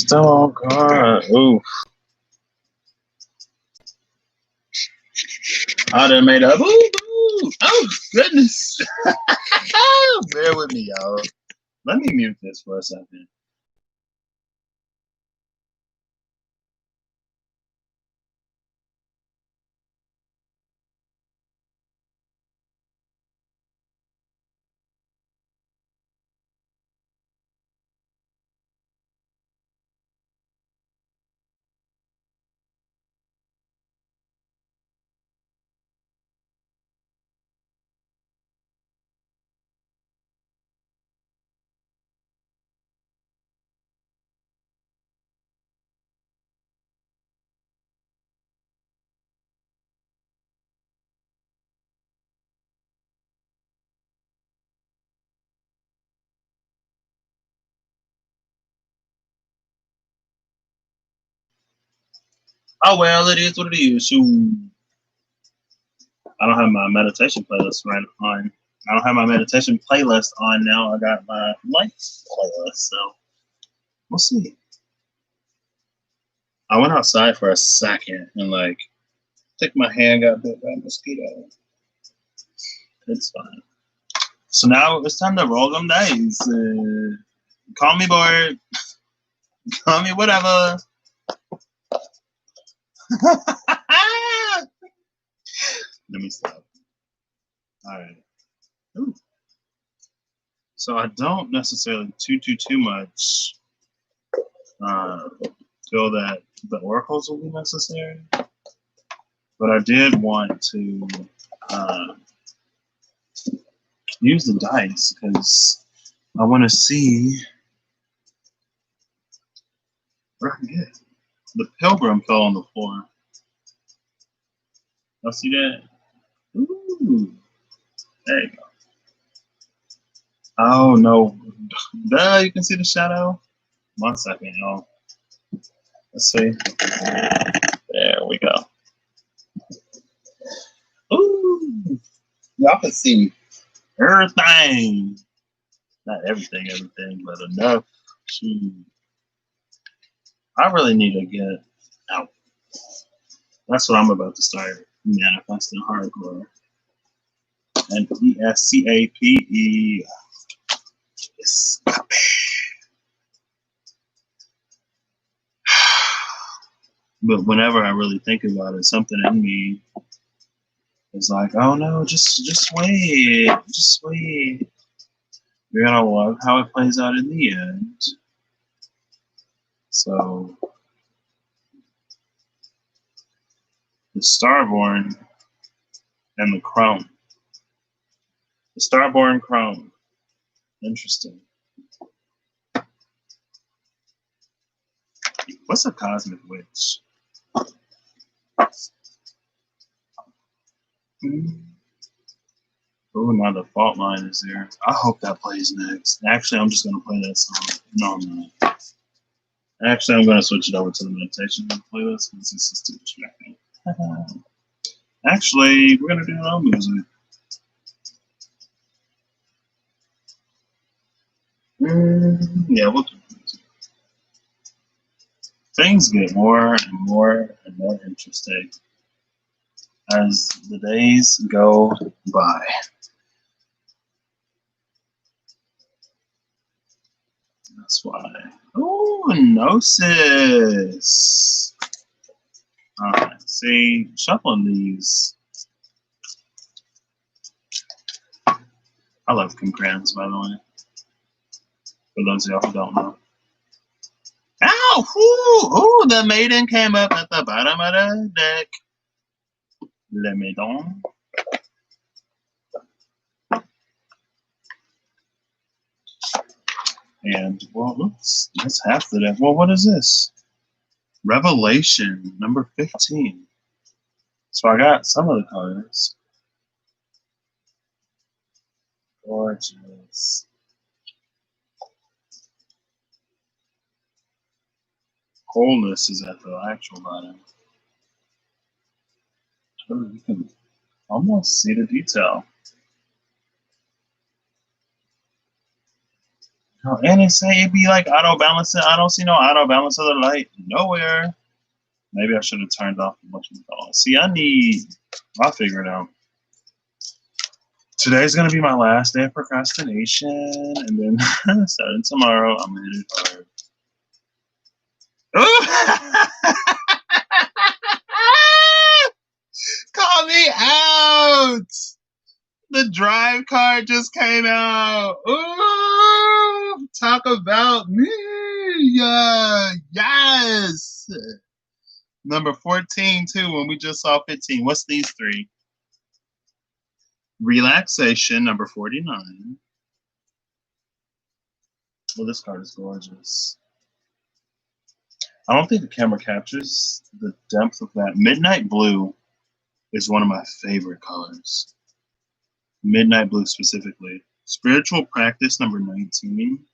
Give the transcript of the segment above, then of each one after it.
Still on guard. Ooh. I done made a boo boo. Oh goodness. Bear with me, y'all. Let me mute this for a second. Oh well, it is what it is. Shoot. I don't have my meditation playlist right on. I don't have my meditation playlist on now. I got my lights playlist, so we'll see. I went outside for a second and like I think my hand got bit by a mosquito. It's fine. So now it's time to roll them dice. Call me bored. Call me whatever. Let me stop. All right. Ooh. So I don't necessarily too much feel that the oracles will be necessary, but I did want to use the dice because I want to see what I can get. The pilgrim fell on the floor. Y'all see that? Ooh, there you go. Oh no, there you can see the shadow. 1 second, y'all. Let's see. There we go. Ooh, y'all can see everything. Not everything, but enough to. I really need to get out. That's what I'm about to start manifesting hardcore. And ESCAPE. Escape. But whenever I really think about it, something in me is like, oh no, just wait. Just wait. You're gonna love how it plays out in the end. So the Starborn and the Crown. The Starborn Crown. Interesting. What's a cosmic witch? Oh, now the fault line is there. I hope that plays next. Actually, I'm just going to play that song. No, I'm not. Actually, I'm going to switch it over to the meditation playlist because this is too distracting. Actually, we're going to do our own music. Yeah, we'll do music. Things get more and more and more interesting as the days go by. That's why. Oh, Gnosis. Alright, see, shuffling these. I love Concrans, by the way. For those of y'all who don't know. Ow! Ooh, the maiden came up at the bottom of the deck. Le maiden. And, well, oops, that's half the deck. Well, what is this? Revelation, number 15. So I got some of the cards. Gorgeous. Wholeness is at the actual bottom. Oh, you can almost see the detail. Oh, and it say it be like auto balancing. I don't see no auto balance of the light nowhere. Maybe I should have turned off the motion control. See, I'll figure it out. Today's gonna be my last day of procrastination, and then starting tomorrow, I'm gonna hit it hard. Call me out! The drive card just came out. Ooh, talk about me. Yes. Number 14 too, when we just saw 15. What's these three? Relaxation, number 49. Well, this card is gorgeous. I don't think the camera captures the depth of that. Midnight Blue is one of my favorite colors. Midnight Blue specifically. Spiritual Practice, number 19.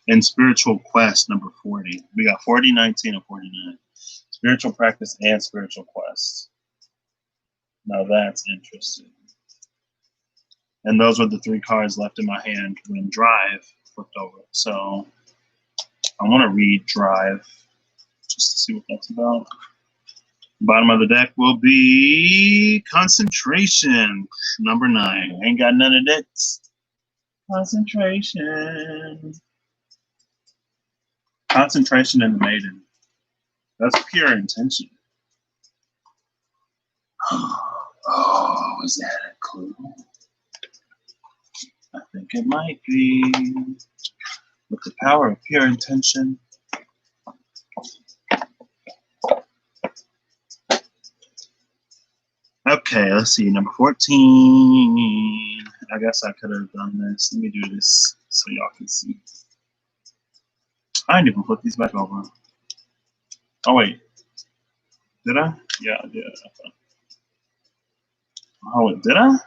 And Spiritual Quest, number 40. We got 40, 19, and 49. Spiritual Practice and Spiritual Quest. Now that's interesting. And those were the three cards left in my hand when Drive flipped over. So I want to read Drive just to see what that's about. Bottom of the deck will be Concentration, number 9. Ain't got none of that. Concentration. Concentration in the Maiden. That's pure intention. Oh, is that a clue? I think it might be. With the power of pure intention. Okay, let's see. Number 14. I guess I could have done this. Let me do this so y'all can see. I didn't even put these back over. Oh, wait. Did I? Yeah, I did. Okay. Oh, did I?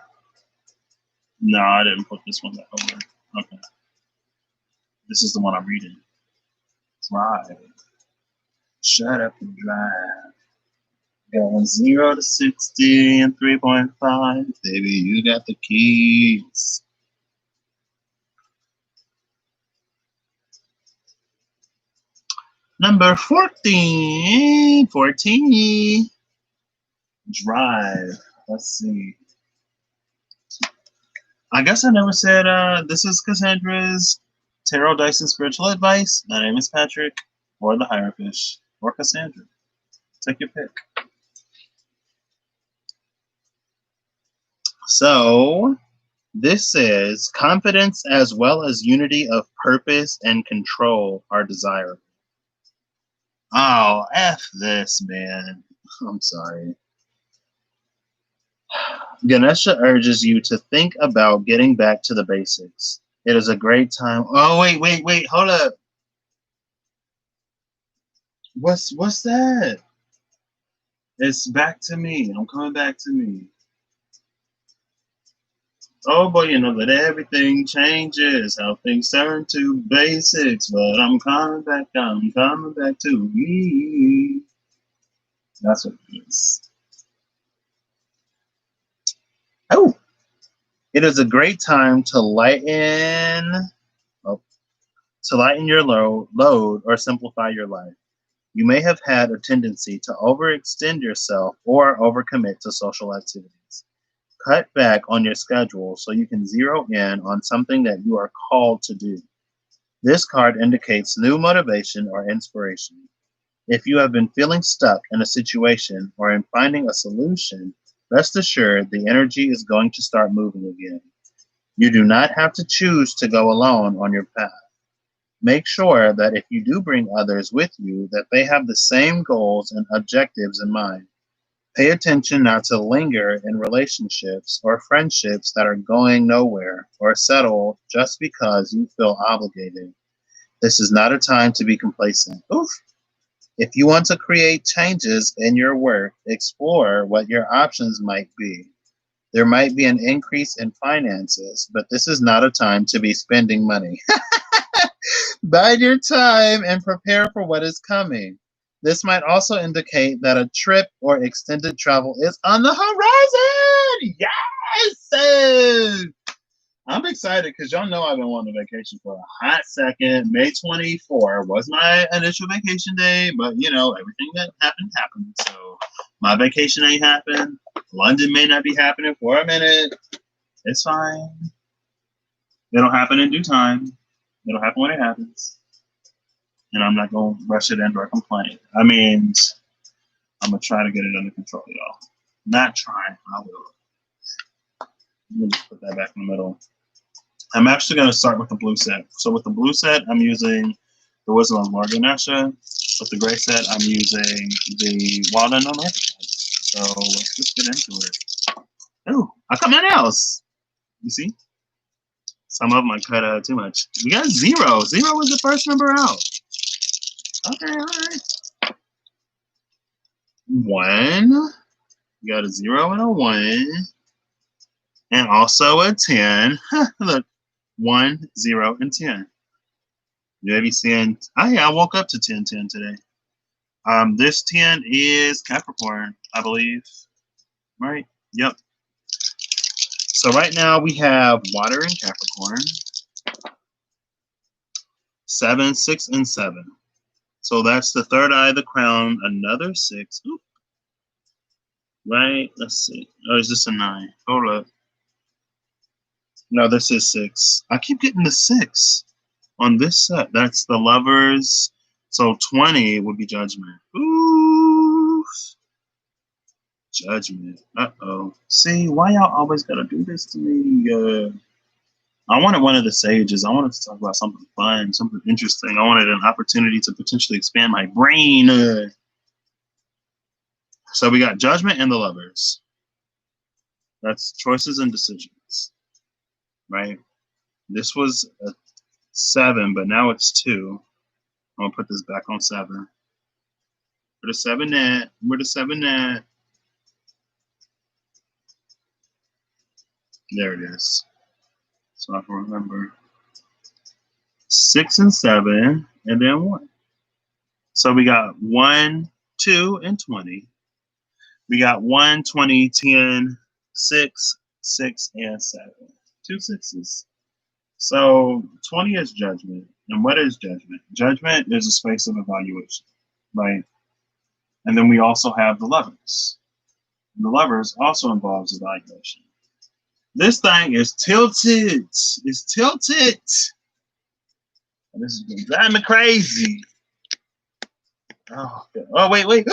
No, I didn't put this one back over. Okay. This is the one I'm reading. Drive. Shut up and drive. Going 0 to 60 in 3.5. Baby, you got the keys. Number 14. 14. Drive. Let's see. I guess I never said this is Cassandra's Tarot Dice and Spiritual Advice. My name is Patrick, or the Hierophant, or Cassandra. Take your pick. So, this says, confidence as well as unity of purpose and control are desirable. Oh, F this, man. I'm sorry. Ganesha urges you to think about getting back to the basics. It is a great time. Oh, wait, hold up. What's that? It's back to me. I'm coming back to me. Oh boy, you know that everything changes, how things turn to basics, but I'm coming back to me. That's what it is. Oh, it is a great time to lighten your load or simplify your life. You may have had a tendency to overextend yourself or overcommit to social activities. Cut back on your schedule so you can zero in on something that you are called to do. This card indicates new motivation or inspiration. If you have been feeling stuck in a situation or in finding a solution, rest assured the energy is going to start moving again. You do not have to choose to go alone on your path. Make sure that if you do bring others with you, that they have the same goals and objectives in mind. Pay attention not to linger in relationships or friendships that are going nowhere or settle just because you feel obligated. This is not a time to be complacent. Oof. If you want to create changes in your work, explore what your options might be. There might be an increase in finances, but this is not a time to be spending money. Bide your time and prepare for what is coming. This might also indicate that a trip or extended travel is on the horizon. Yes! I'm excited because y'all know I've been wanting a vacation for a hot second. May 24 was my initial vacation day, but you know, everything that happened happened. So my vacation ain't happened. London may not be happening for a minute. It's fine. It'll happen in due time. It'll happen when it happens. And I'm not going to rush it in or complain. I mean, I'm going to try to get it under control, y'all. Not trying. I will. Let me just put that back in the middle. I'm actually going to start with the blue set. So with the blue set, I'm using the Wisdom of Morganesha. With the gray set, I'm using the Wild Unknown Archetypes. So let's just get into it. Oh, I cut my nails. You see? Some of them I cut too much. We got 0. 0 was the first number out. Okay, all right. 1. We got a 0 and a 1. And also a 10. Look. 1, 0, and 10. You may be seeing, I woke up to 10, 10 today. This 10 is Capricorn, I believe. Right? Yep. So right now we have water in Capricorn. 7, 6, and 7. So that's the third eye of the crown, another 6. Oop. Right? Let's see. Oh, is this a 9? Hold up. No, this is 6. I keep getting the 6 on this set. That's the Lovers. So 20 would be Judgment. Ooh. Judgment. Uh-oh. See, why y'all always gotta do this to me? I wanted one of the sages. I wanted to talk about something fun, something interesting. I wanted an opportunity to potentially expand my brain. So we got Judgment and the Lovers. That's choices and decisions. Right? This was a 7, but now it's 2. I'm gonna put this back on 7. Where the 7 at? Where the 7 at? There it is. So I can remember. 6 and 7, and then 1. So we got 1, 2, and 20. We got 1, 20, 10, 6, 6, and 7. 2 6s. So 20 is Judgment. And what is Judgment? Judgment is a space of evaluation, right? And then we also have the Lovers. And the Lovers also involves evaluation. This thing is tilted. It's tilted. And this is going to drive me crazy. Oh, God. Oh, wait.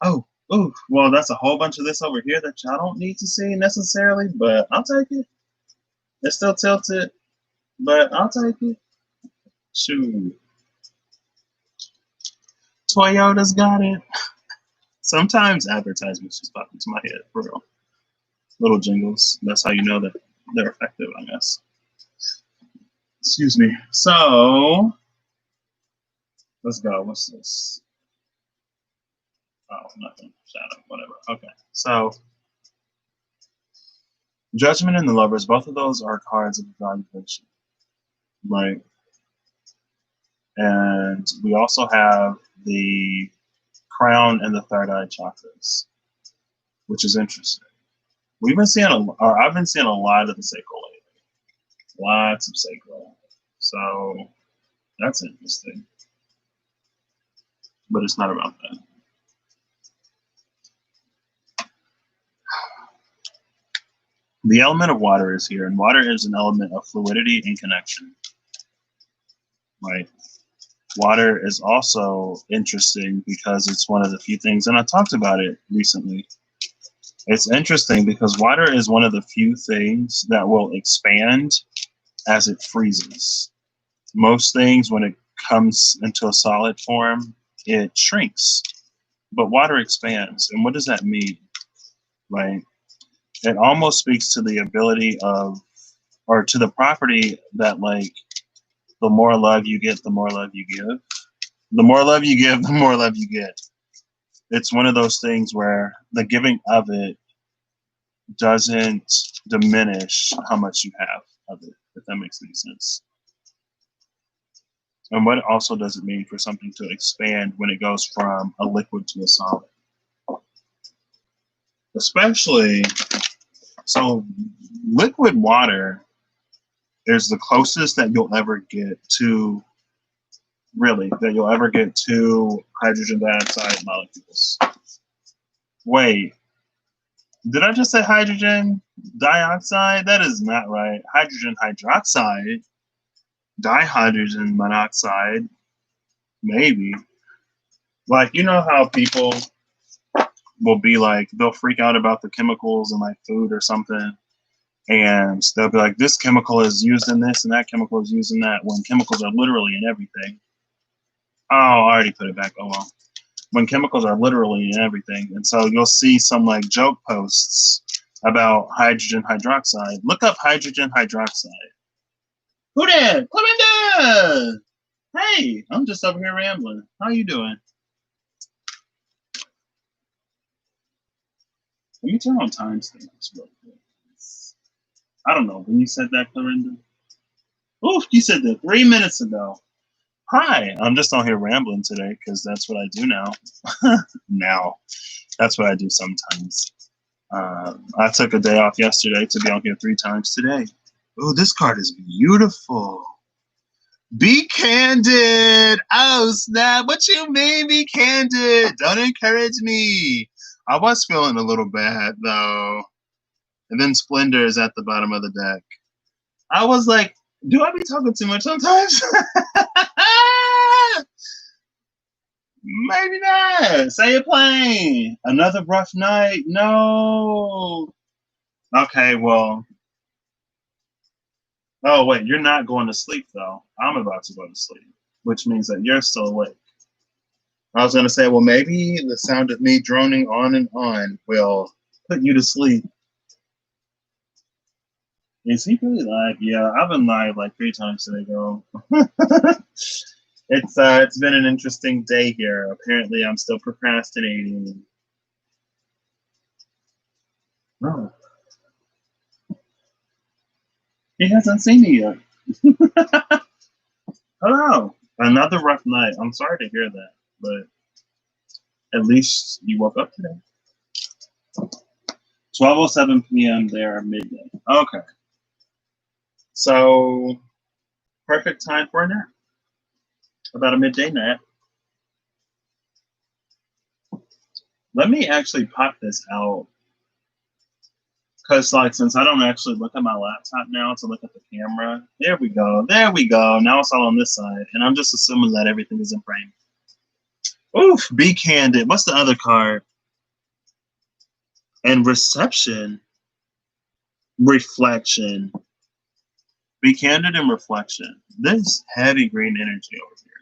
Oh, well, that's a whole bunch of this over here that y'all don't need to see necessarily, but I'll take it. It's still tilted, but I'll take it. Shoot. Toyota's got it. Sometimes advertisements just pop into my head, for real. Little jingles. That's how you know that they're effective, I guess. Excuse me. So, let's go. What's this? Oh, nothing. Shadow, whatever. Okay. So, Judgment and the Lovers, both of those are cards of evaluation, right? And we also have the Crown and the Third Eye chakras, which is interesting. We've been seeing I've been seeing a lot of the sacral lately. Lots of sacral. So that's interesting. But it's not about that. The element of water is here, and water is an element of fluidity and connection. Right? Water is also interesting because it's one of the few things, and I talked about it recently. It's interesting because water is one of the few things that will expand as it freezes. Most things, when it comes into a solid form, it shrinks. But water expands. And what does that mean? Right? It almost speaks to the ability of, or to the property that, like, the more love you get, the more love you give. The more love you give, the more love you get. It's one of those things where the giving of it doesn't diminish how much you have of it, if that makes any sense. And what also does it mean for something to expand when it goes from a liquid to a solid? Especially, so liquid water is the closest that you'll ever get to, really, that you'll ever get to hydrogen dioxide molecules. Wait, did I just say hydrogen dioxide? That is not right. Hydrogen hydroxide, dihydrogen monoxide, maybe. Like, you know how people will be like, they'll freak out about the chemicals in like food or something, and they'll be like, this chemical is used in this and that chemical is used in that, when chemicals are literally in everything. Oh, I already put it back. Oh well. When chemicals are literally in everything. And so you'll see some like joke posts about hydrogen hydroxide. Look up hydrogen hydroxide. Who that? Cleminda! Hey, I'm just over here rambling. How you doing? Let me turn on timestamps real quick. I don't know when you said that, Clorinda. Oof, you said that 3 minutes ago. Hi, I'm just on here rambling today because that's what I do now. Now, that's what I do sometimes. I took a day off yesterday to be on here 3 times today. Oh, this card is beautiful. Be candid. Oh, snap. What you mean, be candid? Don't encourage me. I was feeling a little bad, though. And then Splendor is at the bottom of the deck. I was like, do I be talking too much sometimes? Maybe not. Say it plain. Another rough night. No. Okay, well. Oh, wait, you're not going to sleep, though. I'm about to go to sleep, which means that you're still awake. I was going to say, well, maybe the sound of me droning on and on will put you to sleep. Is he really live? Yeah, I've been live like 3 times today, girl. It's been an interesting day here. Apparently, I'm still procrastinating. Oh. He hasn't seen me yet. Hello. Another rough night. I'm sorry to hear that, but at least you woke up today. 12:07 p.m. there, midday. Okay. So, perfect time for a nap. About a midday nap. Let me actually pop this out. Because, like, since I don't actually look at my laptop now to look at the camera, there we go. There we go. Now it's all on this side. And I'm just assuming that everything is in frame. Oof, be candid. What's the other card? And reception. Reflection. Be candid and reflection. This heavy green energy over here.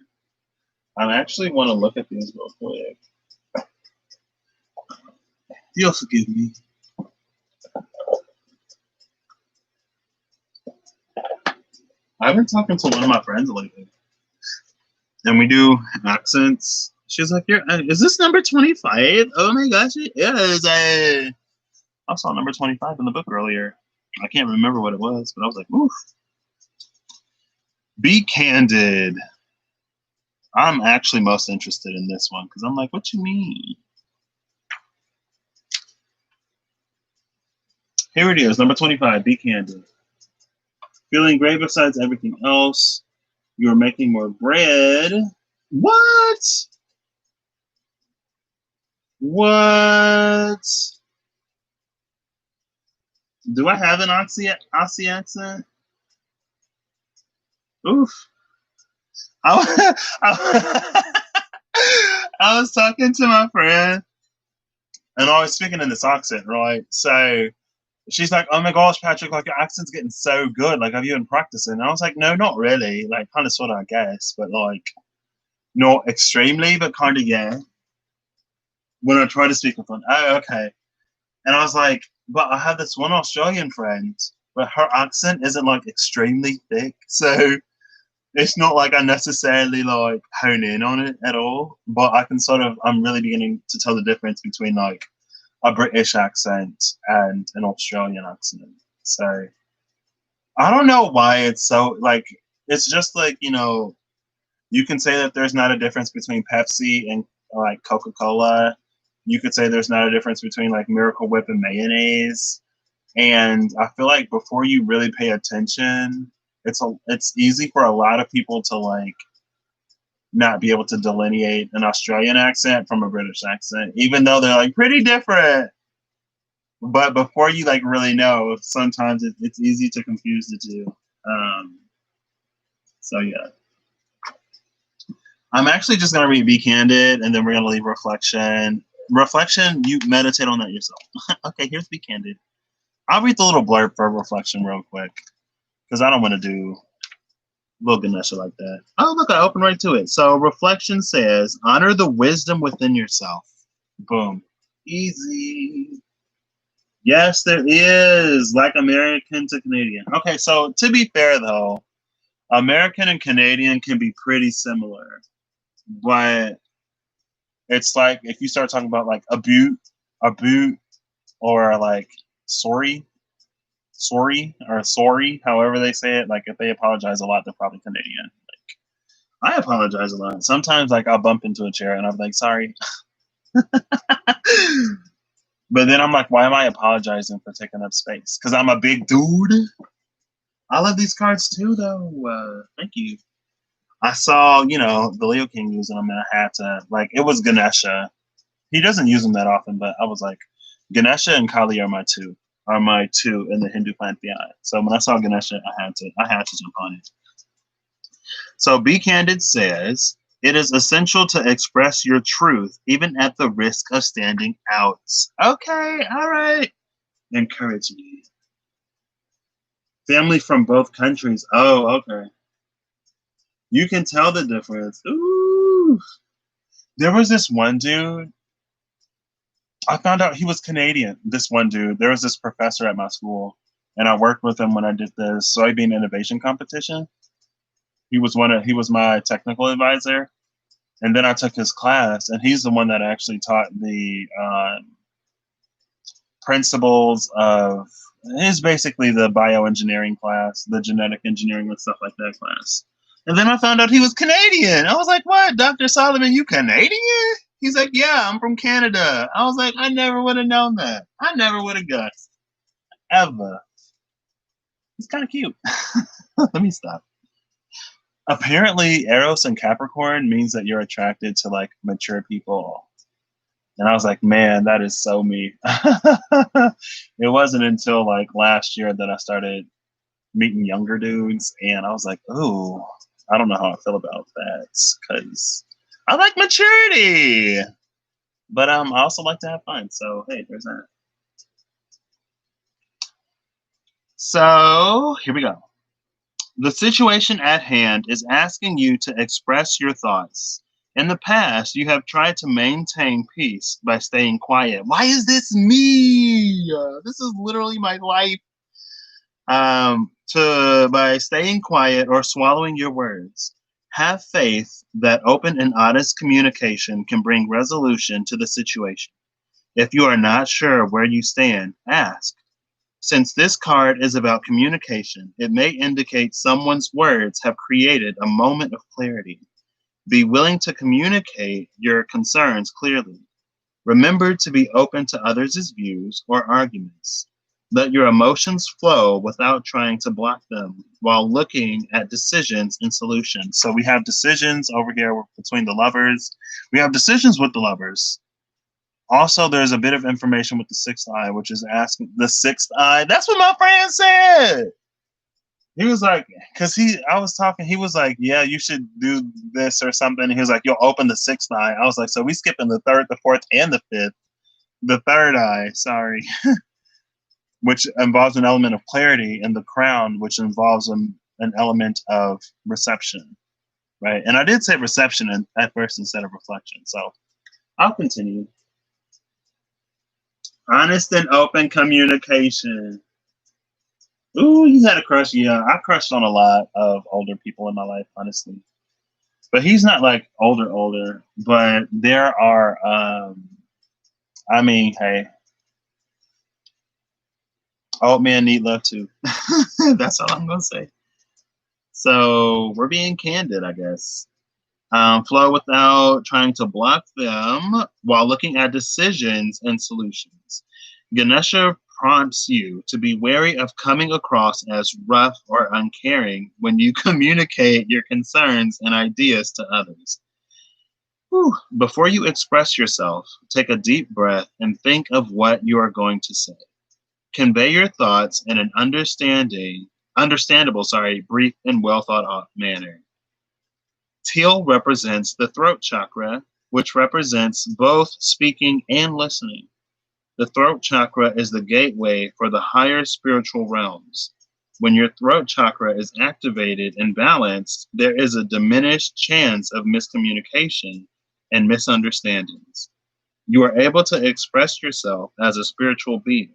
I actually want to look at these real quick. You'll forgive me. I've been talking to one of my friends lately, and we do accents. She's like, is this number 25? Oh my gosh, it is. I saw number 25 in the book earlier. I can't remember what it was, but I was like, oof. Be candid. I'm actually most interested in this one because I'm like, what you mean? Here it is, number 25, be candid. Feeling great besides everything else. You're making more bread. What? What? Do I have an Aussie accent? Oof. I was talking to my friend, and I was speaking in this accent, right? So she's like, "Oh my gosh, Patrick, like your accent's getting so good. Like, have you been practicing?" And I was like, "No, not really. Like, kind of, sort of, I guess, but like, not extremely, but kind of, yeah." When I try to speak with them, oh, okay. And I was like, "But I have this one Australian friend, but her accent isn't like extremely thick, so." It's not like I necessarily like hone in on it at all, but I can sort of, I'm really beginning to tell the difference between like a British accent and an Australian accent. So I don't know why it's so like, it's just like, you can say that there's not a difference between Pepsi and like Coca-Cola. You could say there's not a difference between like Miracle Whip and mayonnaise. And I feel like before you really pay attention, it's easy for a lot of people to like not be able to delineate an Australian accent from a British accent, even though they're like pretty different. But before you like really know, sometimes it's easy to confuse the two. So yeah, I'm actually just gonna read Be Candid, and then we're gonna leave reflection. Reflection, you meditate on that yourself. Okay, here's Be Candid. I'll read the little blurb for reflection real quick because I don't want to do little Ganesha like that. Oh, look, I opened right to it. So reflection says, honor the wisdom within yourself. Boom. Easy. Yes, there is. Like American to Canadian. Okay, so to be fair though, American and Canadian can be pretty similar. But it's like if you start talking about like a boot, or like sorry, or sorry, however they say it. Like if they apologize a lot, they're probably Canadian. Like I apologize a lot. Sometimes like I'll bump into a chair and I'm like, sorry. But then I'm like, why am I apologizing for taking up space? Because I'm a big dude. I love these cards too, though. Thank you. I saw, the Leo King using them, and I had to, like, it was Ganesha. He doesn't use them that often, but I was like, Ganesha and Kali are my two in the Hindu pantheon. So when I saw Ganesha, I had to jump on it. So Be Candid says, it is essential to express your truth, even at the risk of standing out. Okay, all right. Encourage me. Family from both countries. Oh, okay. You can tell the difference. Ooh. There was this one dude. I found out he was Canadian. This one dude. There was this professor at my school, and I worked with him when I did the soybean innovation competition. He was my technical advisor, and then I took his class, and he's the one that actually taught the principles of. It's basically the bioengineering class, the genetic engineering and stuff like that class. And then I found out he was Canadian. I was like, what? Dr. Solomon, you Canadian? He's like, yeah, I'm from Canada. I was like, I never would have known that. I never would have guessed. Ever. He's kind of cute. Let me stop. Apparently, Eros and Capricorn means that you're attracted to like mature people. And I was like, man, that is so me. It wasn't until like last year that I started meeting younger dudes, and I was like, oh, I don't know how I feel about that because I like maturity, but I also like to have fun. So hey, there's that. So here we go. The situation at hand is asking you to express your thoughts. In the past, you have tried to maintain peace by staying quiet. Why is this me? This is literally my life. By staying quiet or swallowing your words. Have faith that open and honest communication can bring resolution to the situation. If you are not sure where you stand, ask. Since this card is about communication, it may indicate someone's words have created a moment of clarity. Be willing to communicate your concerns clearly. Remember to be open to others' views or arguments. Let your emotions flow without trying to block them while looking at decisions and solutions. So we have decisions over here between the lovers. We have decisions with the lovers. Also, there's a bit of information with the sixth eye, which is asking the sixth eye. That's what my friend said. He was like, I was talking, he was like, yeah, you should do this or something. He was like, you'll open the sixth eye. I was like, so we skipping the third, the fourth, and the fifth. The third eye, sorry. Which involves an element of clarity, and the crown, which involves an element of reception, right? And I did say reception at first instead of reflection. So I'll continue. Honest and open communication. Ooh, you had a crush. Yeah, I crushed on a lot of older people in my life, honestly. But he's not like older, but there are, hey, old men need love too. That's all I'm going to say. So we're being candid, I guess. Flow without trying to block them while looking at decisions and solutions. Ganesha prompts you to be wary of coming across as rough or uncaring when you communicate your concerns and ideas to others. Whew. Before you express yourself, take a deep breath and think of what you are going to say. Convey your thoughts in an understandable, brief and well thought out manner. Teal represents the throat chakra, which represents both speaking and listening. The throat chakra is the gateway for the higher spiritual realms. When your throat chakra is activated and balanced, there is a diminished chance of miscommunication and misunderstandings. You are able to express yourself as a spiritual being.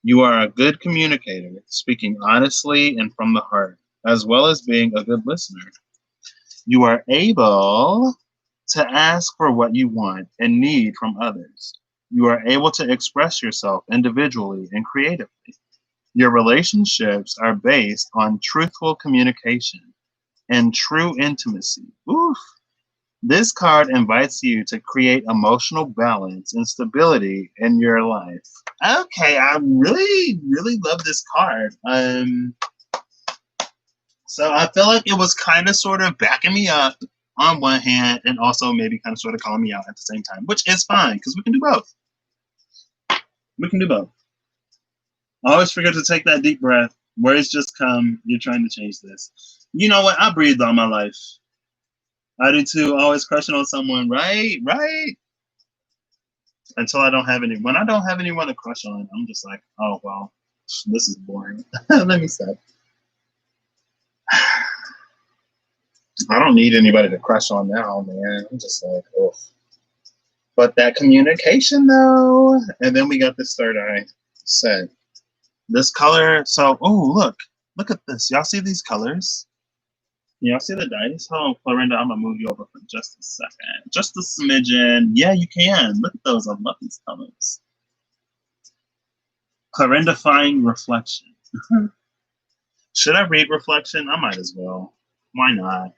You are a good communicator, speaking honestly and from the heart, as well as being a good listener. You are able to ask for what you want and need from others. You are able to express yourself individually and creatively. Your relationships are based on truthful communication and true intimacy. Oof. This card invites you to create emotional balance and stability in your life. Okay, I really, really love this card. So I feel like it was kind of sort of backing me up on one hand and also maybe kind of sort of calling me out at the same time, which is fine because we can do both. We can do both. Always forget to take that deep breath. Words just come. You're trying to change this. You know what? I breathed all my life. I do too. Always crushing on someone, right? Right. Until I don't have any. When I don't have anyone to crush on, I'm just like, oh well, this is boring. Let me stop. I don't need anybody to crush on now, man. I'm just like, oh. But that communication though, and then we got this third eye set. This color. So, oh look at this. Y'all see these colors? Y'all see the dice? Hold on, Florinda, I'm gonna move you over for just a second. Just a smidgen. Yeah, you can. Look at those. I love these colors. Clarifying reflection. Should I read reflection? I might as well. Why not?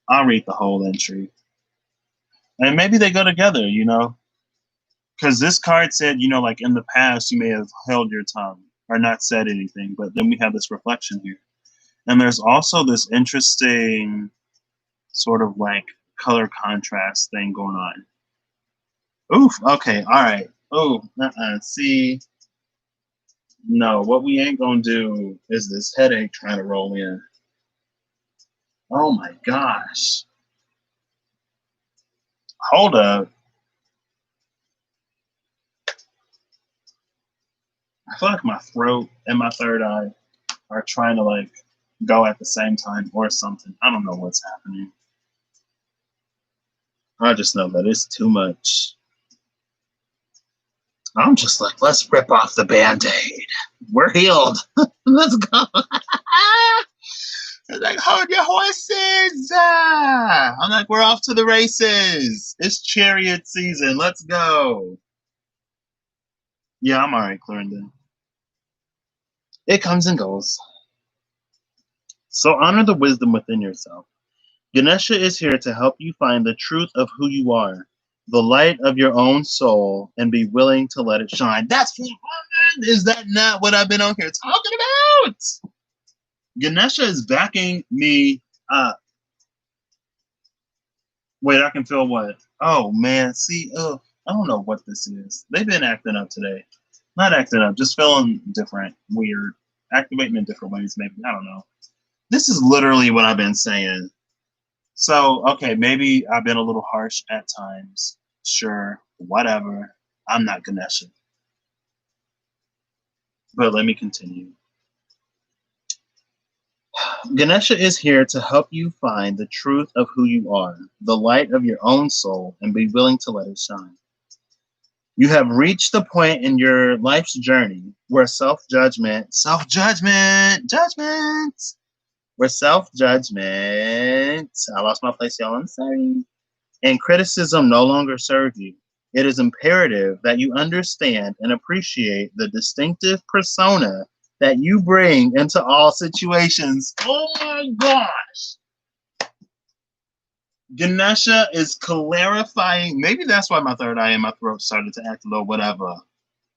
I'll read the whole entry. And maybe they go together, you know? Because this card said, you know, like in the past, you may have held your tongue or not said anything, but then we have this reflection here. And there's also this interesting sort of like color contrast thing going on. Oof, okay, all right. Oh, see, no, what we ain't gonna do is this headache trying to roll in. Oh my gosh. Hold up. I feel like my throat and my third eye are trying to like go at the same time or something. I don't know what's happening. I just know that it's too much. I'm just like, let's rip off the Band-Aid. We're healed. Let's go. It's like, hold your horses. I'm like, we're off to the races. It's chariot season. Let's go. Yeah, I'm all right, Clarendon. It comes and goes. So honor the wisdom within yourself. Ganesha is here to help you find the truth of who you are, the light of your own soul, and be willing to let it shine. That's what is that not what I've been on here talking about? Ganesha is backing me up. Wait, I can feel what? Oh man, see, I don't know what this is. They've been acting up today. Not acting up, just feeling different, weird, activating in different ways, maybe. I don't know. This is literally what I've been saying. So, okay, maybe I've been a little harsh at times. Sure, whatever. I'm not Ganesha. But let me continue. Ganesha is here to help you find the truth of who you are, the light of your own soul, and be willing to let it shine. You have reached the point in your life's journey where self-judgment, where self-judgment, I lost my place, y'all, I'm sorry, and criticism no longer serve you. It is imperative that you understand and appreciate the distinctive persona that you bring into all situations. Oh my gosh. Ganesha is clarifying. Maybe that's why my third eye and my throat started to act a little whatever.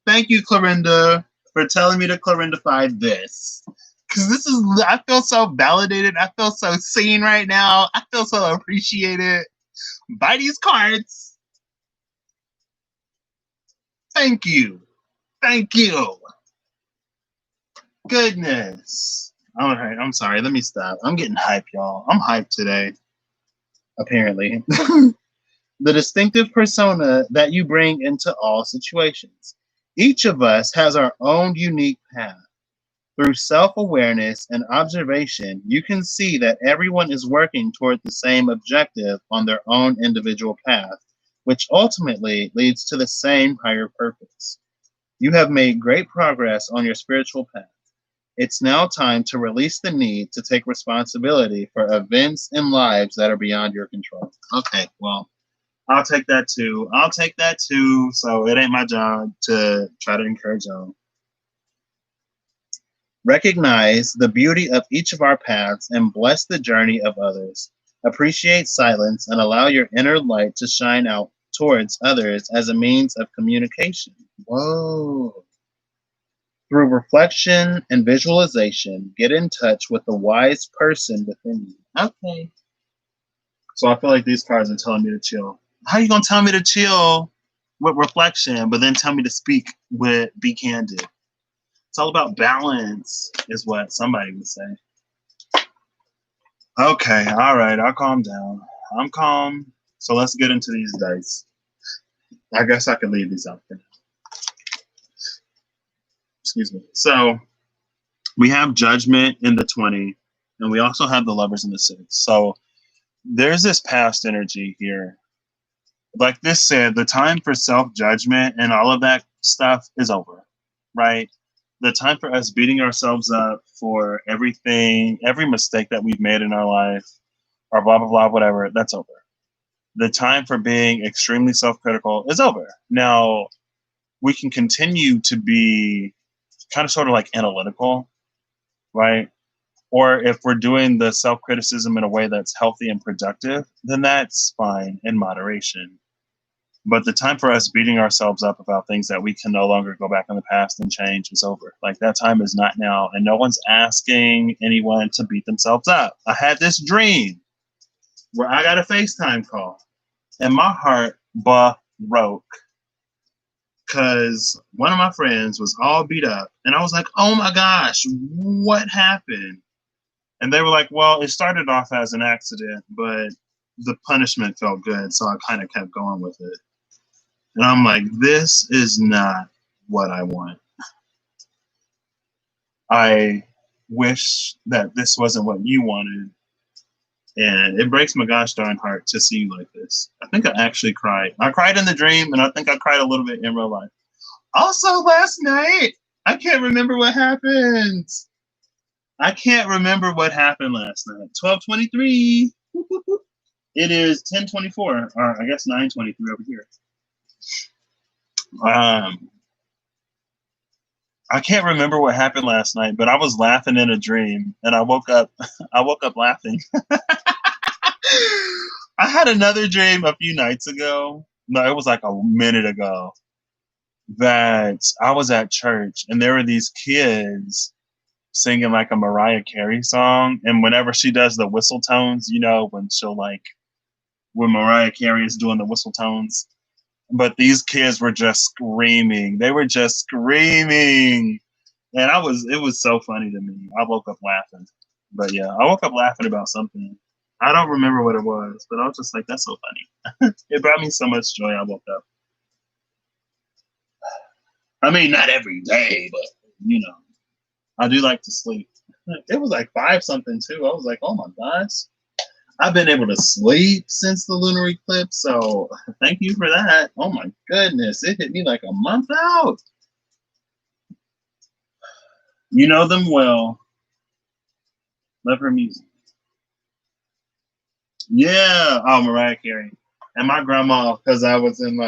Thank you, Clarinda, for telling me to Clarindify this. Because this is, I feel so validated. I feel so seen right now. I feel so appreciated by these cards. Thank you. Thank you. Goodness. All right, I'm sorry. Let me stop. I'm getting hyped, y'all. I'm hyped today, apparently. The distinctive persona that you bring into all situations. Each of us has our own unique path. Through self-awareness and observation, you can see that everyone is working toward the same objective on their own individual path, which ultimately leads to the same higher purpose. You have made great progress on your spiritual path. It's now time to release the need to take responsibility for events and lives that are beyond your control. Okay, well, I'll take that too. I'll take that too. So it ain't my job to try to encourage y'all. Recognize the beauty of each of our paths and bless the journey of others. Appreciate silence and allow your inner light to shine out towards others as a means of communication. Whoa. Through reflection and visualization, get in touch with the wise person within you. Okay. So I feel like these cards are telling me to chill. How are you going to tell me to chill with reflection, but then tell me to speak with be candid? It's all about balance, is what somebody would say. Okay, all right, I'll calm down. I'm calm. So let's get into these dice. I guess I could leave these out there. Excuse me. So we have Judgment in the 20, and we also have the Lovers in the 6. So there's this past energy here. Like this said, the time for self-judgment and all of that stuff is over, right? The time for us beating ourselves up for everything, every mistake that we've made in our life, or blah, blah, blah, whatever, that's over. The time for being extremely self-critical is over. Now, we can continue to be kind of sort of like analytical, right? Or if we're doing the self-criticism in a way that's healthy and productive, then that's fine in moderation. But the time for us beating ourselves up about things that we can no longer go back in the past and change is over. Like that time is not now. And no one's asking anyone to beat themselves up. I had this dream where I got a FaceTime call and my heart broke because one of my friends was all beat up. And I was like, oh my gosh, what happened? And they were like, well, it started off as an accident, but the punishment felt good. So I kind of kept going with it. And I'm like, this is not what I want. I wish that this wasn't what you wanted. And it breaks my gosh darn heart to see you like this. I think I actually cried. I cried in the dream, and I think I cried a little bit in real life. Also, last night, I can't remember what happened. I can't remember what happened last night. 12:23. It is 10:24, or I guess 9:23 over here. I can't remember what happened last night, but I was laughing in a dream, and I woke up. I woke up laughing. I had another dream a few nights ago. No, it was like a minute ago. That I was at church, and there were these kids singing like a Mariah Carey song, and whenever she does the whistle tones, you know, when Mariah Carey is doing the whistle tones. But these kids were just screaming. They were just screaming. And it was so funny to me. I woke up laughing. But yeah, I woke up laughing about something. I don't remember what it was, but I was just like, that's so funny. It brought me so much joy. I woke up. I mean, not every day, but you know, I do like to sleep. It was like 5 something too. I was like, oh my gosh. I've been able to sleep since the lunar eclipse, so thank you for that. Oh my goodness, it hit me like a month out. You know them well. Love her music. Yeah, oh, Mariah Carey. And my grandma, because I was in,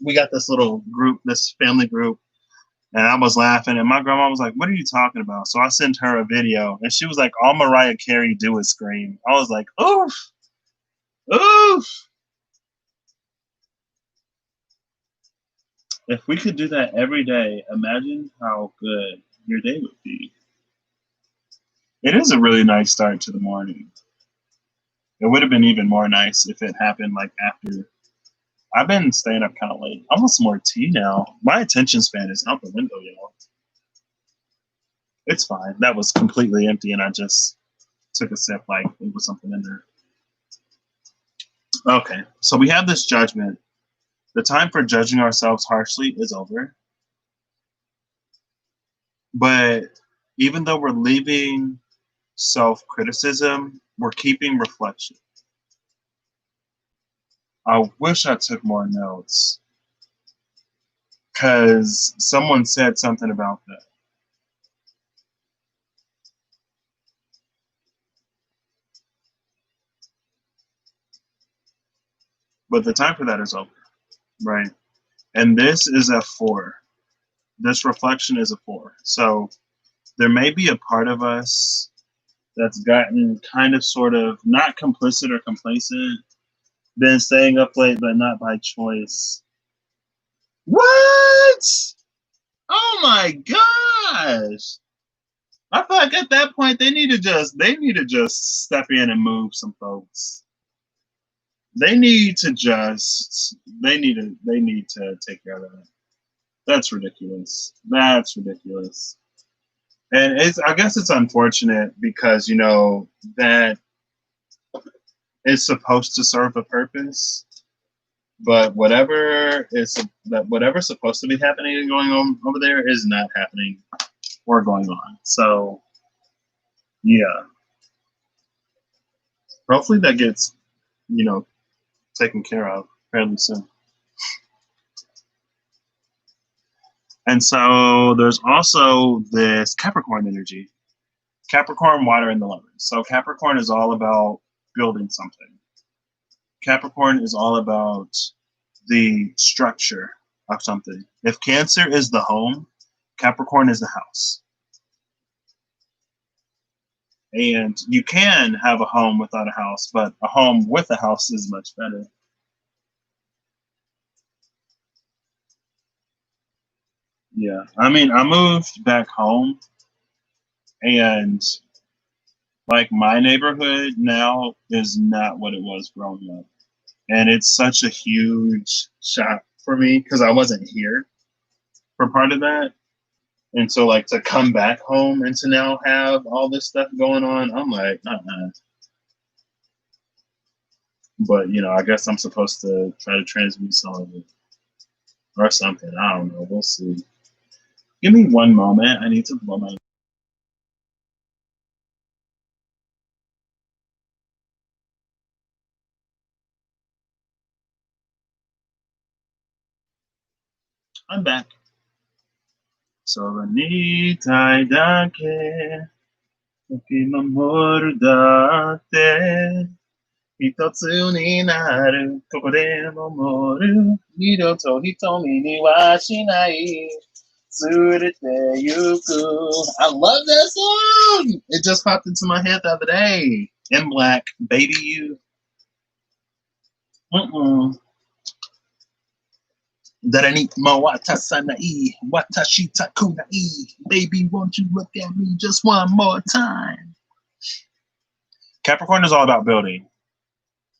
we got this little group, this family group, and I was laughing, and my grandma was like, what are you talking about? So I sent her a video, and she was like, all Mariah Carey do is scream. I was like, oof, oof. If we could do that every day, imagine how good your day would be. It is a really nice start to the morning. It would have been even more nice if it happened like after. I've been staying up kind of late. I want some more tea now. My attention span is out the window, y'all. It's fine. That was completely empty, and I just took a sip like it was something in there. Okay, so we have this judgment. The time for judging ourselves harshly is over. But even though we're leaving self criticism, we're keeping reflection. I wish I took more notes because someone said something about that. But the time for that is over, right? And this is a four. This reflection is a four. So there may be a part of us that's gotten kind of sort of not complicit or complacent, been staying up late, but not by choice. What? Oh my gosh. I feel like at that point they need to just step in and move some folks. They need to take care of that. That's ridiculous. That's ridiculous. And I guess it's unfortunate because that is supposed to serve a purpose, but whatever's supposed to be happening and going on over there is not happening or going on. So yeah, hopefully that gets you know taken care of fairly soon. And so there's also this Capricorn energy. Capricorn, water, and the lovers. So Capricorn is all about building something. Capricorn is all about the structure of something. If Cancer is the home, Capricorn is the house. And you can have a home without a house, but a home with a house is much better. Yeah. I mean, I moved back home and like my neighborhood now is not what it was growing up. And it's such a huge shock for me because I wasn't here for part of that. And so, like, to come back home and to now have all this stuff going on, I'm like, But, I guess I'm supposed to try to transmute some of it or something. I don't know. We'll see. Give me one moment. I need to blow my. I'm back. Solanitai dake, ukimamoru date. Hitotsu ni naru, kokore momoru. Mido to hitomi ni wa shinai. Tsurete yuku. I love that song. It just popped into my head the other day. In Black, Baby You. Darani mo watasanai, watashi takunai. Baby, won't you look at me just one more time? Capricorn is all about building,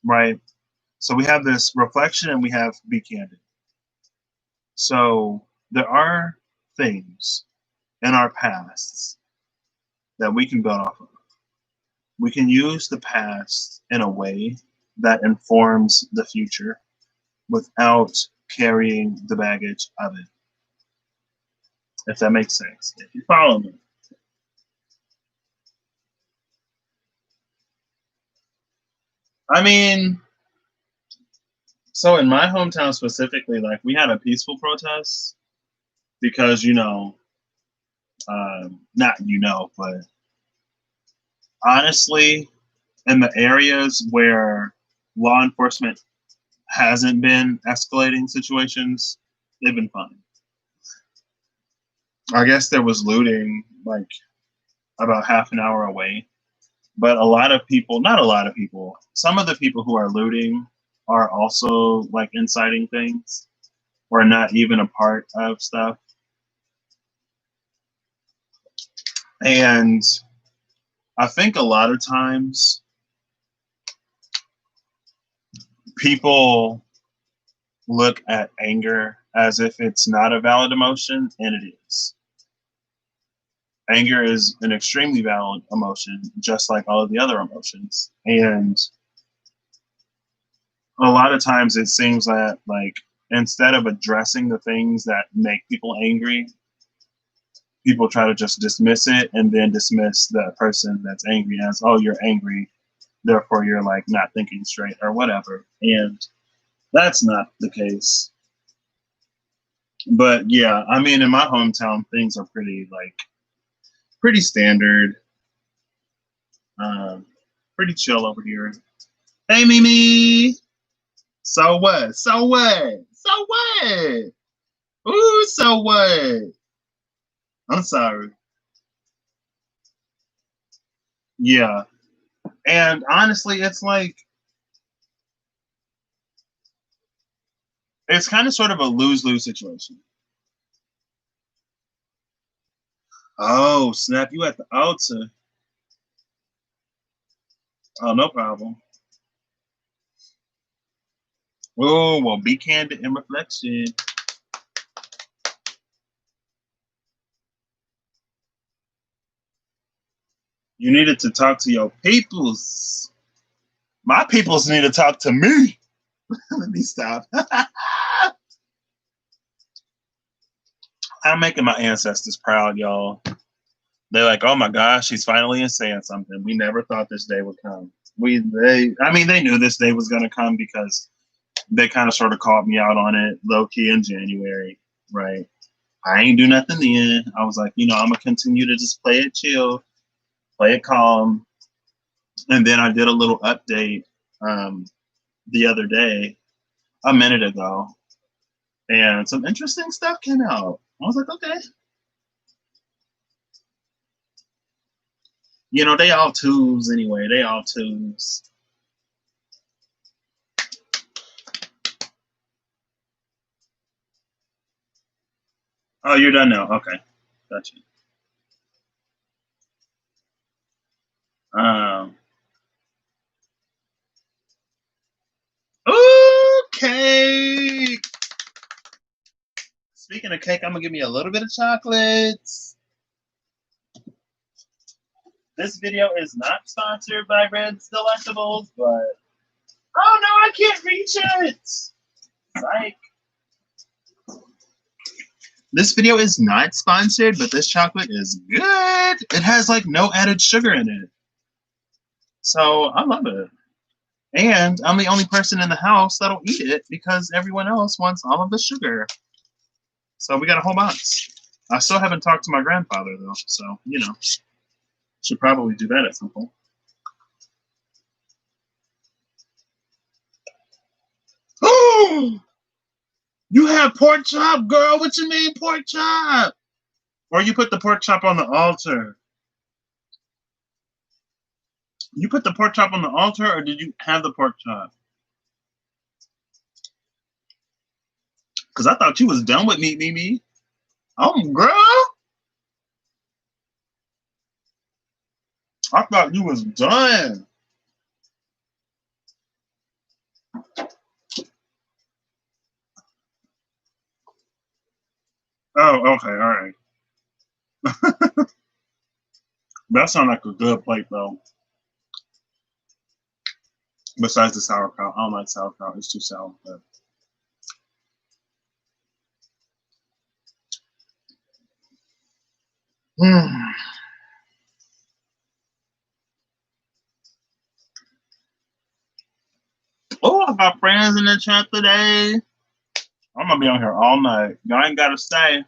right? So we have this reflection and we have be candid. So there are things in our pasts that we can build off of. We can use the past in a way that informs the future without carrying the baggage of it. If that makes sense. If you follow me. I mean, so in my hometown specifically, like we had a peaceful protest because, not but honestly, in the areas where law enforcement hasn't been escalating situations, they've been fine. I guess there was looting like about half an hour away, but a lot of people, not a lot of people, some of the people who are looting are also like inciting things. or not even a part of stuff. And I think a lot of times people look at anger as if it's not a valid emotion, and it is. Anger is an extremely valid emotion, just like all of the other emotions. And a lot of times it seems that, like, instead of addressing the things that make people angry, people try to just dismiss it and then dismiss the person that's angry as, oh, you're angry, therefore you're like not thinking straight or whatever. And that's not the case. But yeah, I mean, in my hometown, things are pretty standard, um, pretty chill over here. Hey, Mimi. So what? So what? So what? Ooh, so what? I'm sorry. Yeah. And honestly, it's like, it's kind of sort of a lose-lose situation. Oh, snap. You at the altar. Oh, no problem. Oh, well, be candid in reflection. You needed to talk to your peoples. My peoples need to talk to me. Let me stop. I'm making my ancestors proud, y'all. They're like, oh my gosh, she's finally saying something. We never thought this day would come. They knew this day was gonna come because they kind of sort of called me out on it low key in January, right? I ain't do nothing then. I was like, I'm gonna continue to just play it chill, play it calm, and then I did a little update the other day, a minute ago, and some interesting stuff came out. I was like, okay, they all twos anyway. They all twos. Oh, you're done now. Okay, gotcha. Um, okay. Speaking of cake, I'm gonna give me a little bit of chocolates. This video is not sponsored by Red's Delectables, but oh no, I can't reach it. Psych. This video is not sponsored, but this chocolate is good. It has like no added sugar in it, so I love it. And I'm the only person in the house that'll eat it because everyone else wants all of the sugar. So we got a whole box. I still haven't talked to my grandfather though, so should probably do that at some point. Oh, you have pork chop, girl. What you mean pork chop? Or you put the pork chop on the altar? You put the pork chop on the altar, or did you have the pork chop? Because I thought you was done with meat, Mimi. Oh, girl. I thought you was done. Oh, okay, all right. That sounds like a good plate, though. Besides the sauerkraut, I don't like sauerkraut. It's too sour. But... Oh, I got friends in the chat today. I'm gonna be on here all night. Y'all ain't gotta stay,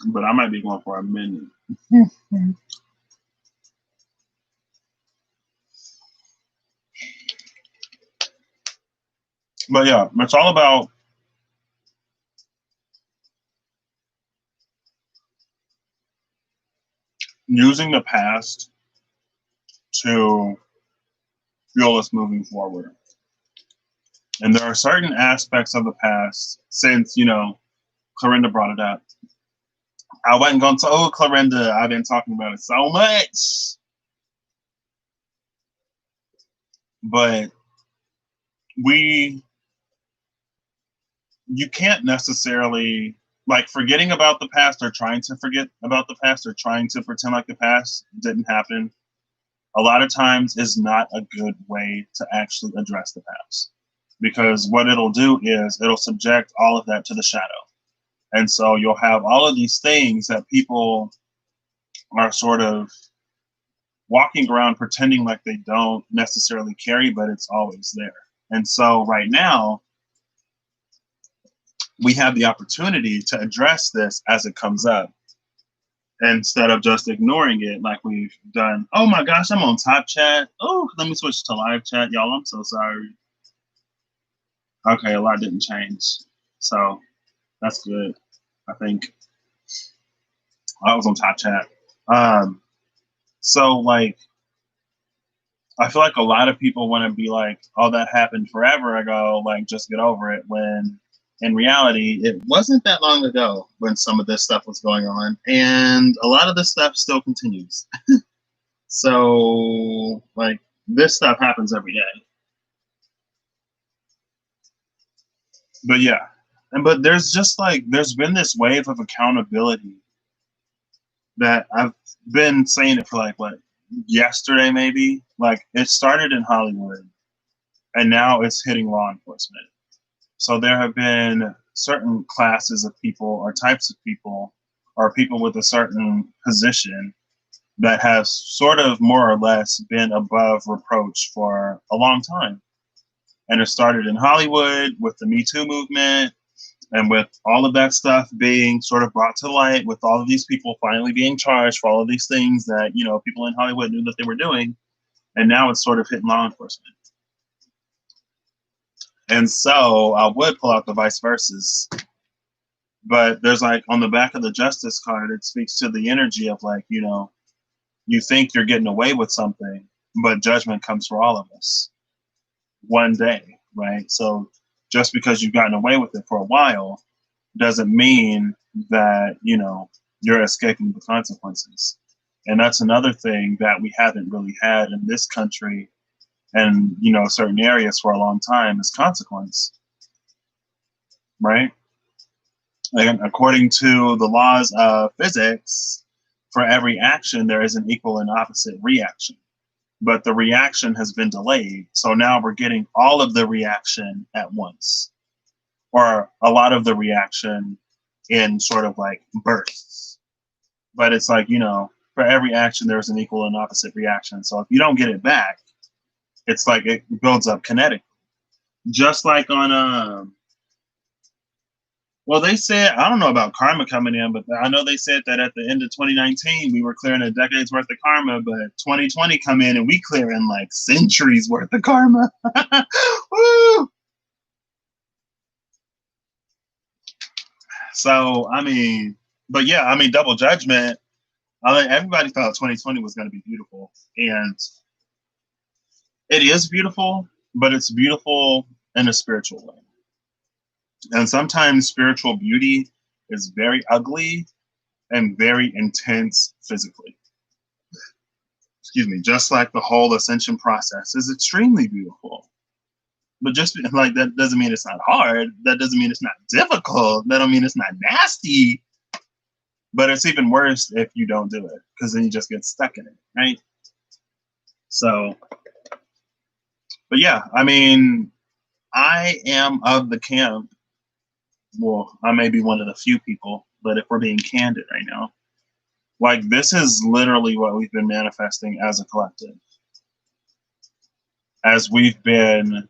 but I might be going for a minute. But yeah, it's all about using the past to fuel us moving forward. And there are certain aspects of the past, since, Clorinda brought it up. I wasn't going to, Clorinda, I've been talking about it so much. But you can't necessarily, like, forgetting about the past or trying to forget about the past or trying to pretend like the past didn't happen, a lot of times is not a good way to actually address the past. Because what it'll do is it'll subject all of that to the shadow. And so you'll have all of these things that people are sort of walking around pretending like they don't necessarily carry, but it's always there. And so right now, we have the opportunity to address this as it comes up instead of just ignoring it like we've done. Oh my gosh, I'm on top chat. Oh, let me switch to live chat. Y'all, I'm so sorry. Okay, a lot didn't change. So that's good. I think I was on top chat. So like, I feel like a lot of people want to be like, oh, that happened forever ago. Like, just get over it. When in reality, it wasn't that long ago when some of this stuff was going on. And a lot of this stuff still continues. So, like, this stuff happens every day. But yeah. But there's just like, there's been this wave of accountability that I've been saying it for like, what, yesterday maybe? Like, it started in Hollywood and now it's hitting law enforcement. So there have been certain classes of people or types of people or people with a certain position that have sort of more or less been above reproach for a long time. And it started in Hollywood with the Me Too movement and with all of that stuff being sort of brought to light, with all of these people finally being charged for all of these things that, people in Hollywood knew that they were doing. And now it's sort of hitting law enforcement. And so I would pull out the vice versa. But there's like on the back of the justice card, it speaks to the energy of like, you think you're getting away with something, but judgment comes for all of us one day, right? So just because you've gotten away with it for a while doesn't mean that, you're escaping the consequences. And that's another thing that we haven't really had in this country and, certain areas for a long time is consequence, right? And according to the laws of physics, for every action, there is an equal and opposite reaction. But the reaction has been delayed. So now we're getting all of the reaction at once, or a lot of the reaction in sort of like bursts. But it's like, for every action, there's an equal and opposite reaction. So if you don't get it back, it's like it builds up kinetically. Just like on, well, they said, I don't know about karma coming in, but I know they said that at the end of 2019, we were clearing a decade's worth of karma, but 2020 come in and we clearing like centuries worth of karma. Woo! So, but yeah, double judgment. Everybody thought 2020 was going to be beautiful. And it is beautiful, but it's beautiful in a spiritual way. And sometimes spiritual beauty is very ugly and very intense physically. Excuse me, just like the whole ascension process is extremely beautiful. But just like that doesn't mean it's not hard. That doesn't mean it's not difficult. That don't mean it's not nasty. But it's even worse if you don't do it, because then you just get stuck in it, right? So, but yeah, I am of the camp. Well, I may be one of the few people, but if we're being candid right now, like this is literally what we've been manifesting as a collective. As we've been,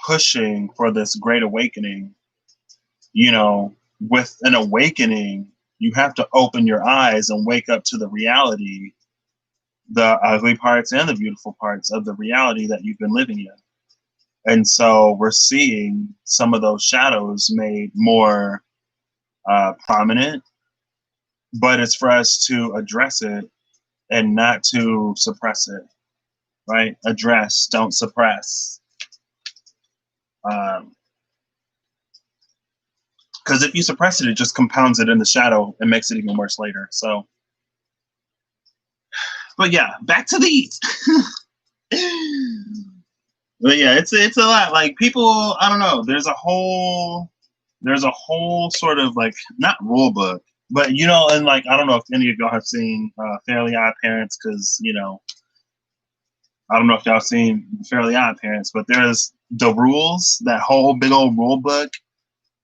pushing for this great awakening, with an awakening, you have to open your eyes and wake up to the reality, the ugly parts and the beautiful parts of the reality that you've been living in. And so we're seeing some of those shadows made more prominent, but it's for us to address it and not to suppress it, right? Address, don't suppress. Because if you suppress it, it just compounds it in the shadow and makes it even worse later. So, but yeah, back to the but yeah, it's a lot. Like people, I don't know. There's a whole sort of like not rule book, but you know, and like I don't know if any of y'all have seen Fairly Odd Parents, because you know, I don't know if y'all seen Fairly Odd Parents, but there's the rules, that whole big old rule book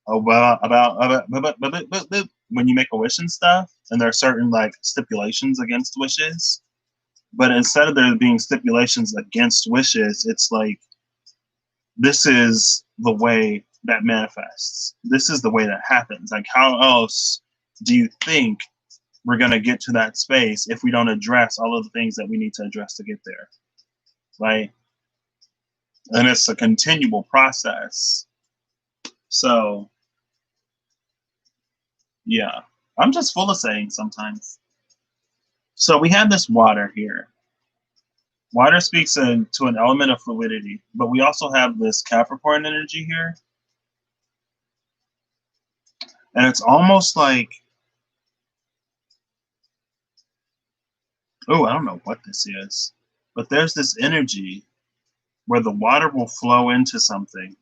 about when you make a wish and stuff, and there are certain like stipulations against wishes. But instead of there being stipulations against wishes, it's like this is the way that manifests. This is the way that happens. Like, how else do you think we're going to get to that space if we don't address all of the things that we need to address to get there? Right? And it's a continual process. So, yeah, I'm just full of sayings sometimes. So we have this water here. Water speaks to an element of fluidity, but we also have this Capricorn energy here. And it's almost like, oh, I don't know what this is, but there's this energy where the water will flow into something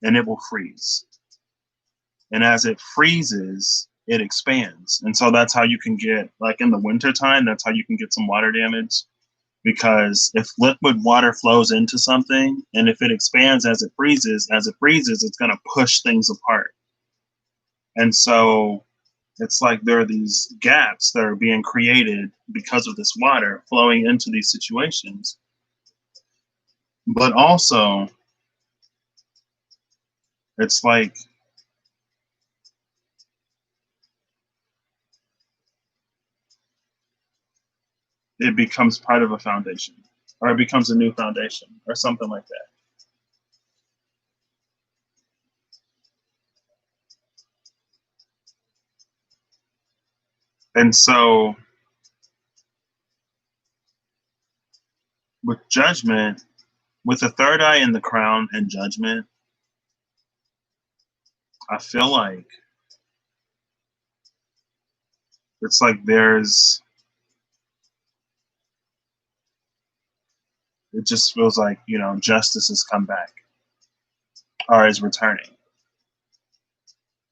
and it will freeze. And as it freezes, it expands. And so that's how you can get, like in the wintertime, that's how you can get some water damage. Because if liquid water flows into something and if it expands as it freezes, it's going to push things apart. And so it's like there are these gaps that are being created because of this water flowing into these situations. But also, it's like it becomes part of a foundation, or it becomes a new foundation, or something like that. And so with judgment, with the third eye in the crown and judgment, I feel like it's like it just feels like, you know, justice has come back or is returning.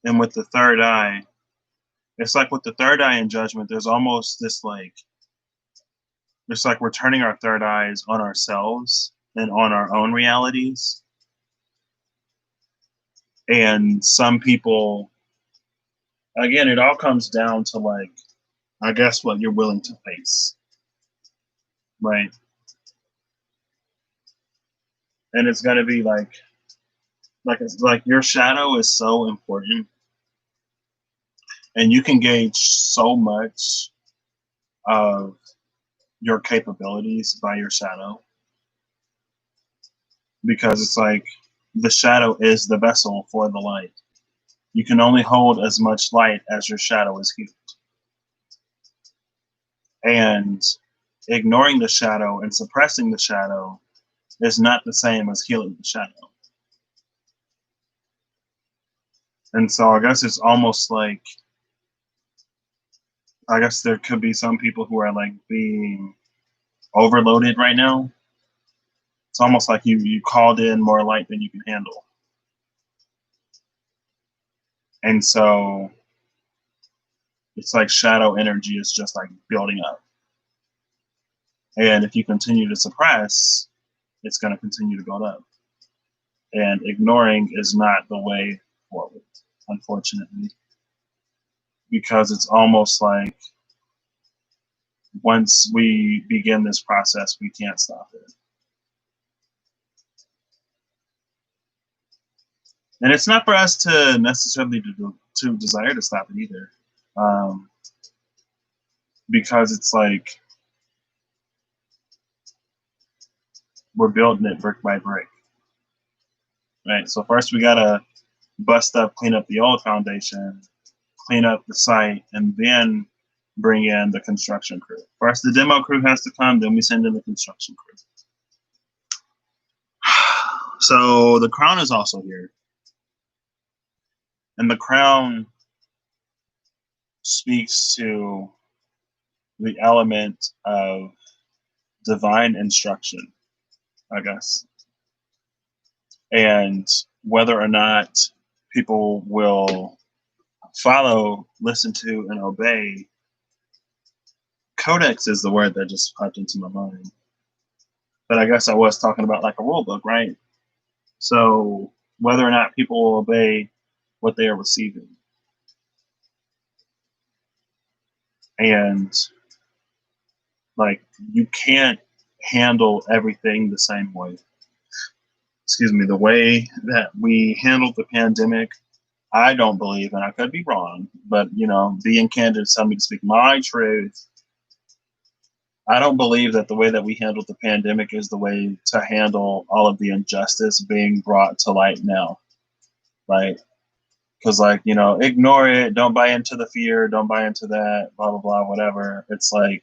And with the third eye, it's like with the third eye in judgment, there's almost this like, it's like we're turning our third eyes on ourselves and on our own realities. And some people, again, it all comes down to like, I guess what you're willing to face, right? And it's gonna be like it's like your shadow is so important, and you can gauge so much of your capabilities by your shadow, because it's like the shadow is the vessel for the light. You can only hold as much light as your shadow is healed. And ignoring the shadow and suppressing the shadow is not the same as healing the shadow. And so I guess it's almost like, I guess there could be some people who are like being overloaded right now. It's almost like you called in more light than you can handle. And so it's like shadow energy is just like building up. And if you continue to suppress, it's going to continue to build up. And ignoring is not the way forward, unfortunately, because it's almost like once we begin this process, we can't stop it. And it's not for us to necessarily to desire to stop it either, because it's like we're building it brick by brick, right? So first we gotta bust up, clean up the old foundation, clean up the site, and then bring in the construction crew. First the demo crew has to come, then we send in the construction crew. So the crown is also here. And the crown speaks to the element of divine instruction, I guess. And whether or not people will follow, listen to, and obey. Codex is the word that just popped into my mind. But I guess I was talking about like a rule book, right? So whether or not people will obey what they are receiving. And like you can't handle everything the same way. Excuse me, the way that we handled the pandemic, I don't believe, and I could be wrong, but you know, being candid, tell me to speak my truth. I don't believe that the way that we handled the pandemic is the way to handle all of the injustice being brought to light now, right? Because, like, you know, ignore it, don't buy into the fear, don't buy into that, blah, blah, blah, whatever. It's like,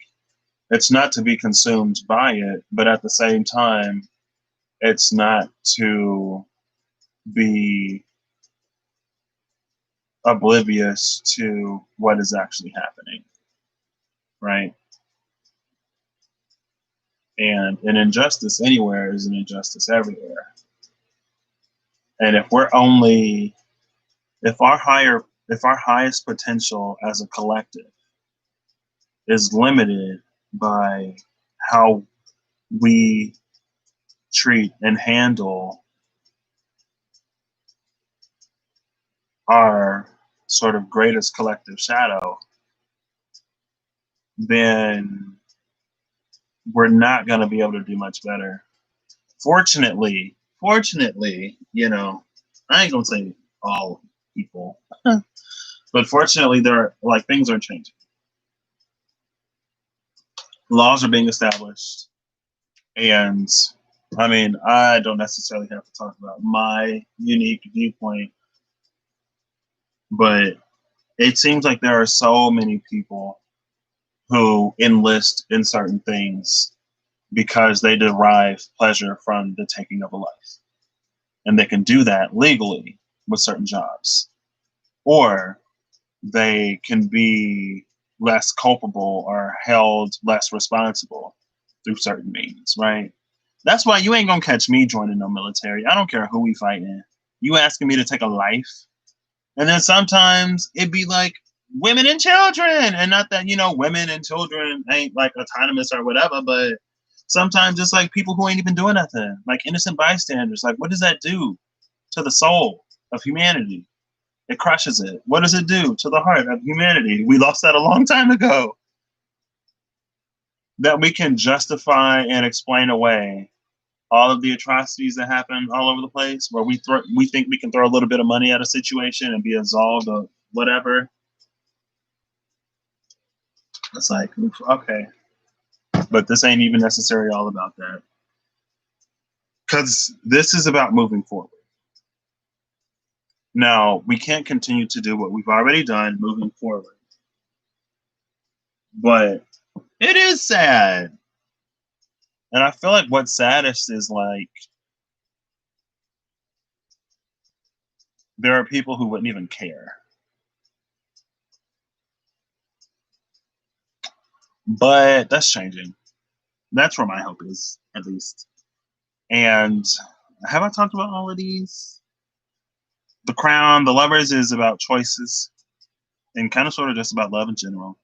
it's not to be consumed by it, but at the same time, it's not to be oblivious to what is actually happening, right? And an injustice anywhere is an injustice everywhere. And if we're only, if our highest potential as a collective is limited by how we treat and handle our sort of greatest collective shadow, then we're not going to be able to do much better. Fortunately, you know, I ain't gonna say all people, but fortunately, there are like things are changing. Laws are being established, and I mean, I don't necessarily have to talk about my unique viewpoint, but it seems like there are so many people who enlist in certain things because they derive pleasure from the taking of a life. And they can do that legally with certain jobs. Or they can be less culpable or held less responsible through certain means, right? That's why you ain't gonna catch me joining no military. I don't care who we fighting. You asking me to take a life, and then sometimes it'd be like women and children, and not that you know women and children ain't like autonomous or whatever, but sometimes it's like people who ain't even doing nothing, like innocent bystanders. Like, what does that do to the soul of humanity? It crushes it. What does it do to the heart of humanity? We lost that a long time ago. That we can justify and explain away all of the atrocities that happen all over the place, where we think we can throw a little bit of money at a situation and be absolved of whatever. It's like, oof, okay, but this ain't even necessarily all about that, because this is about moving forward. Now, we can't continue to do what we've already done moving forward, but it is sad. And I feel like what's saddest is like there are people who wouldn't even care. But that's changing. That's where my hope is, at least. And have I talked about all of these? The Crown, The Lovers is about choices and kind of sort of just about love in general.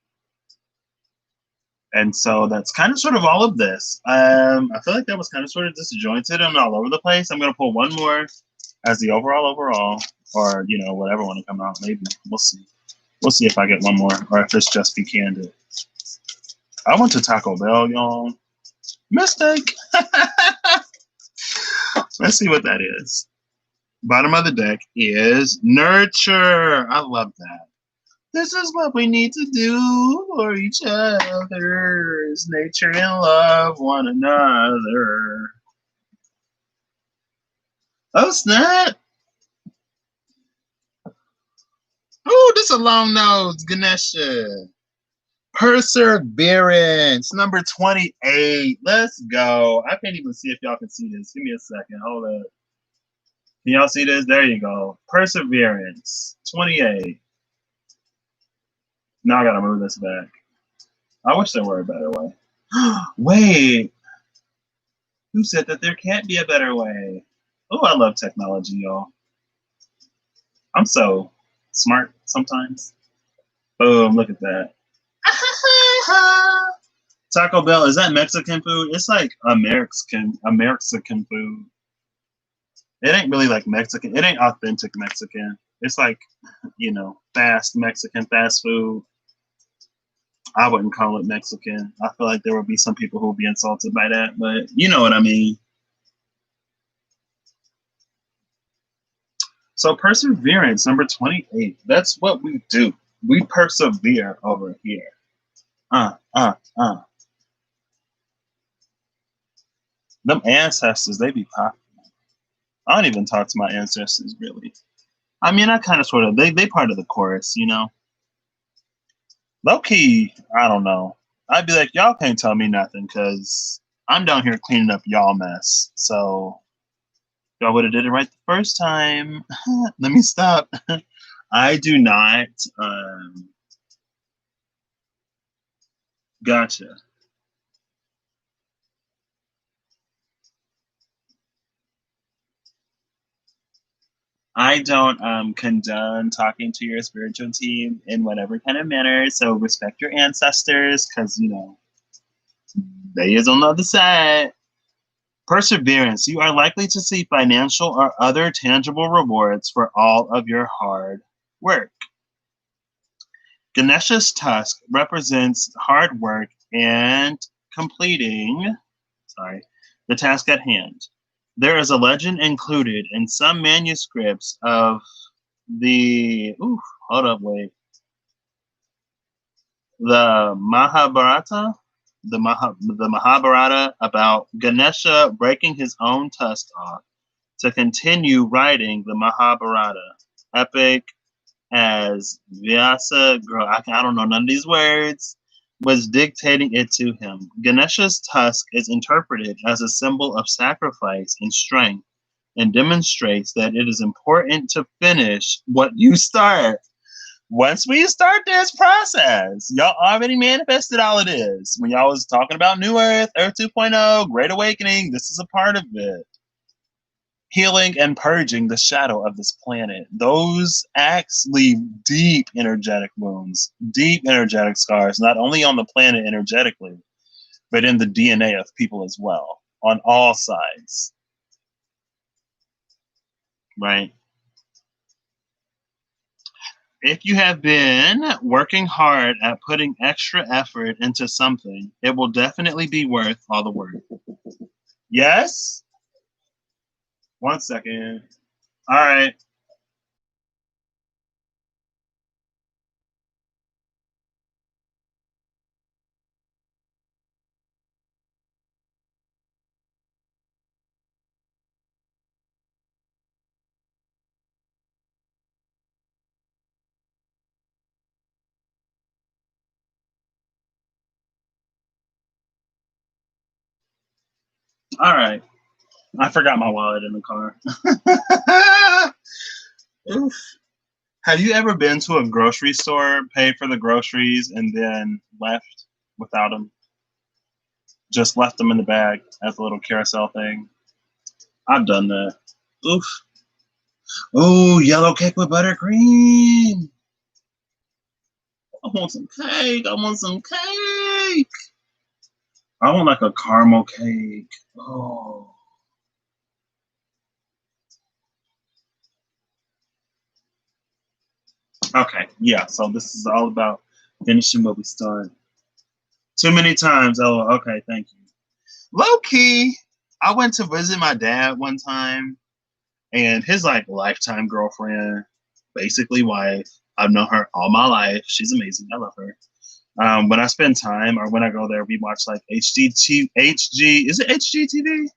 And so that's kind of sort of all of this. I feel like that was kind of sort of disjointed and all over the place. I'm going to pull one more as the overall, or, you know, whatever want to come out. Maybe. We'll see. We'll see if I get one more or if it's just Be Candid. I went to Taco Bell, y'all. Mistake. Let's see what that is. Bottom of the deck is nurture. I love that. This is what we need to do for each other, is nature and love one another. Oh, snap. Oh, this is a long nose, Ganesha. Perseverance, number 28. Let's go. I can't even see if y'all can see this. Give me a second. Hold up. Can y'all see this? There you go. Perseverance, 28. Now I gotta move this back. I wish there were a better way. Wait, who said that there can't be a better way? Oh, I love technology, y'all. I'm so smart sometimes. Boom, look at that. Taco Bell, is that Mexican food? It's like American food. It ain't really like Mexican. It ain't authentic Mexican. It's like, fast Mexican fast food. I wouldn't call it Mexican. I feel like there would be some people who would be insulted by that, but you know what I mean. So perseverance, number 28. That's what we do. We persevere over here. Uh, uh, uh. Them ancestors, they be popular. I don't even talk to my ancestors really. I mean, I kind of sort of, they part of the chorus. Low key, I don't know. I'd be like, y'all can't tell me nothing because I'm down here cleaning up y'all mess. So y'all would have did it right the first time. Let me stop. I do not. Gotcha. I don't condone talking to your spiritual team in whatever kind of manner. So respect your ancestors because, they is on the other side. Perseverance. You are likely to see financial or other tangible rewards for all of your hard work. Ganesha's tusk represents hard work and completing, the task at hand. There is a legend included in some manuscripts of the Mahabharata, the Mahabharata about Ganesha breaking his own tusk off to continue writing the Mahabharata epic as Vyasa, I don't know none of these words, was dictating it to him. Ganesha's tusk is interpreted as a symbol of sacrifice and strength and demonstrates that it is important to finish what you start. Once we start this process, y'all already manifested all it is. When y'all was talking about New Earth, Earth 2.0, Great Awakening, this is a part of it. Healing and purging the shadow of this planet. Those acts leave deep energetic wounds, deep energetic scars, not only on the planet energetically, but in the DNA of people as well, on all sides. Right? If you have been working hard at putting extra effort into something, it will definitely be worth all the work. Yes? 1 second. All right. All right. I forgot my wallet in the car. Oof. Have you ever been to a grocery store, paid for the groceries, and then left without them? Just left them in the bag as a little carousel thing? I've done that. Oof. Oh, yellow cake with buttercream. I want some cake. I want some cake. I want like a caramel cake. Oh. Okay. Yeah. So this is all about finishing what we started. Too many times. Oh, okay. Thank you. Low key, I went to visit my dad one time and his like lifetime girlfriend, basically wife. I've known her all my life. She's amazing. I love her. When I spend time or when I go there, we watch like HG. Is it HGTV?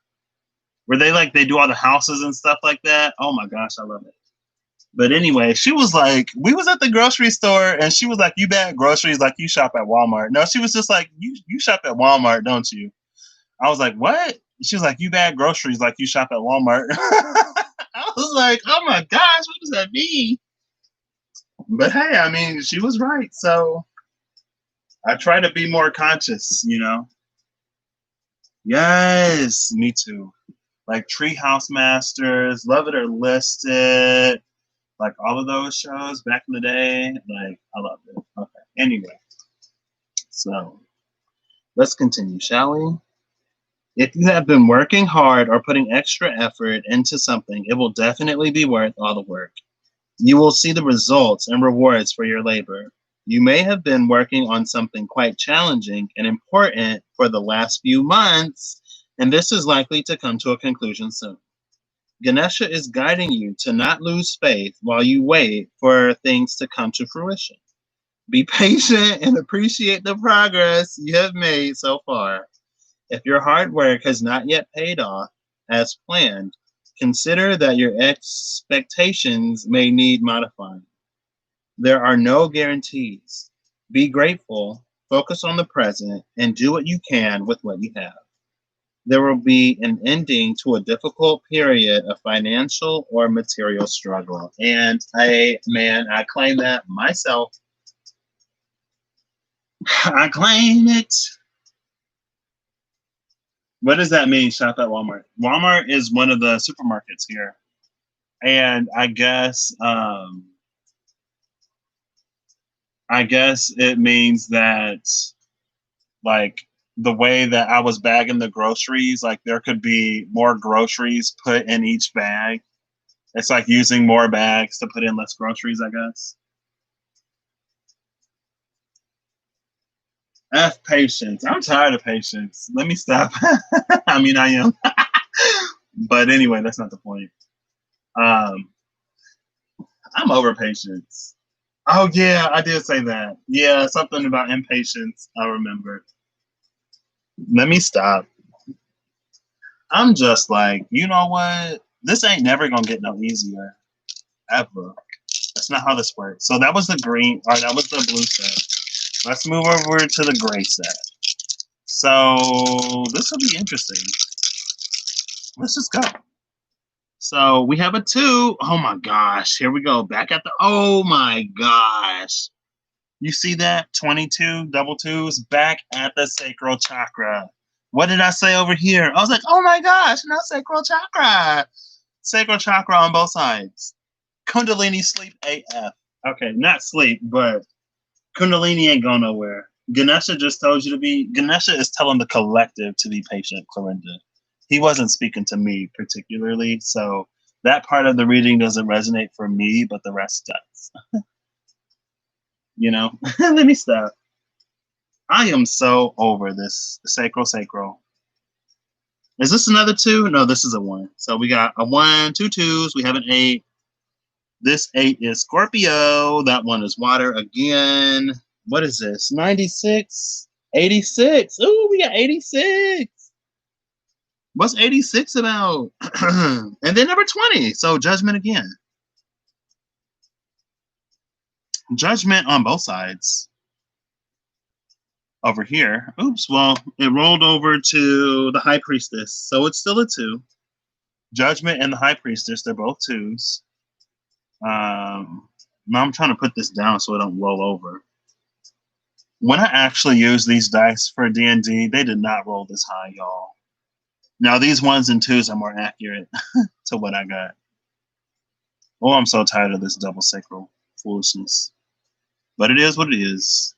Where they do all the houses and stuff like that. Oh my gosh, I love it. But anyway, she was like, we was at the grocery store and she was like, you bag groceries like you shop at Walmart. No, she was just like, you shop at Walmart, don't you? I was like, what? She was like, you bag groceries like you shop at Walmart. I was like, oh my gosh, what does that mean? But hey, I mean, she was right. So I try to be more conscious, you know? Yes, me too. Like Treehouse Masters, Love It or List It, like all of those shows back in the day. Like, I loved it. Okay. Anyway, so let's continue, shall we? If you have been working hard or putting extra effort into something, it will definitely be worth all the work. You will see the results and rewards for your labor. You may have been working on something quite challenging and important for the last few months, and this is likely to come to a conclusion soon. Ganesha is guiding you to not lose faith while you wait for things to come to fruition. Be patient and appreciate the progress you have made so far. If your hard work has not yet paid off as planned, consider that your expectations may need modifying. There are no guarantees. Be grateful, focus on the present, and do what you can with what you have. There will be an ending to a difficult period of financial or material struggle. And I claim that myself. I claim it. What does that mean, shop at Walmart? Walmart is one of the supermarkets here. And I guess it means that like the way that I was bagging the groceries, like there could be more groceries put in each bag. It's like using more bags to put in less groceries, I guess. F patience. I'm tired of patience. Let me stop. I mean, I am. But anyway, that's not the point. Um, I'm over patience. Oh yeah, I did say that. Yeah, something about impatience. I remember. Let me stop. I'm just like, you know what? This ain't never gonna get no easier ever. That's not how this works. So that was the green, or that was the blue set. Let's move over to the gray set. So this will be interesting. Let's just go. So we have a 2. Oh my gosh. Here we go. Back at the, oh my gosh. You see that? 22 double twos back at the sacral chakra. What did I say over here? I was like, oh my gosh, not sacral chakra. Sacral chakra on both sides. Kundalini sleep AF. Okay, not sleep, but Kundalini ain't going nowhere. Ganesha just told you to be, Ganesha is telling the collective to be patient, Clorinda. He wasn't speaking to me particularly, so that part of the reading doesn't resonate for me, but the rest does. You know? Let me stop. I am so over this sacral. Is this another 2? No, this is a 1. So we got a 1, 2 2s. We have an 8. This 8 is Scorpio. That one is water again. What is this? 96? 86. Ooh, we got 86. What's 86 about? And then number 20. So judgment again. Judgment on both sides. Over here. Oops, well, it rolled over to the High Priestess. So it's still a 2. Judgment and the High Priestess, they're both 2s. Now I'm trying to put this down so it don't roll over. When I actually use these dice for D&D, they did not roll this high, y'all. Now these 1s and 2s are more accurate to what I got. Oh, I'm so tired of this double sacral foolishness. But it is what it is.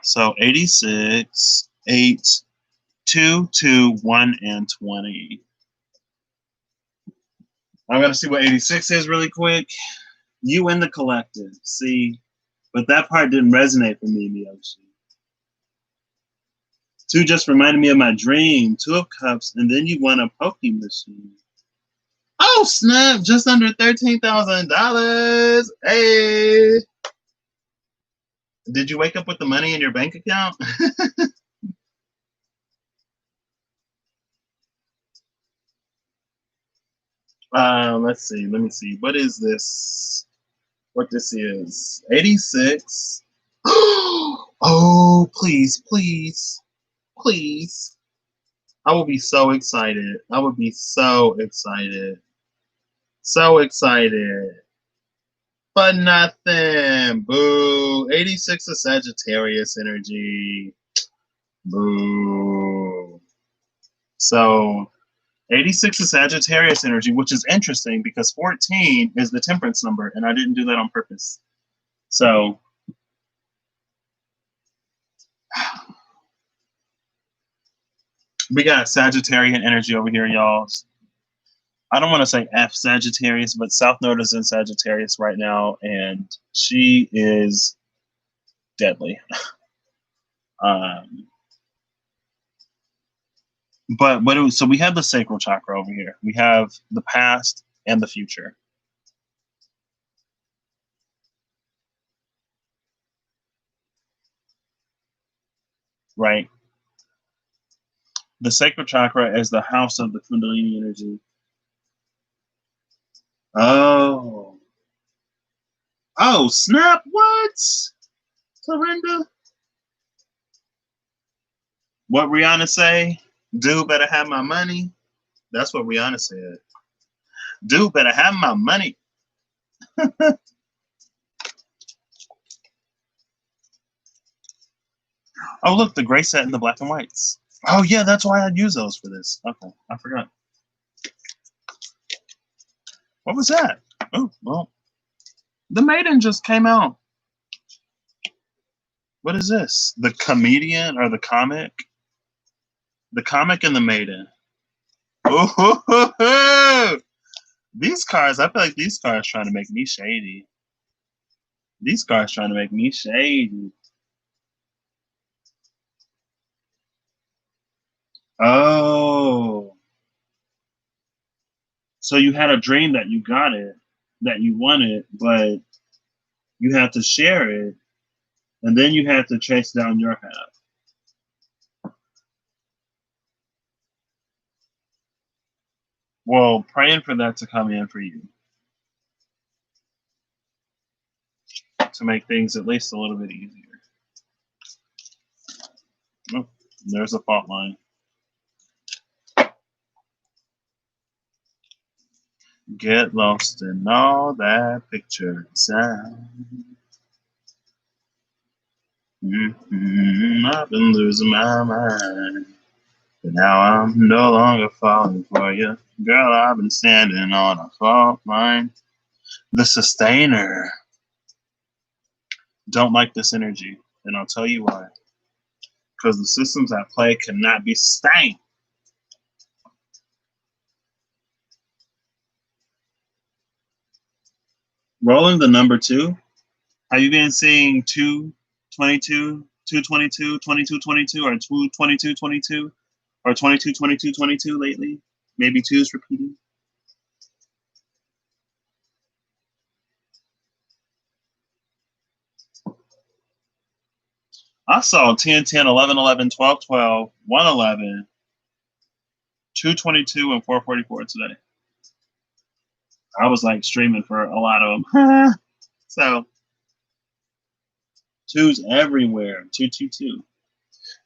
So 86, 8, 2, 2, 1, and 20. I'm going to see what 86 is really quick. You and the collective. See? But that part didn't resonate for me, Miyoshi. 2 just reminded me of my dream. 2 of Cups, and then you won a Poke machine. Oh, snap. Just under $13,000. Hey. Did you wake up with the money in your bank account? Let's see. Let me see. What is this? What this is? 86. Oh, please, please, please. I will be so excited. I would be so excited. So excited. But nothing. Boo. 86 is Sagittarius energy. Boo. So 86 is Sagittarius energy, which is interesting because 14 is the temperance number, and I didn't do that on purpose. So we got Sagittarian energy over here, y'all. I don't want to say F Sagittarius, but South Node is in Sagittarius right now, and she is deadly. But so we have the sacral chakra over here. We have the past and the future. Right? The sacral chakra is the house of the Kundalini energy. Oh. Oh, snap. What? Surrender. What Rihanna say? Dude better have my money. That's what Rihanna said. Dude better have my money. Oh, look, the gray set and the black and whites. Oh, yeah, that's why I'd use those for this. Okay, I forgot. What was that? Oh, well, the Maiden just came out. What is this? The comedian or the comic? The comic and the Maiden. Oh, these cards, I feel like these cards trying to make me shady. These cards trying to make me shady. Oh. So you had a dream that you got it, that you wanted, but you had to share it, and then you had to chase down your half. Well, praying for that to come in for you. To make things at least a little bit easier. Oh, there's a fault line. Get lost in all that picture sound. I've been losing my mind. But now I'm no longer falling for you. Girl, I've been standing on a fault line. The sustainer. Don't like this energy. And I'll tell you why. Because the systems at play cannot be sustained. Rolling the number 2. Have you been seeing 222, 222, 2222, or 22222, or 222222 lately? Maybe 2's repeating. I saw 10, 10, 11, 11, 12, 12, 111, 222, and 444 today. I was like streaming for a lot of them. So, 2's everywhere. 222.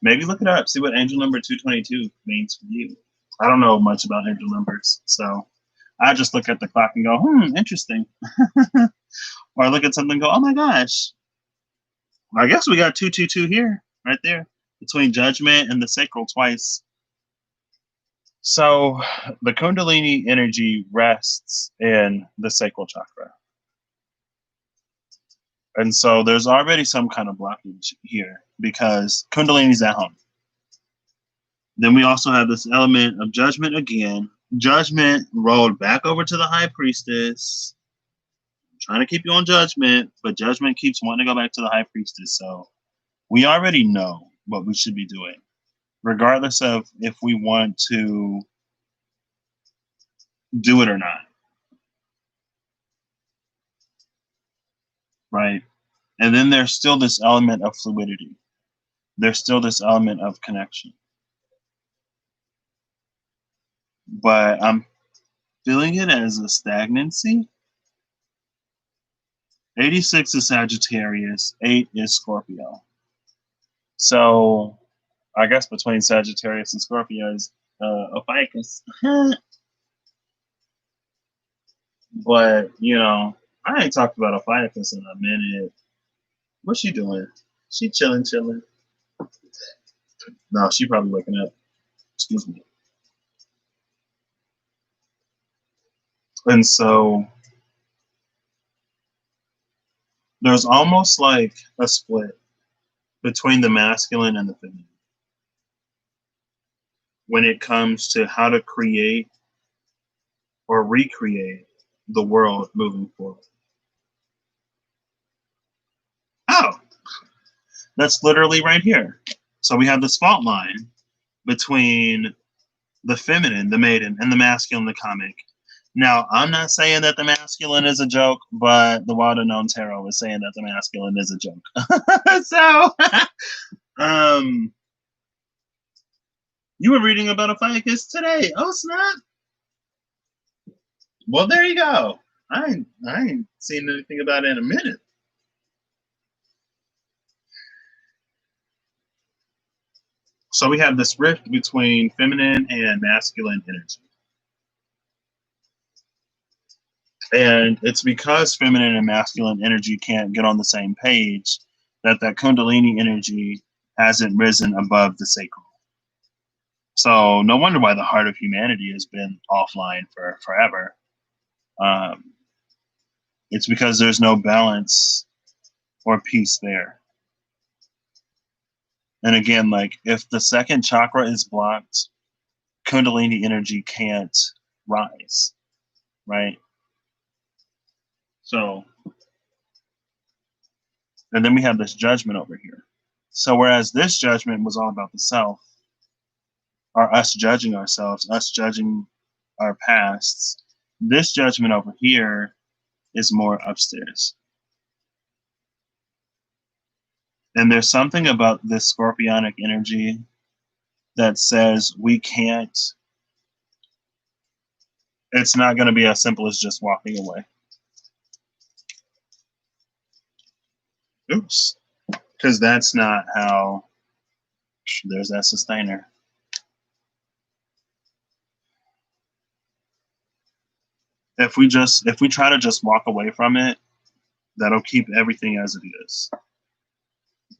Maybe look it up. See what angel number 222 means for you. I don't know much about angel numbers, so I just look at the clock and go, interesting. Or look at something and go, oh my gosh. I guess we got 222 here, right there, between judgment and the sacral twice. So the Kundalini energy rests in the sacral chakra. And so there's already some kind of blockage here because Kundalini's at home. Then we also have this element of judgment again. Judgment rolled back over to the high priestess. I'm trying to keep you on judgment, but judgment keeps wanting to go back to the high priestess. So we already know what we should be doing, regardless of if we want to do it or not. Right? And then there's still this element of fluidity. There's still this element of connection. But I'm feeling it as a stagnancy. 86 is Sagittarius, 8 is Scorpio. So I guess between Sagittarius and Scorpio is a ficus. But, I ain't talked about a Ophiuchus in a minute. What's she doing? She chilling, chilling. No, she probably waking up. Excuse me. And so there's almost like a split between the masculine and the feminine when it comes to how to create or recreate the world moving forward. Oh, that's literally right here. So we have this fault line between the feminine, the maiden, and the masculine, the comic. Now, I'm not saying that the masculine is a joke, but the Wada known tarot is saying that the masculine is a joke. So, um, you were reading about a ficus today. Oh, snap. Well, there you go. I ain't seen anything about it in a minute. So we have this rift between feminine and masculine energy. And it's because feminine and masculine energy can't get on the same page that Kundalini energy hasn't risen above the sacral. So no wonder why the heart of humanity has been offline for forever. It's because there's no balance or peace there. And again, like if the second chakra is blocked, Kundalini energy can't rise, right? So, and then we have this judgment over here. So whereas this judgment was all about the self, or us judging ourselves, us judging our pasts, this judgment over here is more upstairs. And there's something about this scorpionic energy that says we can't, it's not going to be as simple as just walking away. Oops. Because that's not how, there's that sustainer. If we try to just walk away from it, that'll keep everything as it is.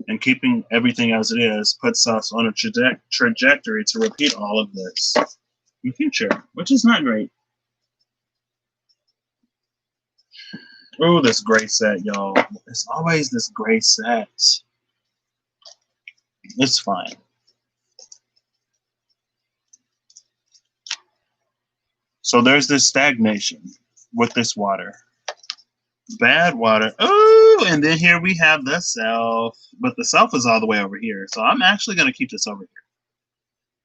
And keeping everything as it is puts us on a trajectory to repeat all of this in the future, which is not great. Oh, this gray set, y'all. It's always this gray set. It's fine. So there's this stagnation with this water. Bad water. Oh, and then here we have the self. But the self is all the way over here. So I'm actually going to keep this over here.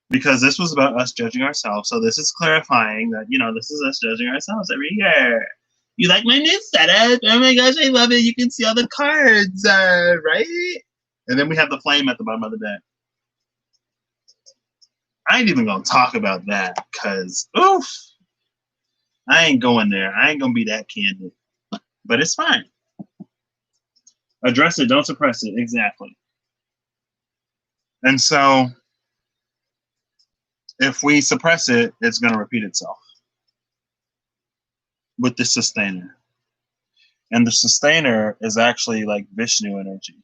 Because this was about us judging ourselves. So this is clarifying that, this is us judging ourselves every year. You like my new setup? Oh my gosh, I love it. You can see all the cards, right? And then we have the flame at the bottom of the deck. I ain't even going to talk about that because, oof, I ain't going there. I ain't going to be that candid. But it's fine. Address it. Don't suppress it. Exactly. And so if we suppress it, it's going to repeat itself with the sustainer. And the sustainer is actually like Vishnu energy.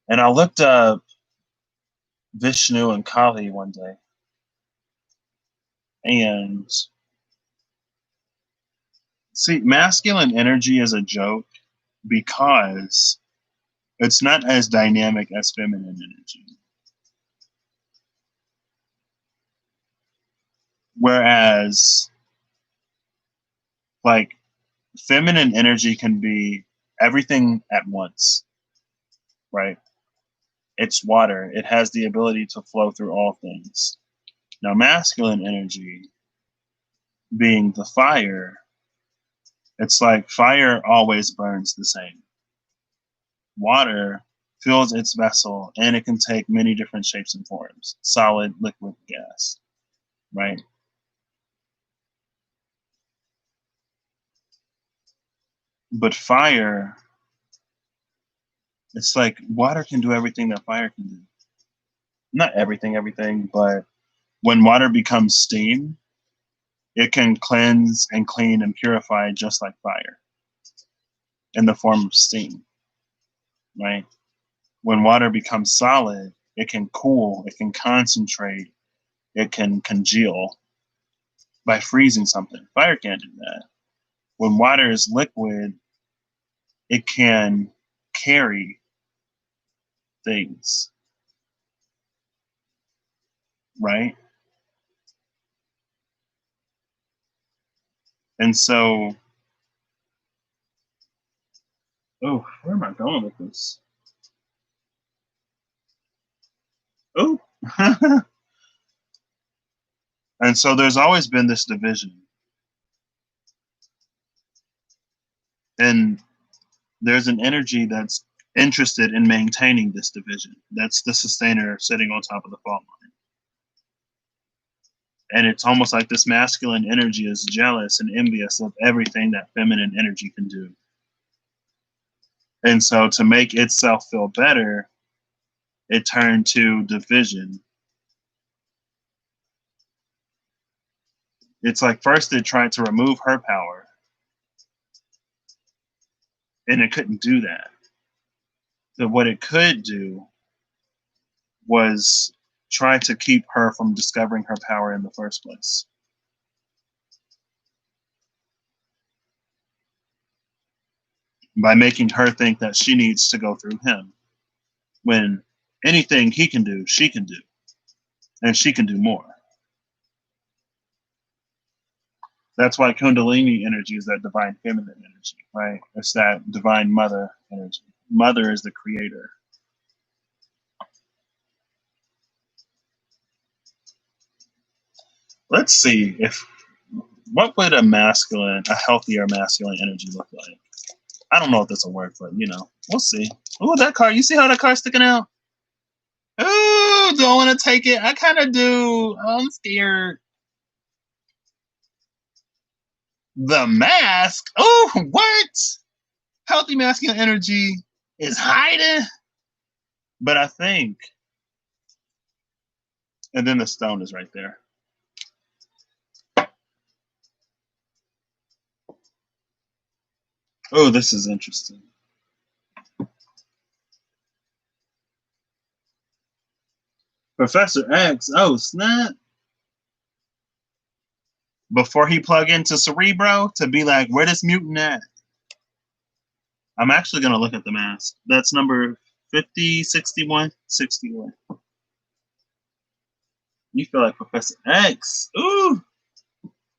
And I looked up Vishnu and Kali one day. And see, masculine energy is a joke because it's not as dynamic as feminine energy. Whereas, like, feminine energy can be everything at once, right? It's water. It has the ability to flow through all things. Now, masculine energy being the fire, it's like fire always burns the same. Water fills its vessel and it can take many different shapes and forms, solid, liquid, gas, right? But fire, it's like water can do everything that fire can do. Not everything, but when water becomes steam, It can cleanse and clean and purify just like fire in the form of steam, right? When water becomes solid, it can cool, it can concentrate, it can congeal by freezing something. Fire can't do that. When water is liquid, it can carry things, right? And so, oh, where am I going with this? Oh, and so there's always been this division. And there's an energy that's interested in maintaining this division. That's the sustainer sitting on top of the fault line. And it's almost like this masculine energy is jealous and envious of everything that feminine energy can do. And so to make itself feel better, it turned to division. It's like first it tried to remove her power, and it couldn't do that. So what it could do was try to keep her from discovering her power in the first place. By making her think that she needs to go through him, when anything he can do, she can do, and she can do more. That's why Kundalini energy is that divine feminine energy, right? It's that divine mother energy. Mother is the creator. Let's see what would a healthier masculine energy look like? I don't know if that's a word, but we'll see. Oh, that card! You see how that card's sticking out? Oh, do I want to take it? I kind of do. I'm scared. The mask? Oh, what? Healthy masculine energy is hiding. But I think, and then the stone is right there. Oh, this is interesting. Professor X, oh snap. Before he plug into Cerebro to be like, where this mutant at? I'm actually going to look at the mask. That's number 50, 61, 61. You feel like Professor X. Ooh.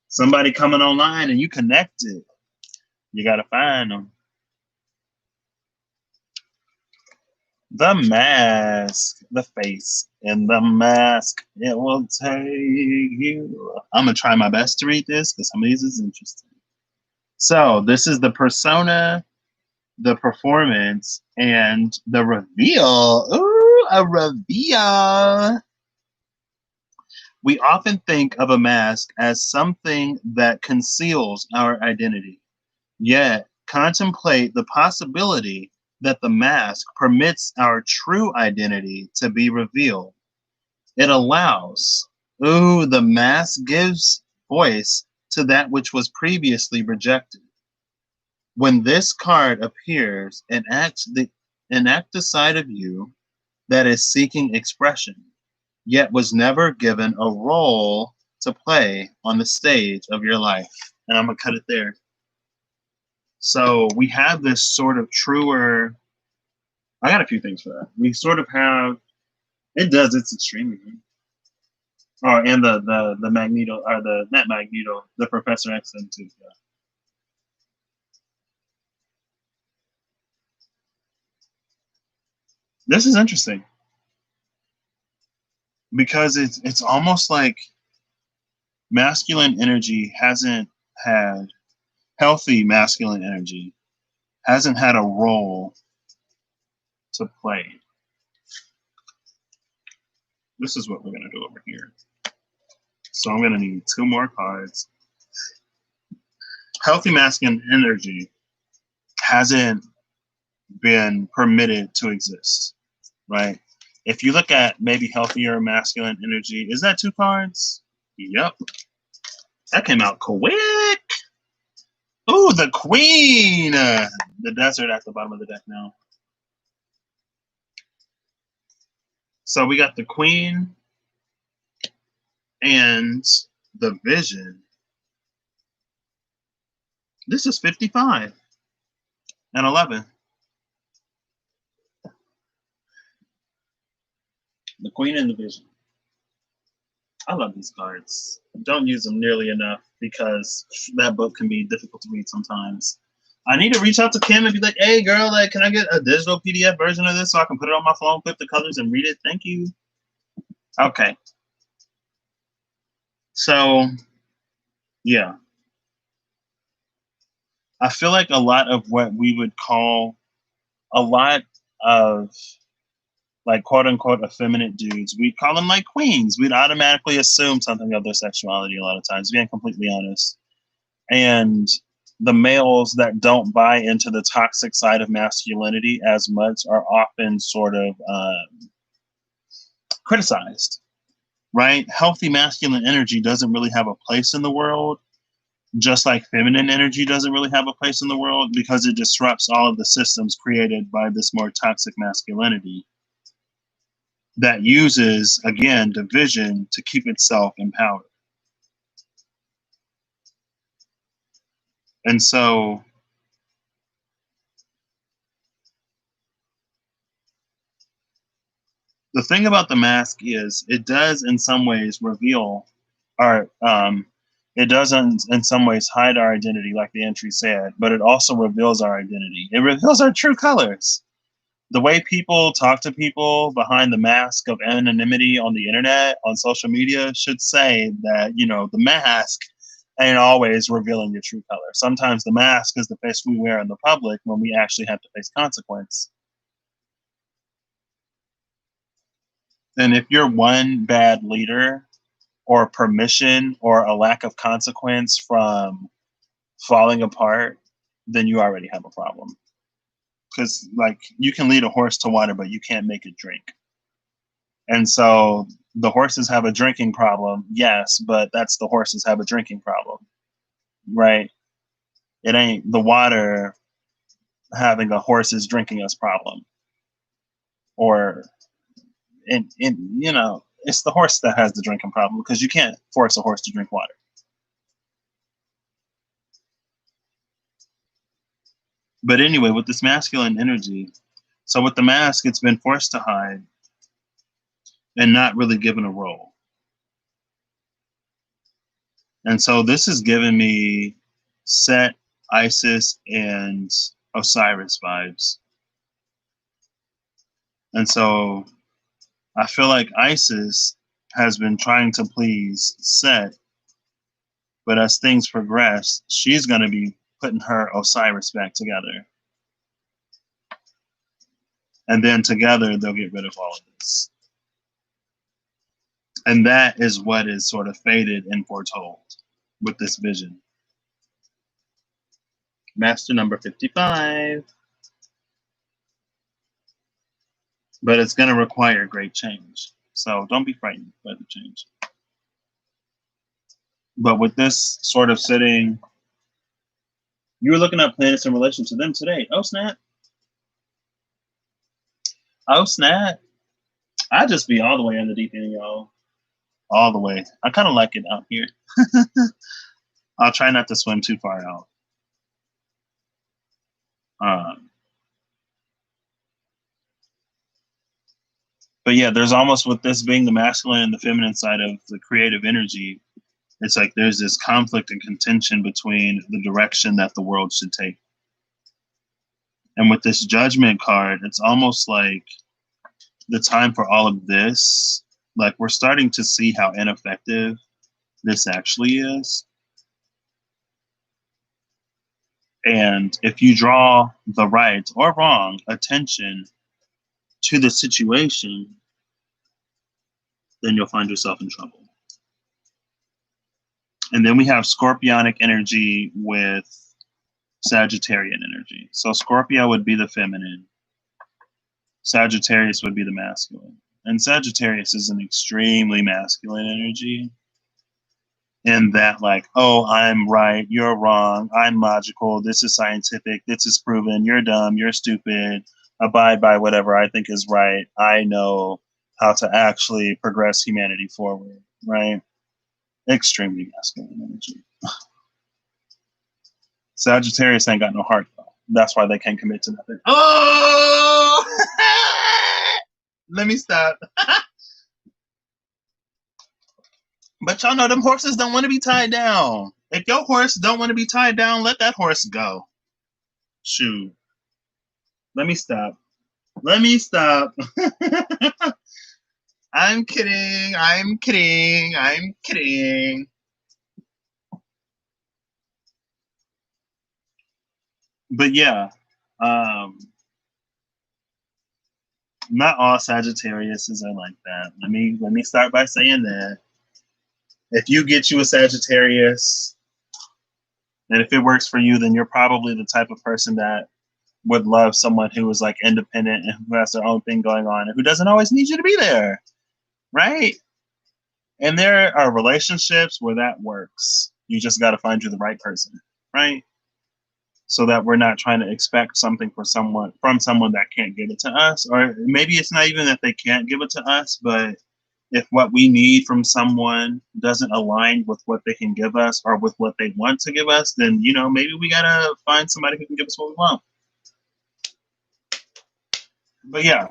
Somebody coming online and you connected. You got to find them. The mask, the face in the mask, it will take you. I'm going to try my best to read this because some of these is interesting. So this is the persona, the performance, and the reveal. Ooh, a reveal. We often think of a mask as something that conceals our identity, yet contemplate the possibility that the mask permits our true identity to be revealed. It allows, the mask gives voice to that which was previously rejected. When this card appears, enact the side of you that is seeking expression, yet was never given a role to play on the stage of your life. And I'm going to cut it there. So we have this sort of truer, I got a few things for that. We sort of have, it's extremely good. Oh, and the Magneto, or not Magneto, the Professor X thing too. Yeah. This is interesting because it's almost like masculine energy hasn't had, healthy masculine energy hasn't had a role to play. This is what we're going to do over here. So I'm going to need 2 more cards. Healthy masculine energy hasn't been permitted to exist, right? If you look at maybe healthier masculine energy, is that 2 cards? Yep. That came out quick. Ooh, the queen. The desert at the bottom of the deck now. So we got the queen and the vision. This is 55 and 11. The queen and the vision. I love these cards. Don't use them nearly enough because that book can be difficult to read sometimes. I need to reach out to Kim and be like, hey, girl, like, can I get a digital PDF version of this so I can put it on my phone, flip the colors, and read it? Thank you. Okay. So, yeah. I feel like a lot of what we would call a lot of like quote unquote effeminate dudes, we'd call them like queens. We'd automatically assume something of their sexuality a lot of times, being completely honest. And the males that don't buy into the toxic side of masculinity as much are often sort of criticized, right? Healthy masculine energy doesn't really have a place in the world, just like feminine energy doesn't really have a place in the world because it disrupts all of the systems created by this more toxic masculinity that uses, again, division to keep itself empowered. And so the thing about the mask is it does in some ways reveal our it does in some ways hide our identity like the entry said, but it also reveals our identity. It reveals our true colors. The way people talk to people behind the mask of anonymity on the internet, on social media, should say that, you know, the mask ain't always revealing your true color. Sometimes the mask is the face we wear in the public when we actually have to face consequence. And if you're one bad leader or permission or a lack of consequence from falling apart, then you already have a problem. Because, like, you can lead a horse to water, but you can't make it drink. And so the horses have a drinking problem, yes, but that's the horses have a drinking problem, right? It ain't the water having a horses drinking us problem. Or, you know, it's the horse that has the drinking problem because you can't force a horse to drink water. But anyway, with this masculine energy, so with the mask, it's been forced to hide and not really given a role. And so this has given me Set, Isis, and Osiris vibes. And so I feel like Isis has been trying to please Set, but as things progress, she's going to be putting her Osiris back together. And then together, they'll get rid of all of this. And that is what is sort of fated and foretold with this vision. Master number 55. But it's going to require great change. So don't be frightened by the change. But with this sort of sitting, you were looking up planets in relation to them today. Oh, snap. Oh, snap. I just be all the way in the deep end, y'all. All the way. I kind of like it out here. I'll try not to swim too far out. But yeah, there's almost with this being the masculine and the feminine side of the creative energy, it's like there's this conflict and contention between the direction that the world should take. And with this judgment card, it's almost like the time for all of this, like we're starting to see how ineffective this actually is. And if you draw the right or wrong attention to the situation, then you'll find yourself in trouble. And then we have Scorpionic energy with Sagittarian energy. So Scorpio would be the feminine. Sagittarius would be the masculine. And Sagittarius is an extremely masculine energy. in that, like, oh, I'm right, you're wrong, I'm logical, this is scientific, this is proven, you're dumb, you're stupid, abide by whatever I think is right. I know how to actually progress humanity forward, right? Extremely masculine energy. Sagittarius ain't got no heart, though. That's why they can't commit to nothing. Oh! Let me stop. But y'all know them horses don't want to be tied down. If your horse don't want to be tied down, let that horse go. Shoot. Let me stop. Let me stop. I'm kidding. I'm kidding. I'm kidding. But yeah, not all Sagittariuses are like that. Let me start by saying that if you get you a Sagittarius, and if it works for you, then you're probably the type of person that would love someone who is like independent and who has their own thing going on and who doesn't always need you to be there, right? And there are relationships where that works. You just got to find you the right person, right? So that we're not trying to expect something for someone from someone that can't give it to us, or maybe it's not even that they can't give it to us, but if what we need from someone doesn't align with what they can give us or with what they want to give us, then maybe we gotta find somebody who can give us what we want. But yeah,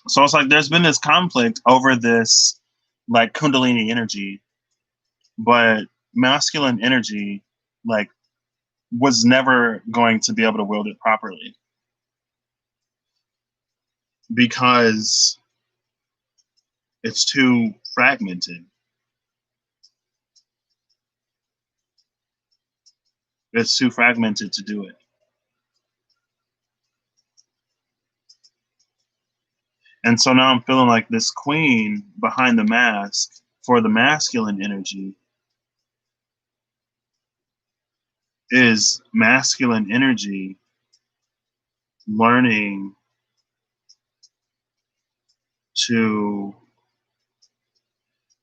so it's like there's been this conflict over this like Kundalini energy, but masculine energy like was never going to be able to wield it properly because it's too fragmented. It's too fragmented to do it. And so now I'm feeling like this queen behind the mask for the masculine energy is masculine energy learning to,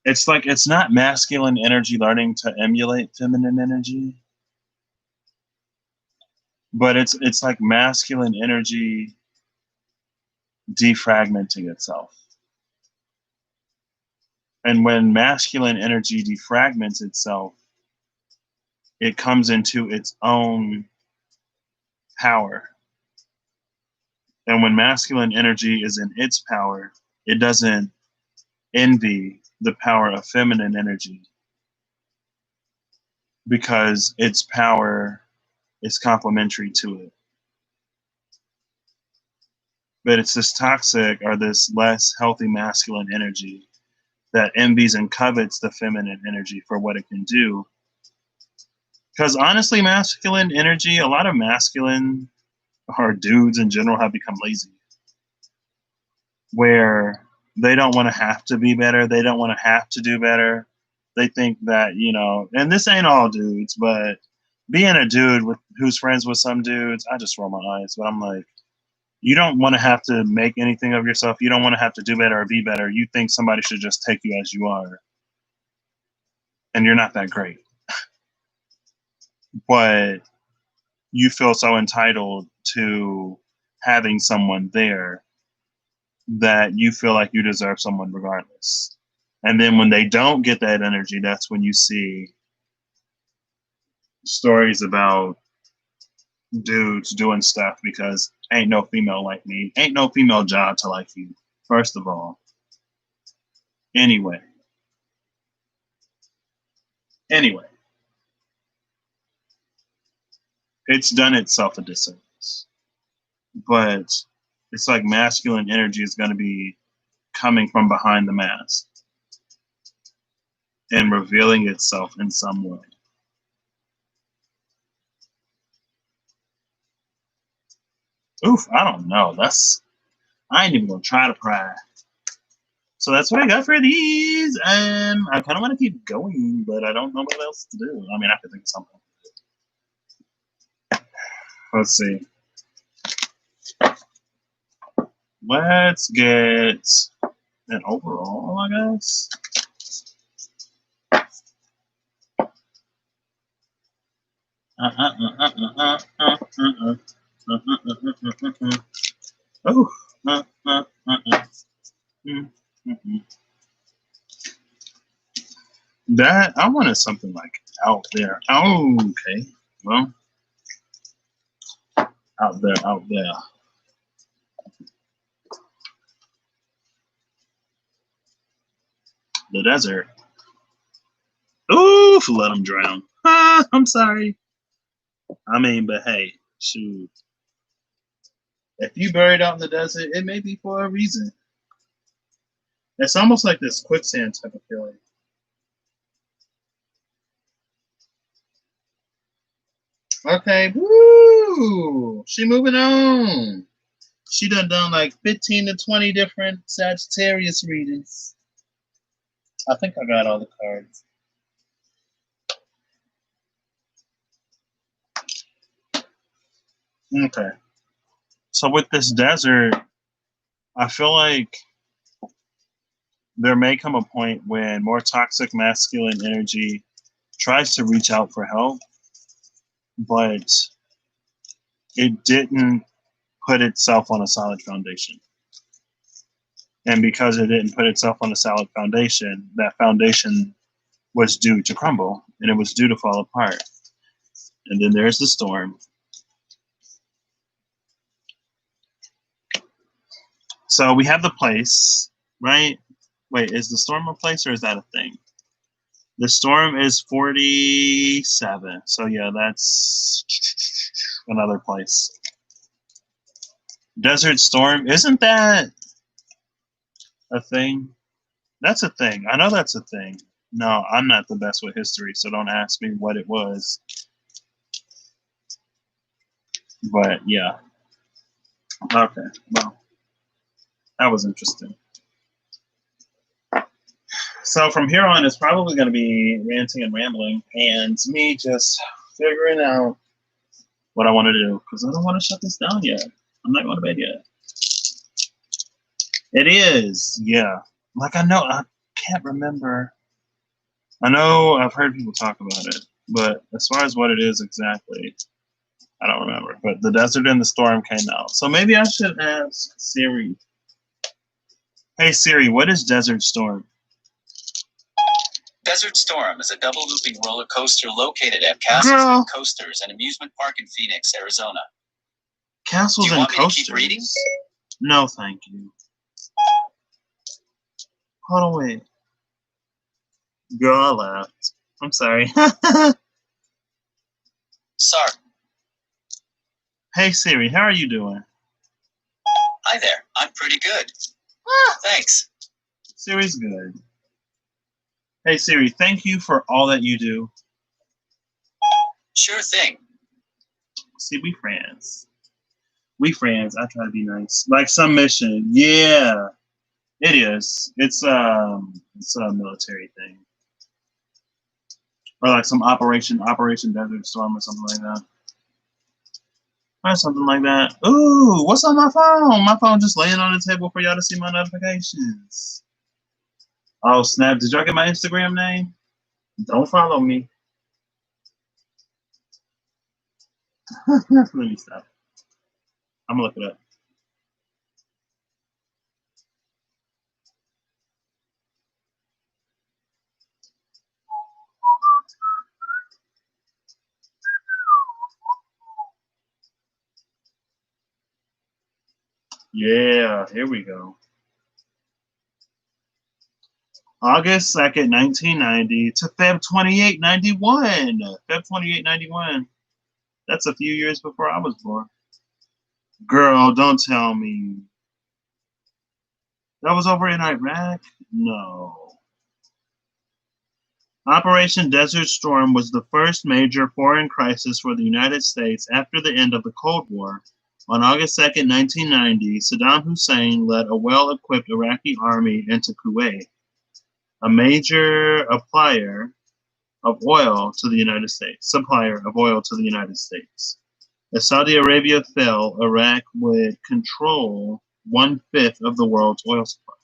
it's like it's not masculine energy learning to emulate feminine energy, but it's like masculine energy defragmenting itself. And when masculine energy defragments itself, it comes into its own power. And when masculine energy is in its power, it doesn't envy the power of feminine energy because its power is complementary to it. But it's this toxic or this less healthy masculine energy that envies and covets the feminine energy for what it can do. Because honestly, masculine energy, a lot of masculine or dudes in general have become lazy, where they don't want to have to be better. They don't want to have to do better. They think that, and this ain't all dudes, but being a dude who's friends with some dudes, I just roll my eyes, but I'm like, you don't want to have to make anything of yourself. You don't want to have to do better or be better. You think somebody should just take you as you are. And you're not that great. But you feel so entitled to having someone there that you feel like you deserve someone regardless. And then when they don't get that energy, that's when you see stories about dudes doing stuff because ain't no female like me. Ain't no female job to like you, first of all. Anyway, it's done itself a disservice. But it's like masculine energy is going to be coming from behind the mask and revealing itself in some way. Oof, I don't know. I ain't even gonna try to pry. So that's what I got for these. I kind of want to keep going, but I don't know what else to do. I mean, I could think of something. Let's see. Let's get an overall, I guess. Oh. That I wanted something like out there. Oh, okay. Well, out there, out there. The desert. Oof, let them drown. I'm sorry. I mean, but hey, shoot. If you buried out in the desert, it may be for a reason. It's almost like this quicksand type of feeling. Okay, woo! She moving on. She done like 15 to 20 different Sagittarius readings. I think I got all the cards. Okay. So with this desert, I feel like there may come a point when more toxic masculine energy tries to reach out for help, but it didn't put itself on a solid foundation. And because it didn't put itself on a solid foundation, that foundation was due to crumble and it was due to fall apart. And then there's the storm. So we have the place, right? Wait, is the storm a place or is that a thing? The storm is 47. So yeah, that's another place. Desert storm, isn't that a thing? That's a thing. I know that's a thing. No, I'm not the best with history, so don't ask me what it was. But yeah. Okay, well, that was interesting. So from here on, it's probably going to be ranting and rambling and me just figuring out what I want to do because I don't want to shut this down yet. I'm not going to bed yet. It is, yeah. Like I can't remember. I know I've heard people talk about it, but as far as what it is exactly, I don't remember. But the desert and the storm came out. So maybe I should ask Siri. Hey Siri, what is Desert Storm? Desert Storm is a double-looping roller coaster located at Castles and Coasters, an amusement park in Phoenix, Arizona. Castles and Coasters? Do you want me to keep reading? No, thank you. Hold on, wait. Girl, I laughed. I'm sorry. Sorry. Hey Siri, how are you doing? Hi there. I'm pretty good. Thanks. Siri's good. Hey Siri, thank you for all that you do. Sure thing. See, we friends. We friends. I try to be nice. Like some mission. Yeah. It is. It's a military thing. Or like some Operation Desert Storm or something like that. Or something like that. Ooh, what's on my phone? My phone just laying on the table for y'all to see my notifications. Oh, snap. Did y'all get my Instagram name? Don't follow me. Let me stop. I'm going to look it up. Yeah, here we go. August 2nd, 1990 to Feb 28, 91. Feb 28, 91. That's a few years before I was born. Girl, don't tell me. That was over in Iraq? No. Operation Desert Storm was the first major foreign crisis for the United States after the end of the Cold War. On August 2nd, 1990, Saddam Hussein led a well-equipped Iraqi army into Kuwait, a major supplier of oil to the United States. As Saudi Arabia fell, Iraq would control 1/5 of the world's oil supply.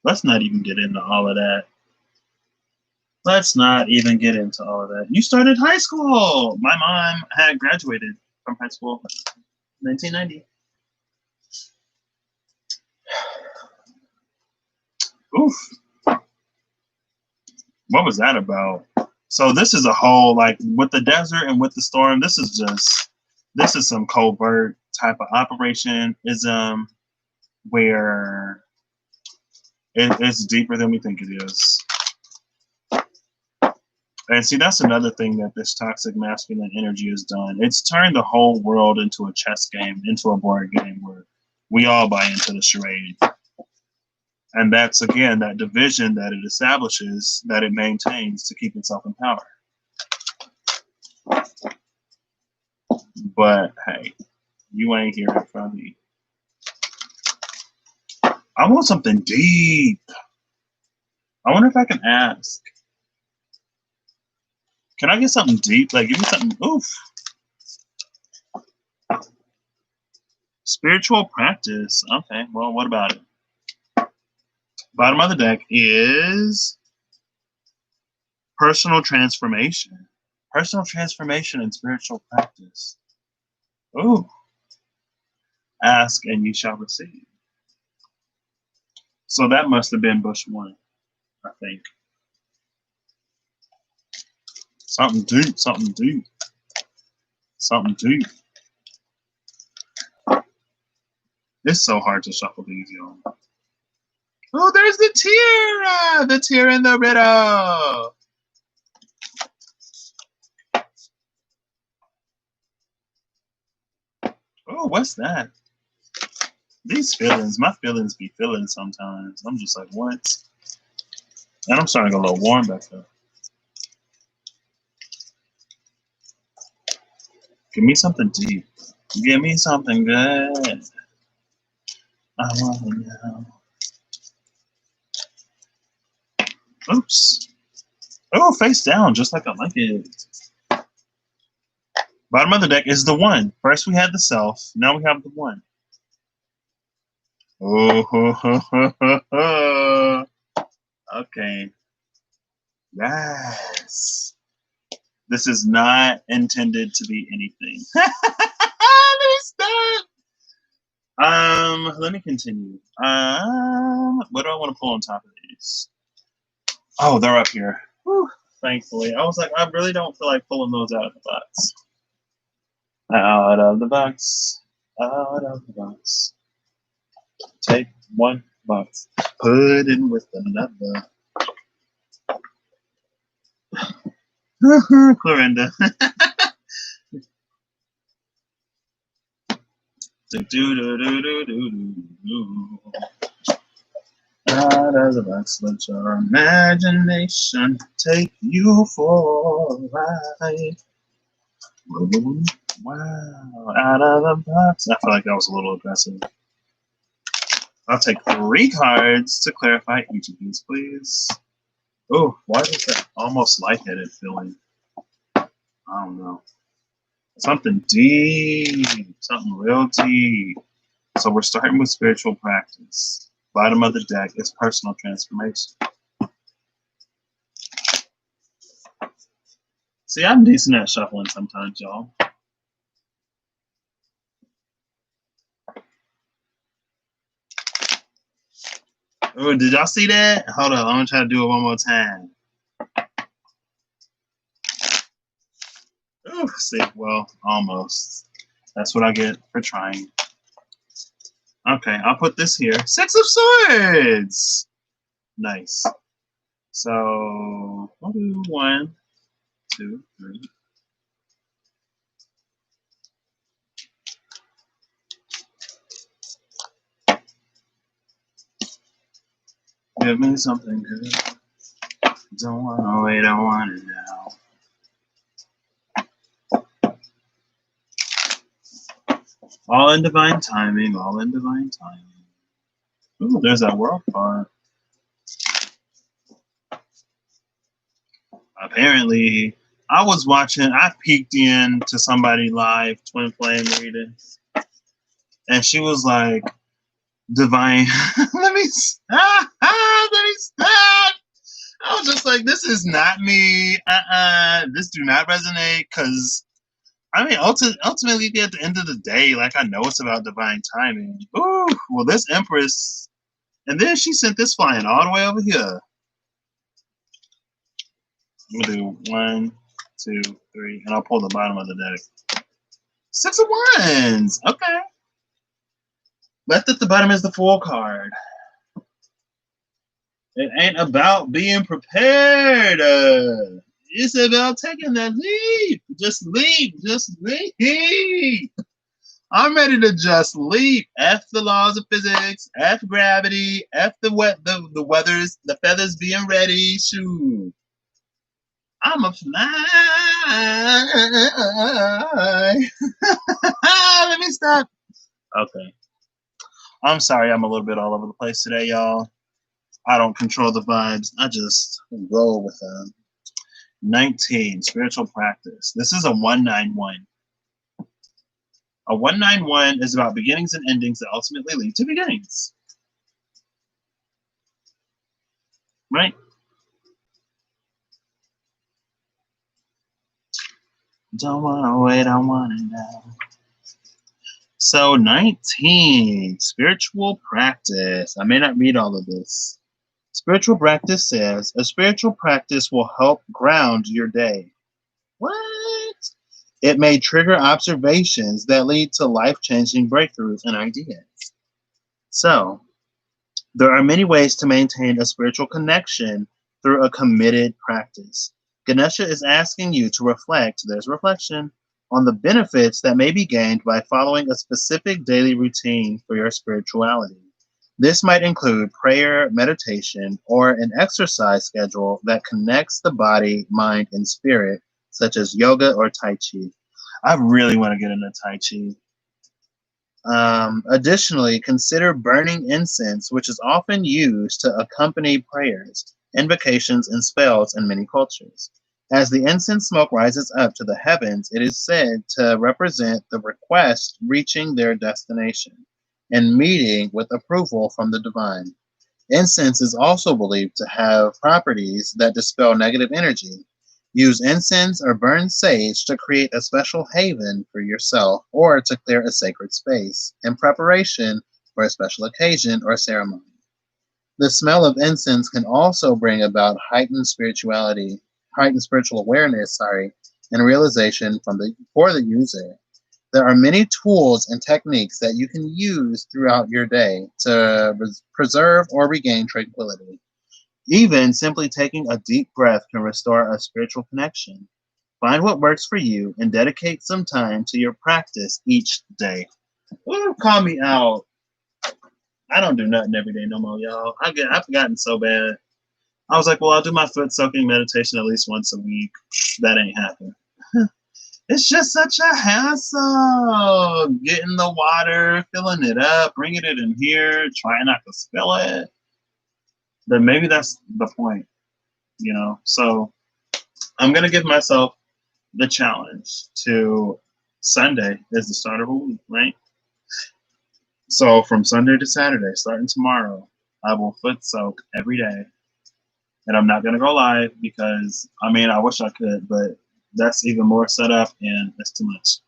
Let's not even get into all of that. Let's not even get into all of that. You started high school. My mom had graduated from high school in 1990. Oof. What was that about? So this is a whole, like, with the desert and with the storm, this is some covert type of operationism where it's deeper than we think it is. And see, that's another thing that this toxic masculine energy has done. It's turned the whole world into a chess game, into a board game where we all buy into the charade. And that's, again, that division that it establishes, that it maintains to keep itself in power. But, hey, you ain't hearing from me. I want something deep. I wonder if I can ask. Can I get something deep? Like, give me something. Oof. Spiritual practice. Okay, well, what about it? Bottom of the deck is personal transformation. Personal transformation and spiritual practice. Ooh. Ask and ye shall receive. So that must have been Bush 1, I think. Something deep, something deep. Something deep. It's so hard to shuffle these, y'all. Oh, there's the tear! The tear in the riddle! Oh, what's that? These feelings, my feelings be feeling sometimes. I'm just like, what? And I'm starting to get a little warm back there. Give me something deep. Give me something good. I want to know. Oops. Oh, face down, just like I like it. Bottom of the deck is the 1. First we had the self. Now we have the 1. Oh, ho, ho, ho, ho, ho. Okay. Yes. This is not intended to be anything. Let me continue. What do I want to pull on top of these? Oh, they're up here. Whew, thankfully. I was like, I really don't feel like pulling those out of the box. Out of the box. Out of the box. Take one box. Put in with another. Clorinda. Out of the box, let your imagination take you for a ride. Wow, out of the box. I feel like that was a little aggressive. I'll take 3 cards to clarify each of these, please. Oh, why is that almost lightheaded feeling? I don't know. Something deep, something real deep. So we're starting with spiritual practice. Bottom of the deck is personal transformation. See, I'm decent at shuffling sometimes, y'all. Oh, did y'all see that? Hold on, I'm gonna try to do it one more time. Ooh, see, well, almost. That's what I get for trying. Okay, I'll put this here. 6 of Swords! Nice. So, we'll do 1, 2, 3. Give me something good. Don't wanna wait, I want it now. All in divine timing, all in divine timing. Ooh, there's that world card. Apparently, I was watching, I peeked in to somebody live, Twin Flame reading, and she was like, divine, let me stop. I was just like, this is not me. This do not resonate. Because, I mean, ultimately, at the end of the day, like, I know it's about divine timing. Ooh, well, this Empress, and then she sent this flying all the way over here. I'm going to do 1, 2, 3, and I'll pull the bottom of the deck. 6 of Wands. Okay. Left at the bottom is the Fool card. It ain't about being prepared. It's about taking that leap. Just leap. Just leap. I'm ready to just leap. F the laws of physics. F gravity. F the weathers. The feathers being ready. Shoot. I'm a fly. Let me stop. Okay. I'm sorry. I'm a little bit all over the place today, y'all. I don't control the vibes. I just roll with them. 19, spiritual practice. This is a 191. A 191 is about beginnings and endings that ultimately lead to beginnings. Right? Don't want to wait, I want it now. So 19, spiritual practice. I may not read all of this. Spiritual practice says, a spiritual practice will help ground your day. What? It may trigger observations that lead to life-changing breakthroughs and ideas. So, there are many ways to maintain a spiritual connection through a committed practice. Ganesha is asking you to reflect, there's reflection, on the benefits that may be gained by following a specific daily routine for your spirituality. This might include prayer, meditation, or an exercise schedule that connects the body, mind, and spirit, such as yoga or Tai Chi. I really want to get into Tai Chi. Additionally, consider burning incense, which is often used to accompany prayers, invocations, and spells in many cultures. As the incense smoke rises up to the heavens, it is said to represent the request reaching their destination and meeting with approval from the divine. Incense is also believed to have properties that dispel negative energy. Use incense or burn sage to create a special haven for yourself or to clear a sacred space in preparation for a special occasion or ceremony. The smell of incense can also bring about heightened spiritual awareness, and realization for the user. There are many tools and techniques that you can use throughout your day to preserve or regain tranquility. Even simply taking a deep breath can restore a spiritual connection. Find what works for you and dedicate some time to your practice each day. Ooh, call me out. I don't do nothing every day no more, y'all. I've gotten so bad. I was like, well, I'll do my foot soaking meditation at least once a week. That ain't happening. It's just such a hassle. Getting the water, filling it up, bringing it in here, trying not to spill it. Then maybe that's the point, you know? So I'm going to give myself the challenge to Sunday is the start of a week, right? So from Sunday to Saturday, starting tomorrow, I will foot soak every day. And I'm not going to go live because, I mean, I wish I could, but that's even more set up and it's too much.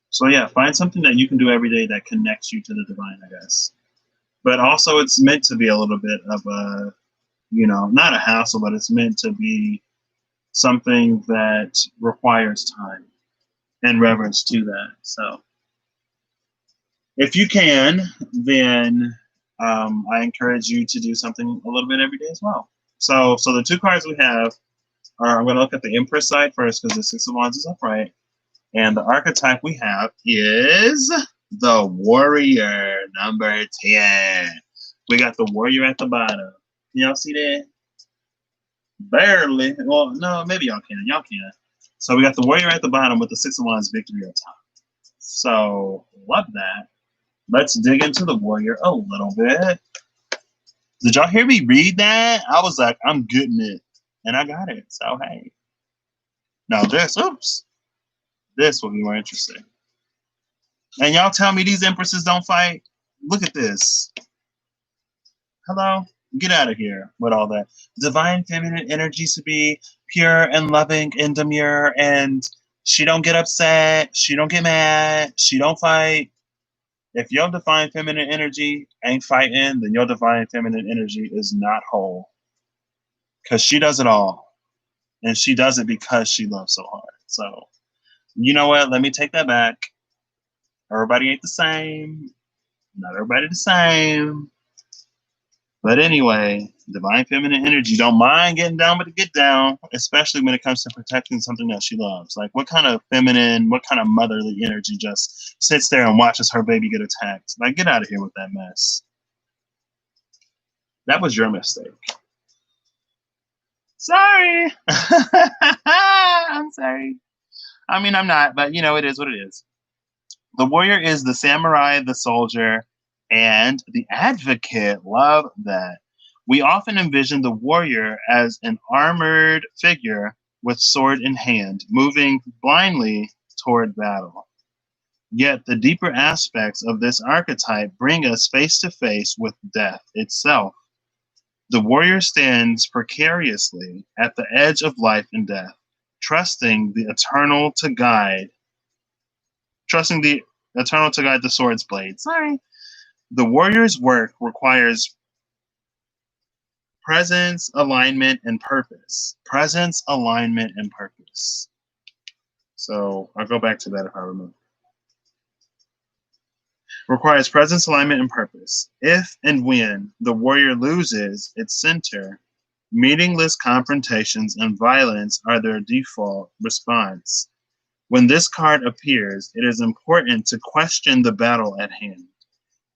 So yeah, find something that you can do every day that connects you to the divine, I guess. But also it's meant to be a little bit of a, you know, not a hassle, but it's meant to be something that requires time and reverence to that. So if you can, then I encourage you to do something a little bit every day as well. So the two cards we have are, I'm going to look at the Empress side first because the Six of Wands is upright. And the archetype we have is the Warrior, number 10. We got the Warrior at the bottom. Y'all see that? Barely. Well, no, maybe y'all can. Y'all can. So we got the Warrior at the bottom with the Six of Wands victory at top. So love that. Let's dig into the Warrior a little bit. Did y'all hear me read that? I was like, I'm getting it. And I got it. So hey. Now this will be more interesting. And y'all tell me these Empresses don't fight? Look at this. Hello? Get out of here with all that. Divine feminine energy to be pure and loving and demure, and she don't get upset, she don't get mad, she don't fight. If your divine feminine energy ain't fighting, then your divine feminine energy is not whole. Because she does it all. And she does it because she loves so hard. So, you know what? Let me take that back. Everybody ain't the same. Not everybody the same. But anyway, divine feminine energy don't mind getting down with the get down, especially when it comes to protecting something that she loves. Like, what kind of feminine, what kind of motherly energy just sits there and watches her baby get attacked? Like, get out of here with that mess. That was your mistake. Sorry. I'm sorry. I mean, I'm not, but you know, it is what it is. The warrior is the samurai, the soldier, and the advocate. Love that. We often envision the warrior as an armored figure with sword in hand, moving blindly toward battle. Yet the deeper aspects of this archetype bring us face to face with death itself. The warrior stands precariously at the edge of life and death, trusting the eternal to guide the sword's blade. Sorry. The warrior's work requires presence, alignment, and purpose. Presence, alignment, and purpose. So I'll go back to that if I remember. Requires presence, alignment, and purpose. If and when the warrior loses its center, meaningless confrontations and violence are their default response. When this card appears, it is important to question the battle at hand.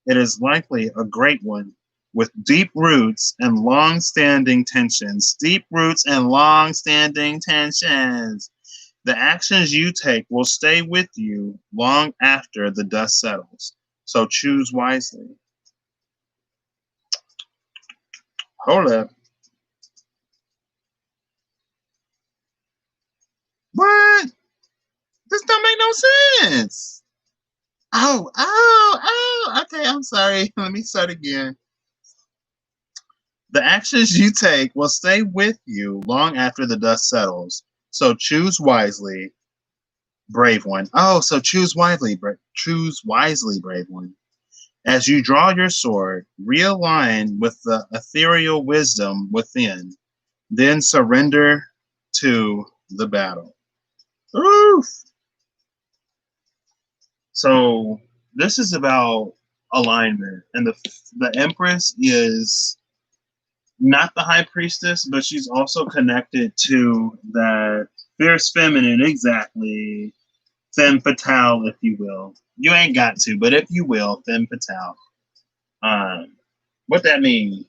It is likely a great one with deep roots and long-standing tensions. Deep roots and long-standing tensions. The actions you take will stay with you long after the dust settles. So choose wisely. Hold up. What? This don't make no sense. Okay, I'm sorry. Let me start again. The actions you take will stay with you long after the dust settles. So choose wisely, brave one. Oh, so choose wisely, brave one. As you draw your sword, realign with the ethereal wisdom within, then surrender to the battle. Oof. So this is about alignment, and the Empress is not the High Priestess, but she's also connected to that fierce feminine, exactly, femme fatale, if you will. You ain't got to, but if you will, femme fatale. What that mean?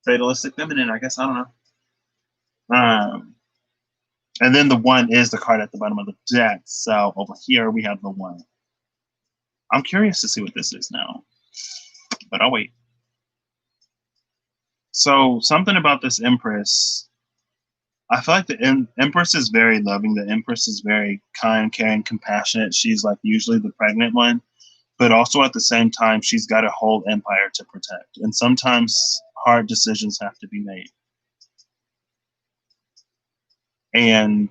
Fatalistic feminine, I guess. I don't know. And then the one is the card at the bottom of the deck. So over here we have the one. I'm curious to see what this is now, but I'll wait. So something about this Empress, I feel like the Empress is very loving. The Empress is very kind, caring, compassionate. She's like usually the pregnant one, but also at the same time, she's got a whole empire to protect. And sometimes hard decisions have to be made. And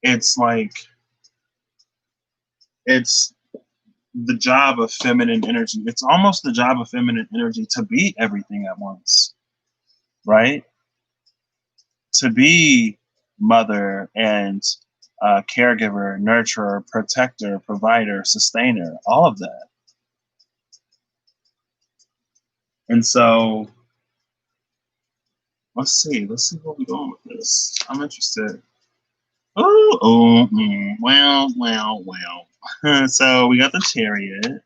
it's like, it's the job of feminine energy. It's almost the job of feminine energy to be everything at once, right? To be mother and caregiver, nurturer, protector, provider, sustainer, all of that. And so let's see where we're going with this. I'm interested. Well. So we got the Chariot,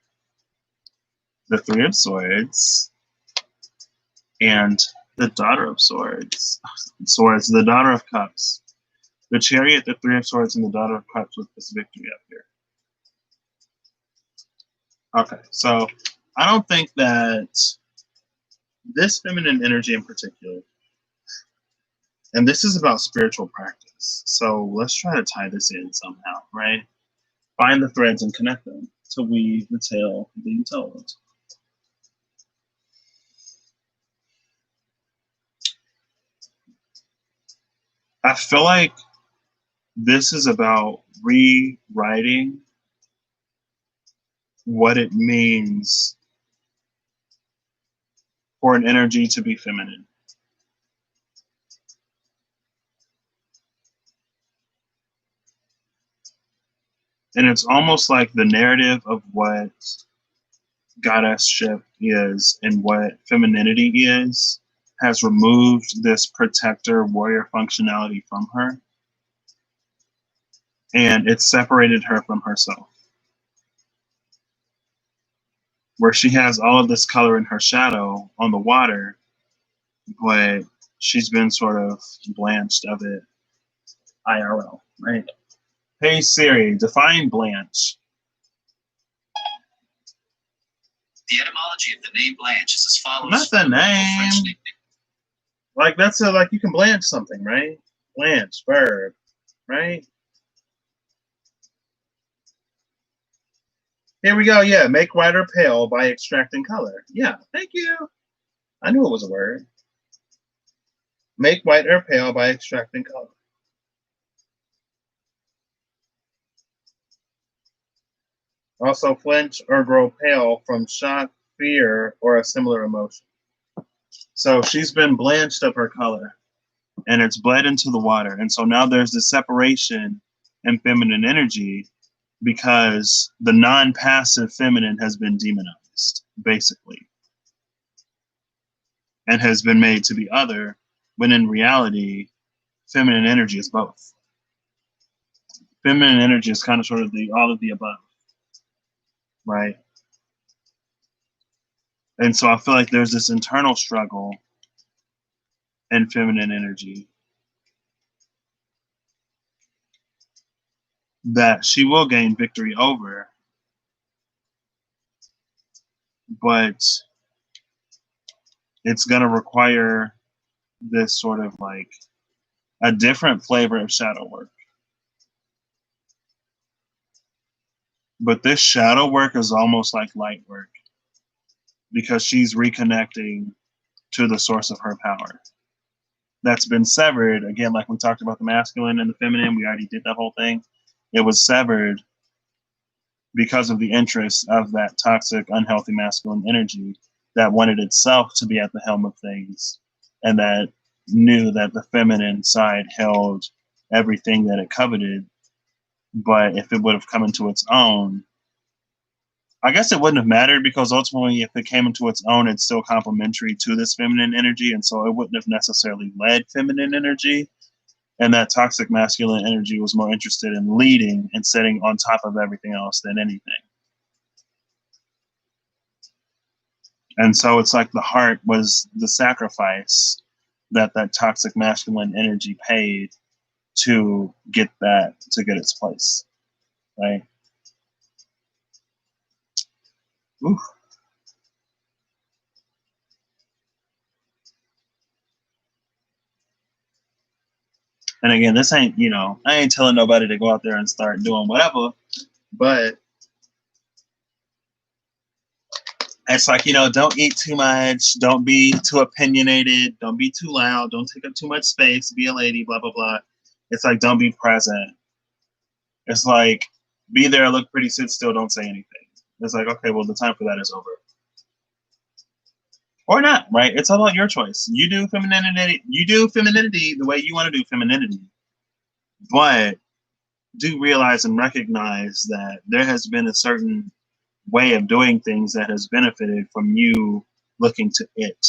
the Three of Swords, and the Daughter of Swords. The Daughter of Cups. The Chariot, the Three of Swords, and the Daughter of Cups with this victory up here. Okay, so I don't think that this feminine energy in particular, and this is about spiritual practice. So let's try to tie this in somehow, right? Find the threads and connect them. to weave the tale being told. I feel like this is about rewriting what it means for an energy to be feminine. And it's almost like the narrative of what goddessship is and what femininity is has removed this protector warrior functionality from her. And it's separated her from herself. Where she has all of this color in her shadow on the water, but she's been sort of blanched of it IRL, right? Hey Siri, define blanch. The etymology of the name Blanche is as follows. Not the name. Like that's like you can blanch something, right? Blanch, verb, right? Here we go. Yeah, make white or pale by extracting color. Yeah, thank you. I knew it was a word. Make white or pale by extracting color. Also, flinch or grow pale from shock, fear, or a similar emotion. So she's been blanched of her color, and it's bled into the water. And so now there's this separation in feminine energy because the non-passive feminine has been demonized, basically, and has been made to be other, when in reality, feminine energy is both. Feminine energy is kind of sort of the all of the above, right? And so I feel like there's this internal struggle in feminine energy that she will gain victory over, but it's going to require this sort of like a different flavor of shadow work. But this shadow work is almost like light work because she's reconnecting to the source of her power that's been severed. Again, like we talked about the masculine and the feminine, we already did that whole thing. It was severed because of the interest of that toxic, unhealthy masculine energy that wanted itself to be at the helm of things and that knew that the feminine side held everything that it coveted. But if it would have come into its own, I guess it wouldn't have mattered because ultimately if it came into its own, it's still complementary to this feminine energy. And so it wouldn't have necessarily led feminine energy. And that toxic masculine energy was more interested in leading and sitting on top of everything else than anything. And so it's like the heart was the sacrifice that that toxic masculine energy paid to get its place, right? Ooh. And again, this ain't, I ain't telling nobody to go out there and start doing whatever, but it's like, don't eat too much, don't be too opinionated, don't be too loud, don't take up too much space, be a lady, blah, blah, blah. It's like, don't be present. It's like, be there, look pretty, sit still, don't say anything. It's like, okay, well, the time for that is over. Or not, right? It's all about your choice. You do femininity the way you want to do femininity. But do realize and recognize that there has been a certain way of doing things that has benefited from you looking to it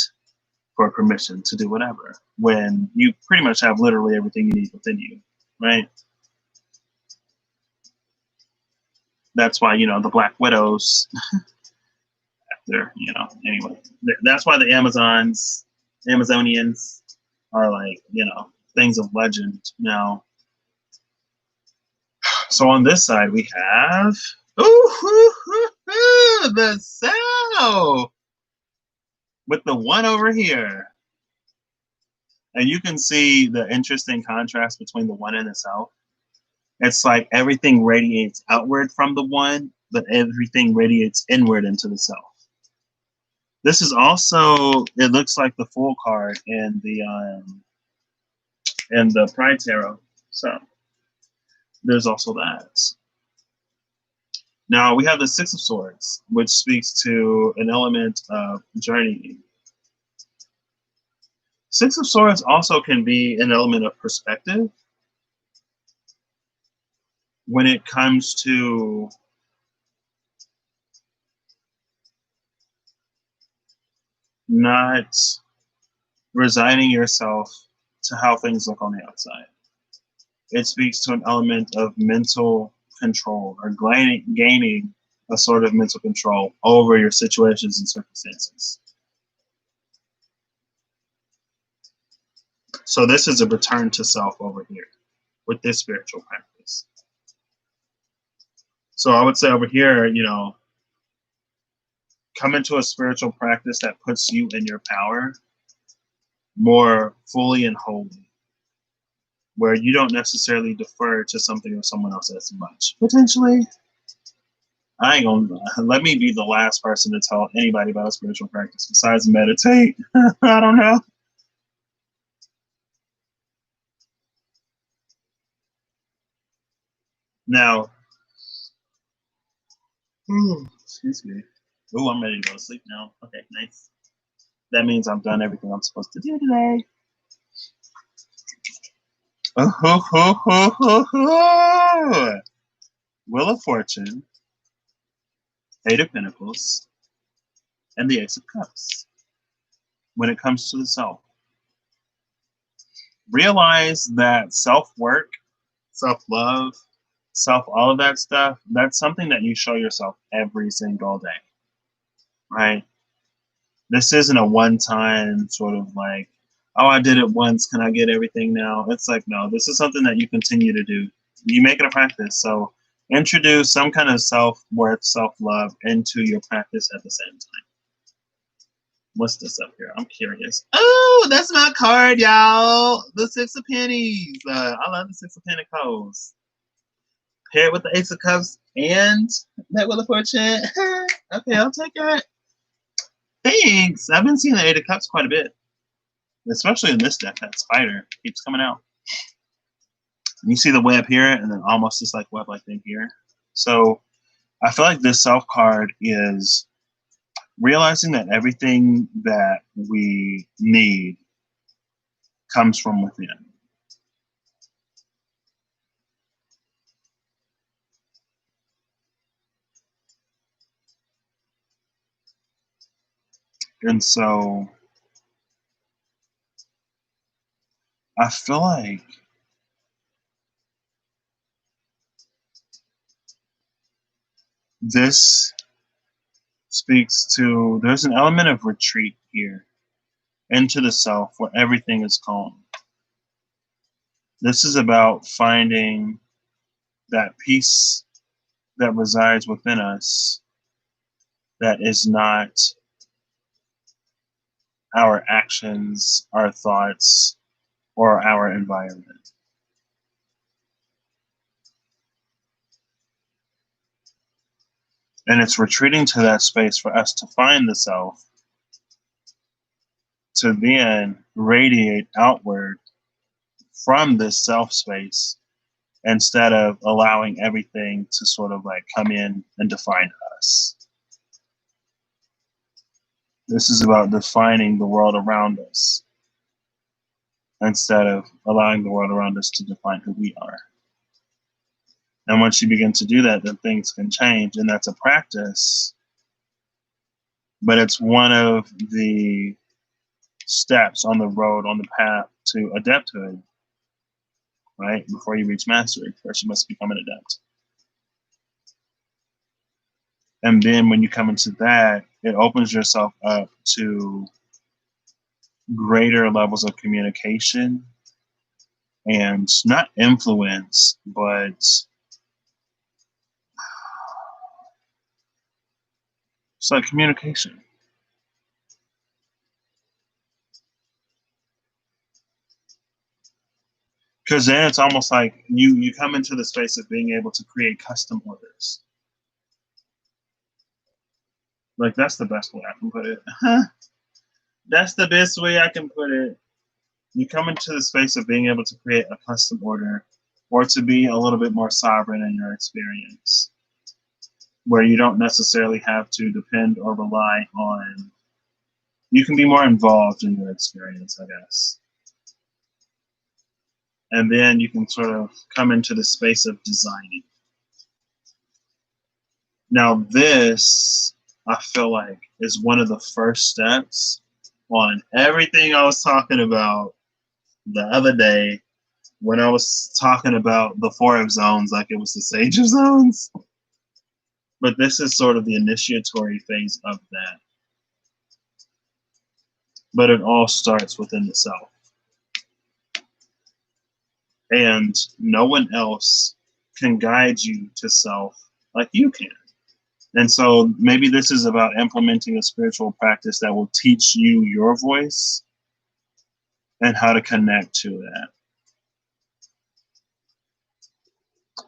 for permission to do whatever, when you pretty much have literally everything you need within you, right? That's why, the Black Widows, they're, anyway, that's why the Amazonians are like, things of legend now. So on this side, we have the South with the one over here. And you can see the interesting contrast between the one and the South. It's like everything radiates outward from the one, but everything radiates inward into the self. This is also, it looks like the Fool card in the Pride Tarot. So there's also that. Now we have the Six of Swords, which speaks to an element of journeying. Six of Swords also can be an element of perspective when it comes to not resigning yourself to how things look on the outside. It speaks to an element of mental control or gaining a sort of mental control over your situations and circumstances. So this is a return to self over here with this spiritual practice. So I would say over here, you know, come into a spiritual practice that puts you in your power more fully and wholly, where you don't necessarily defer to something or someone else as much. Potentially, I ain't gonna let me be the last person to tell anybody about a spiritual practice besides meditate. I don't know. Now, excuse me. Oh, I'm ready to go to sleep now. Okay, nice. That means I'm done everything I'm supposed to do today. Wheel of Fortune, Eight of Pentacles, and the Ace of Cups. When it comes to the self, realize that self-work, self-love, all of that stuff, that's something that you show yourself every single day, right? This isn't a one-time sort of like, oh, I did it once, can I get everything now? It's like, no, this is something that you continue to do. You make it a practice. So introduce some kind of self-worth, self-love into your practice at the same time. What's this up here? I'm curious. Oh, that's my card, y'all. The Six of Pennies. I love the Six of Pentacles. Paired with the Ace of Cups and that Wheel of Fortune. Okay, I'll take it. Thanks. I've been seeing the Eight of Cups quite a bit, especially in this deck. That spider keeps coming out. And you see the web here, and then almost this like web-like thing here. So I feel like this self card is realizing that everything that we need comes from within. And so I feel like this speaks to, there's an element of retreat here into the self where everything is calm. This is about finding that peace that resides within us that is not our actions, our thoughts, or our environment. And it's retreating to that space for us to find the self, to then radiate outward from this self space instead of allowing everything to sort of like come in and define us. This is about defining the world around us instead of allowing the world around us to define who we are. And once you begin to do that, then things can change. And that's a practice, but it's one of the steps on the road, on the path to adepthood, right? Before you reach mastery, first you must become an adept. And then when you come into that, it opens yourself up to greater levels of communication and not influence, but it's like communication. Because then it's almost like you come into the space of being able to create custom orders. Like, that's the best way I can put it. That's the best way I can put it. You come into the space of being able to create a custom order or to be a little bit more sovereign in your experience, where you don't necessarily have to depend or rely on, you can be more involved in your experience, I guess. And then you can sort of come into the space of designing. Now, this, I feel like, is one of the first steps on everything I was talking about the other day when I was talking about the 4 of zones like it was the Sage of Zones. But this is sort of the initiatory phase of that. But it all starts within the self. And no one else can guide you to self like you can. And so maybe this is about implementing a spiritual practice that will teach you your voice and how to connect to that,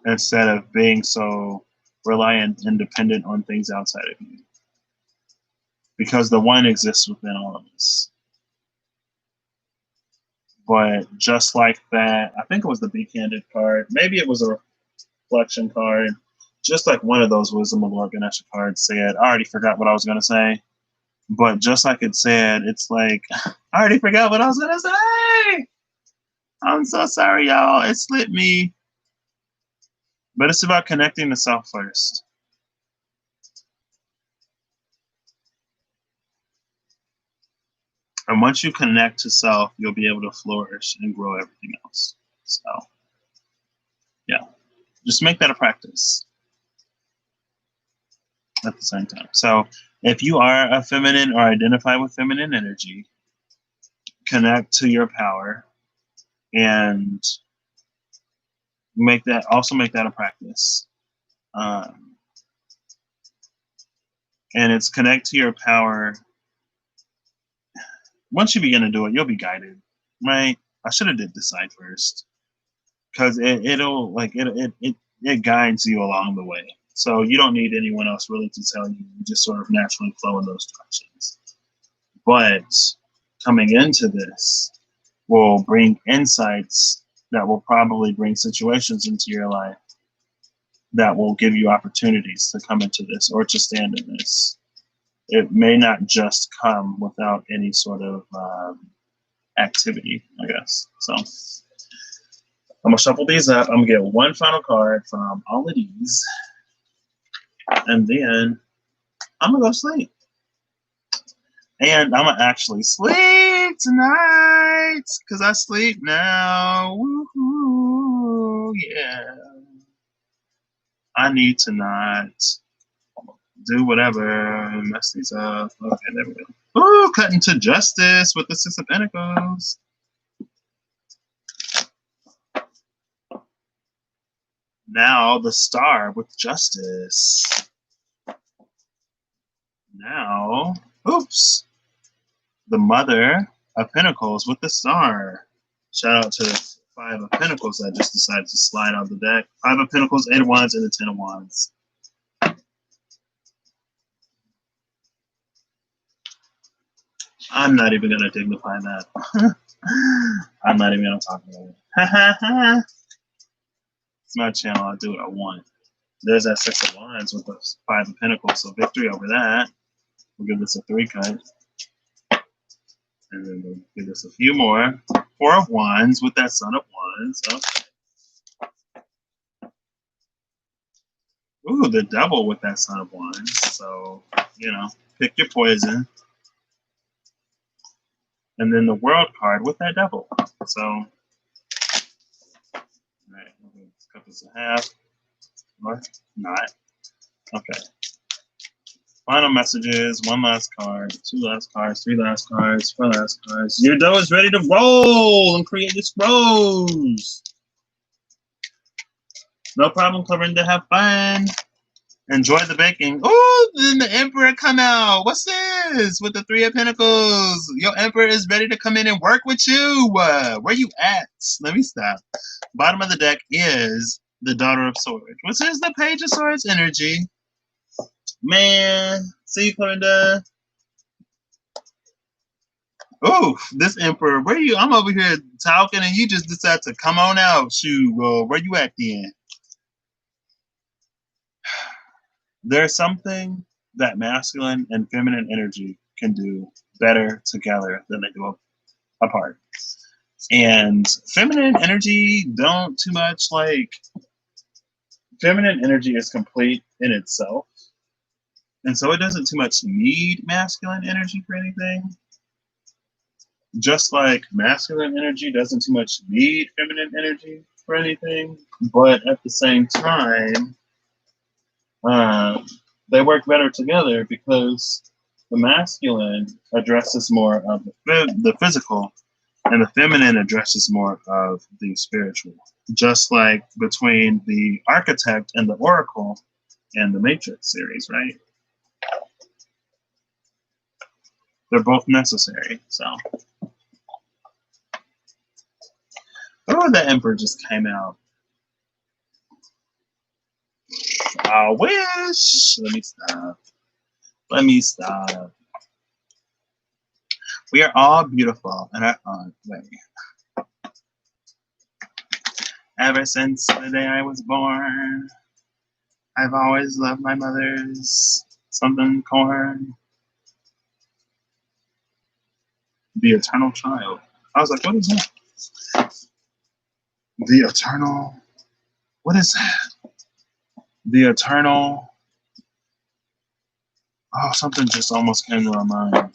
instead of being so reliant and dependent on things outside of you. Because the one exists within all of us. But just like that, I think it was the Be-Candid card. Maybe it was a reflection card. Just like one of those Wisdom of Lord Ganesha cards said, I already forgot what I was going to say. But just like it said, it's like, I already forgot what I was going to say. I'm so sorry, y'all. It slipped me. But it's about connecting to self first. And once you connect to self, you'll be able to flourish and grow everything else. So, yeah, just make that a practice at the same time. So if you are a feminine or identify with feminine energy, connect to your power and make that a practice. And it's connect to your power. Once you begin to do it, you'll be guided, right? I should have did decide first, because it guides you along the way. So you don't need anyone else really to tell you. You just sort of naturally flow in those directions. But coming into this will bring insights that will probably bring situations into your life that will give you opportunities to come into this or to stand in this. It may not just come without any sort of activity, I guess. So I'm going to shuffle these up. I'm going to get one final card from all of these. And then I'm going to go to sleep. And I'm going to actually sleep tonight because I sleep now. Woohoo! Yeah. I need to not do whatever, mess these up. Okay, there we go. Ooh, cutting to justice with the 6 of Pentacles. Now the Star with justice. Now, oops, the Mother of Pentacles with the Star. Shout out to the 5 of Pentacles that just decided to slide on the deck. 5 of Pentacles, 8 of Wands, and the 10 of Wands. I'm not even going to dignify that. I'm not even going to talk about it. It's my channel. I'll do what I want. There's that 6 of Wands with the 5 of Pentacles. So victory over that. We'll give this a 3 cut. And then we'll give this a few more. 4 of Wands with that Son of Wands. Okay. Ooh, the Devil with that Son of Wands. So, you know, pick your poison. And then the World card with that Devil. So, all right, we'll cut this in half. Or not. Okay. Final messages. 1 last card. 2 last cards. 3 last cards. 4 last cards. Your dough is ready to roll and create this rose. No problem, Clarinda. Have fun. Enjoy the baking. Oh, then the Emperor come out. What's this? With the 3 of Pentacles. Your Emperor is ready to come in and work with you. Where you at? Let me stop. Bottom of the deck is the Daughter of Swords, which is the Page of Swords energy. Man, See you, Clorinda. Oh, this emperor, where you? I'm over here talking, and you just decide to come on out. Shoot, where you at then? There's something that masculine and feminine energy can do better together than they do apart. And feminine energy don't too much like feminine energy is complete in itself. And so it doesn't too much need masculine energy for anything. Just like masculine energy doesn't too much need feminine energy for anything. But at the same time, they work better together because the masculine addresses more of the physical and the feminine addresses more of the spiritual. Just like between the architect and the oracle and the Matrix series, right? They're both necessary. So, oh, the Emperor just came out. I wish. Let me stop. Let me stop. We are all beautiful in our own way. Ever since the day I was born, I've always loved my mother's something corn. The eternal child. I was like, what is that? The eternal. What is that? The eternal. Oh, something just almost came to my mind.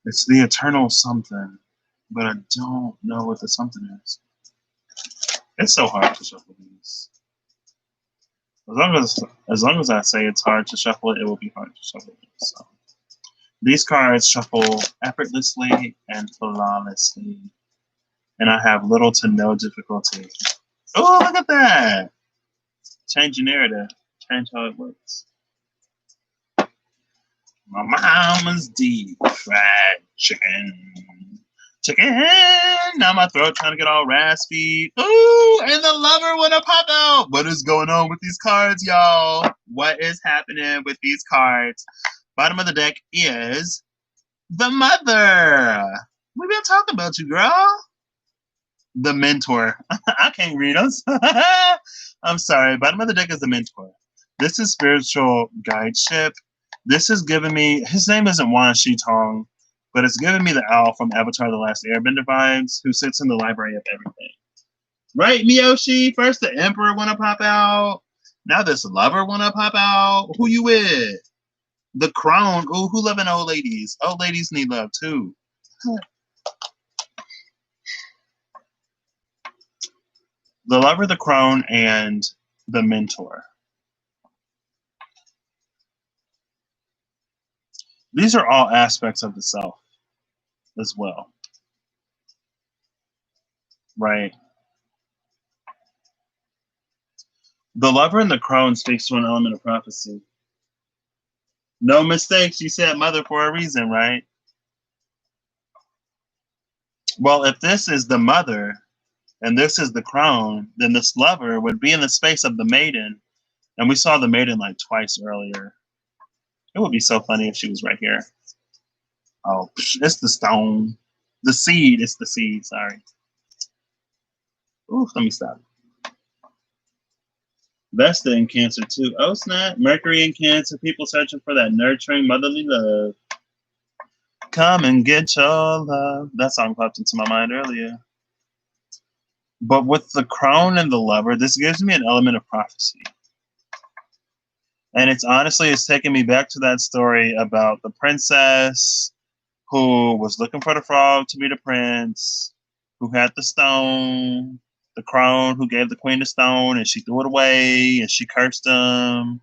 It's the eternal something, but I don't know what the something is. It's so hard to shuffle these. As long as I say it's hard to shuffle it, it will be hard to shuffle it. So these cards shuffle effortlessly and flawlessly, and I have little to no difficulty. Oh, look at that! Change your narrative. Change how it works. My mama's deep fried chicken. Chicken! Now my throat trying to get all raspy. Ooh, and the lover wanna pop out. What is going on with these cards, y'all? What is happening with these cards? Bottom of the deck is the mother. We've been talking about you, girl. The mentor. I can't read us. I'm sorry. Bottom of the deck is the mentor. This is spiritual guideship. This is giving me, his name isn't Wan Shi Tong, but it's giving me the owl from Avatar The Last Airbender vibes, who sits in the library of everything. Right, Miyoshi? First the emperor want to pop out. Now this lover want to pop out. Who you with? The crown. Ooh, who loving old ladies? Old ladies need love too. The lover, the crone, and the mentor. These are all aspects of the self as well. Right? The lover and the crone speaks to an element of prophecy. No mistake, she said mother for a reason, right? Well, if this is the mother and this is the crone, then this lover would be in the space of the maiden. And we saw the maiden like twice earlier. It would be so funny if she was right here. Oh, it's the stone. The seed. It's the seed, sorry. Ooh, let me stop. Vesta in Cancer too. Oh snap. Mercury in Cancer. People searching for that nurturing motherly love. Come and get your love. That song popped into my mind earlier. But with the crone and the lover, this gives me an element of prophecy. And it's taking me back to that story about the princess who was looking for the frog to be the prince, who had the stone, the crone who gave the queen the stone, and she threw it away, and she cursed them.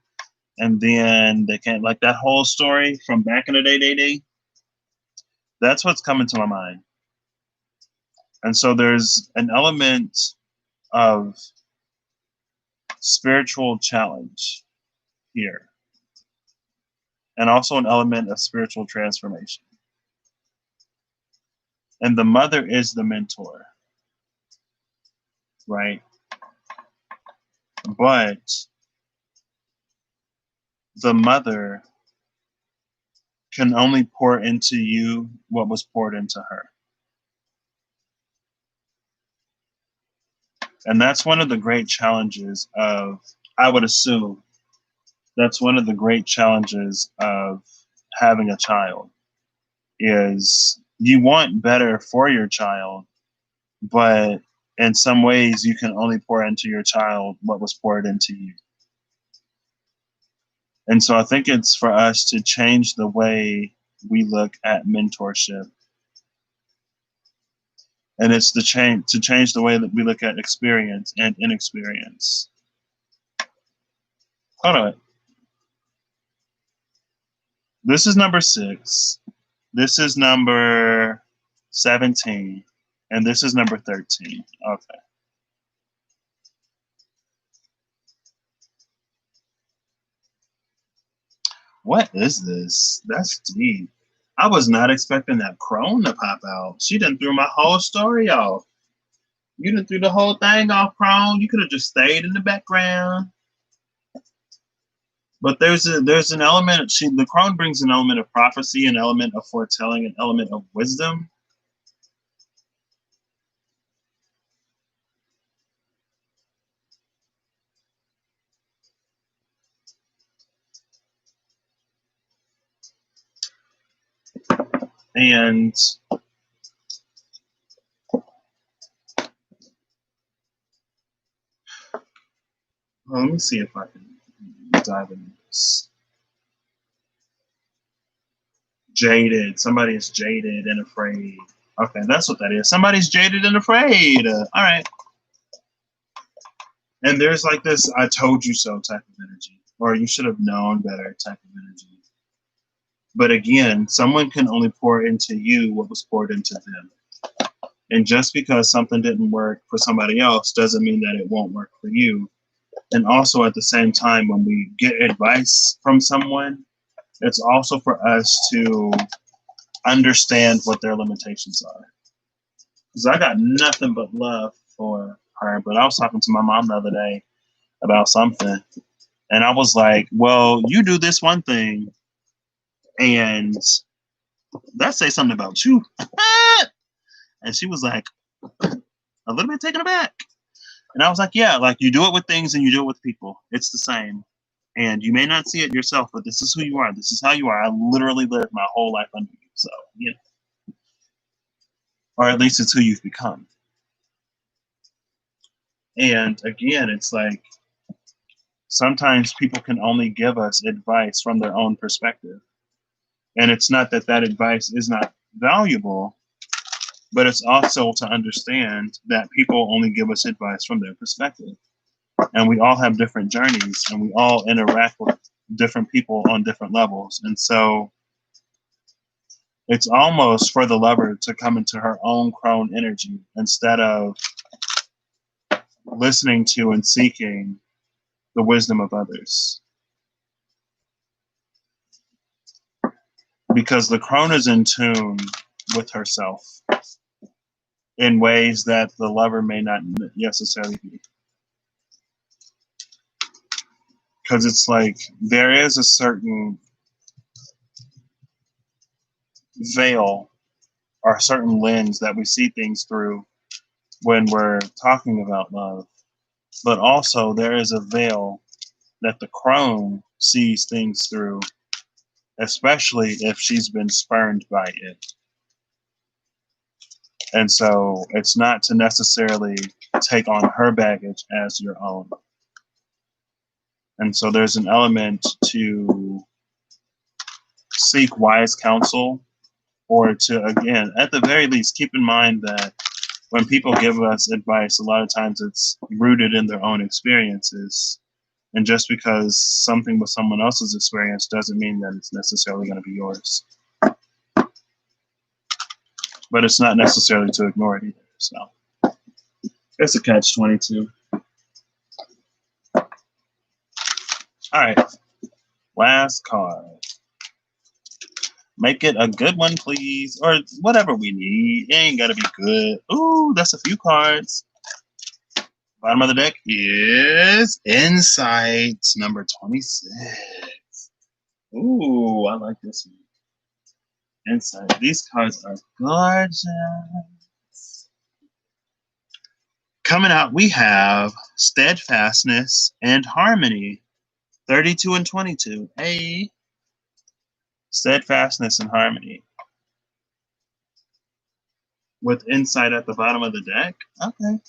And then they can't, like that whole story from back in the day. That's what's coming to my mind. And so there's an element of spiritual challenge here, and also an element of spiritual transformation. And the mother is the mentor, right? But the mother can only pour into you what was poured into her. And that's one of the great challenges of, I would assume, that's one of the great challenges of having a child is you want better for your child, but in some ways you can only pour into your child what was poured into you. And so I think it's for us to change the way we look at mentorship. And it's to change the way that we look at experience and inexperience. Hold on. This is number 6. This is number 17. And this is number 13. Okay. What is this? That's deep. I was not expecting that crone to pop out. She done threw my whole story off. You done threw the whole thing off, crone. You could have just stayed in the background. But there's an element. The crone brings an element of prophecy, an element of foretelling, an element of wisdom. And well, let me see if I can dive into this. Jaded. Somebody is jaded and afraid. Okay, that's what that is. Somebody's jaded and afraid. All right. And there's like this "I told you so" type of energy, or "you should have known better" type of energy. But again, someone can only pour into you what was poured into them. And just because something didn't work for somebody else doesn't mean that it won't work for you. And also at the same time, when we get advice from someone, it's also for us to understand what their limitations are. Because I got nothing but love for her. But I was talking to my mom the other day about something. And I was like, well, you do this one thing, and that says something about you. And she was like, a little bit taken aback. And I was like, yeah, like you do it with things and you do it with people. It's the same. And you may not see it yourself, but this is who you are. This is how you are. I literally lived my whole life under you. So, you know. Or at least it's who you've become. And again, it's like sometimes people can only give us advice from their own perspective. And it's not that that advice is not valuable, but it's also to understand that people only give us advice from their perspective. And we all have different journeys and we all interact with different people on different levels. And so it's almost for the lover to come into her own crone energy instead of listening to and seeking the wisdom of others. Because the crone is in tune with herself in ways that the lover may not necessarily be. Because it's like there is a certain veil or a certain lens that we see things through when we're talking about love. But also there is a veil that the crone sees things through, especially if she's been spurned by it. And so it's not to necessarily take on her baggage as your own. And so there's an element to seek wise counsel, or to, again, at the very least, keep in mind that when people give us advice, a lot of times it's rooted in their own experiences. And just because something was someone else's experience doesn't mean that it's necessarily going to be yours. But it's not necessarily to ignore it either. So it's a catch-22. All right, last card. Make it a good one, please, or whatever we need. It ain't gotta be good. Ooh, that's a few cards. Bottom of the deck is Insight number 26. Ooh, I like this one. Insight. These cards are gorgeous. Coming out, we have Steadfastness and Harmony. 32 and 22. Hey. Steadfastness and Harmony. With Insight at the bottom of the deck. Okay.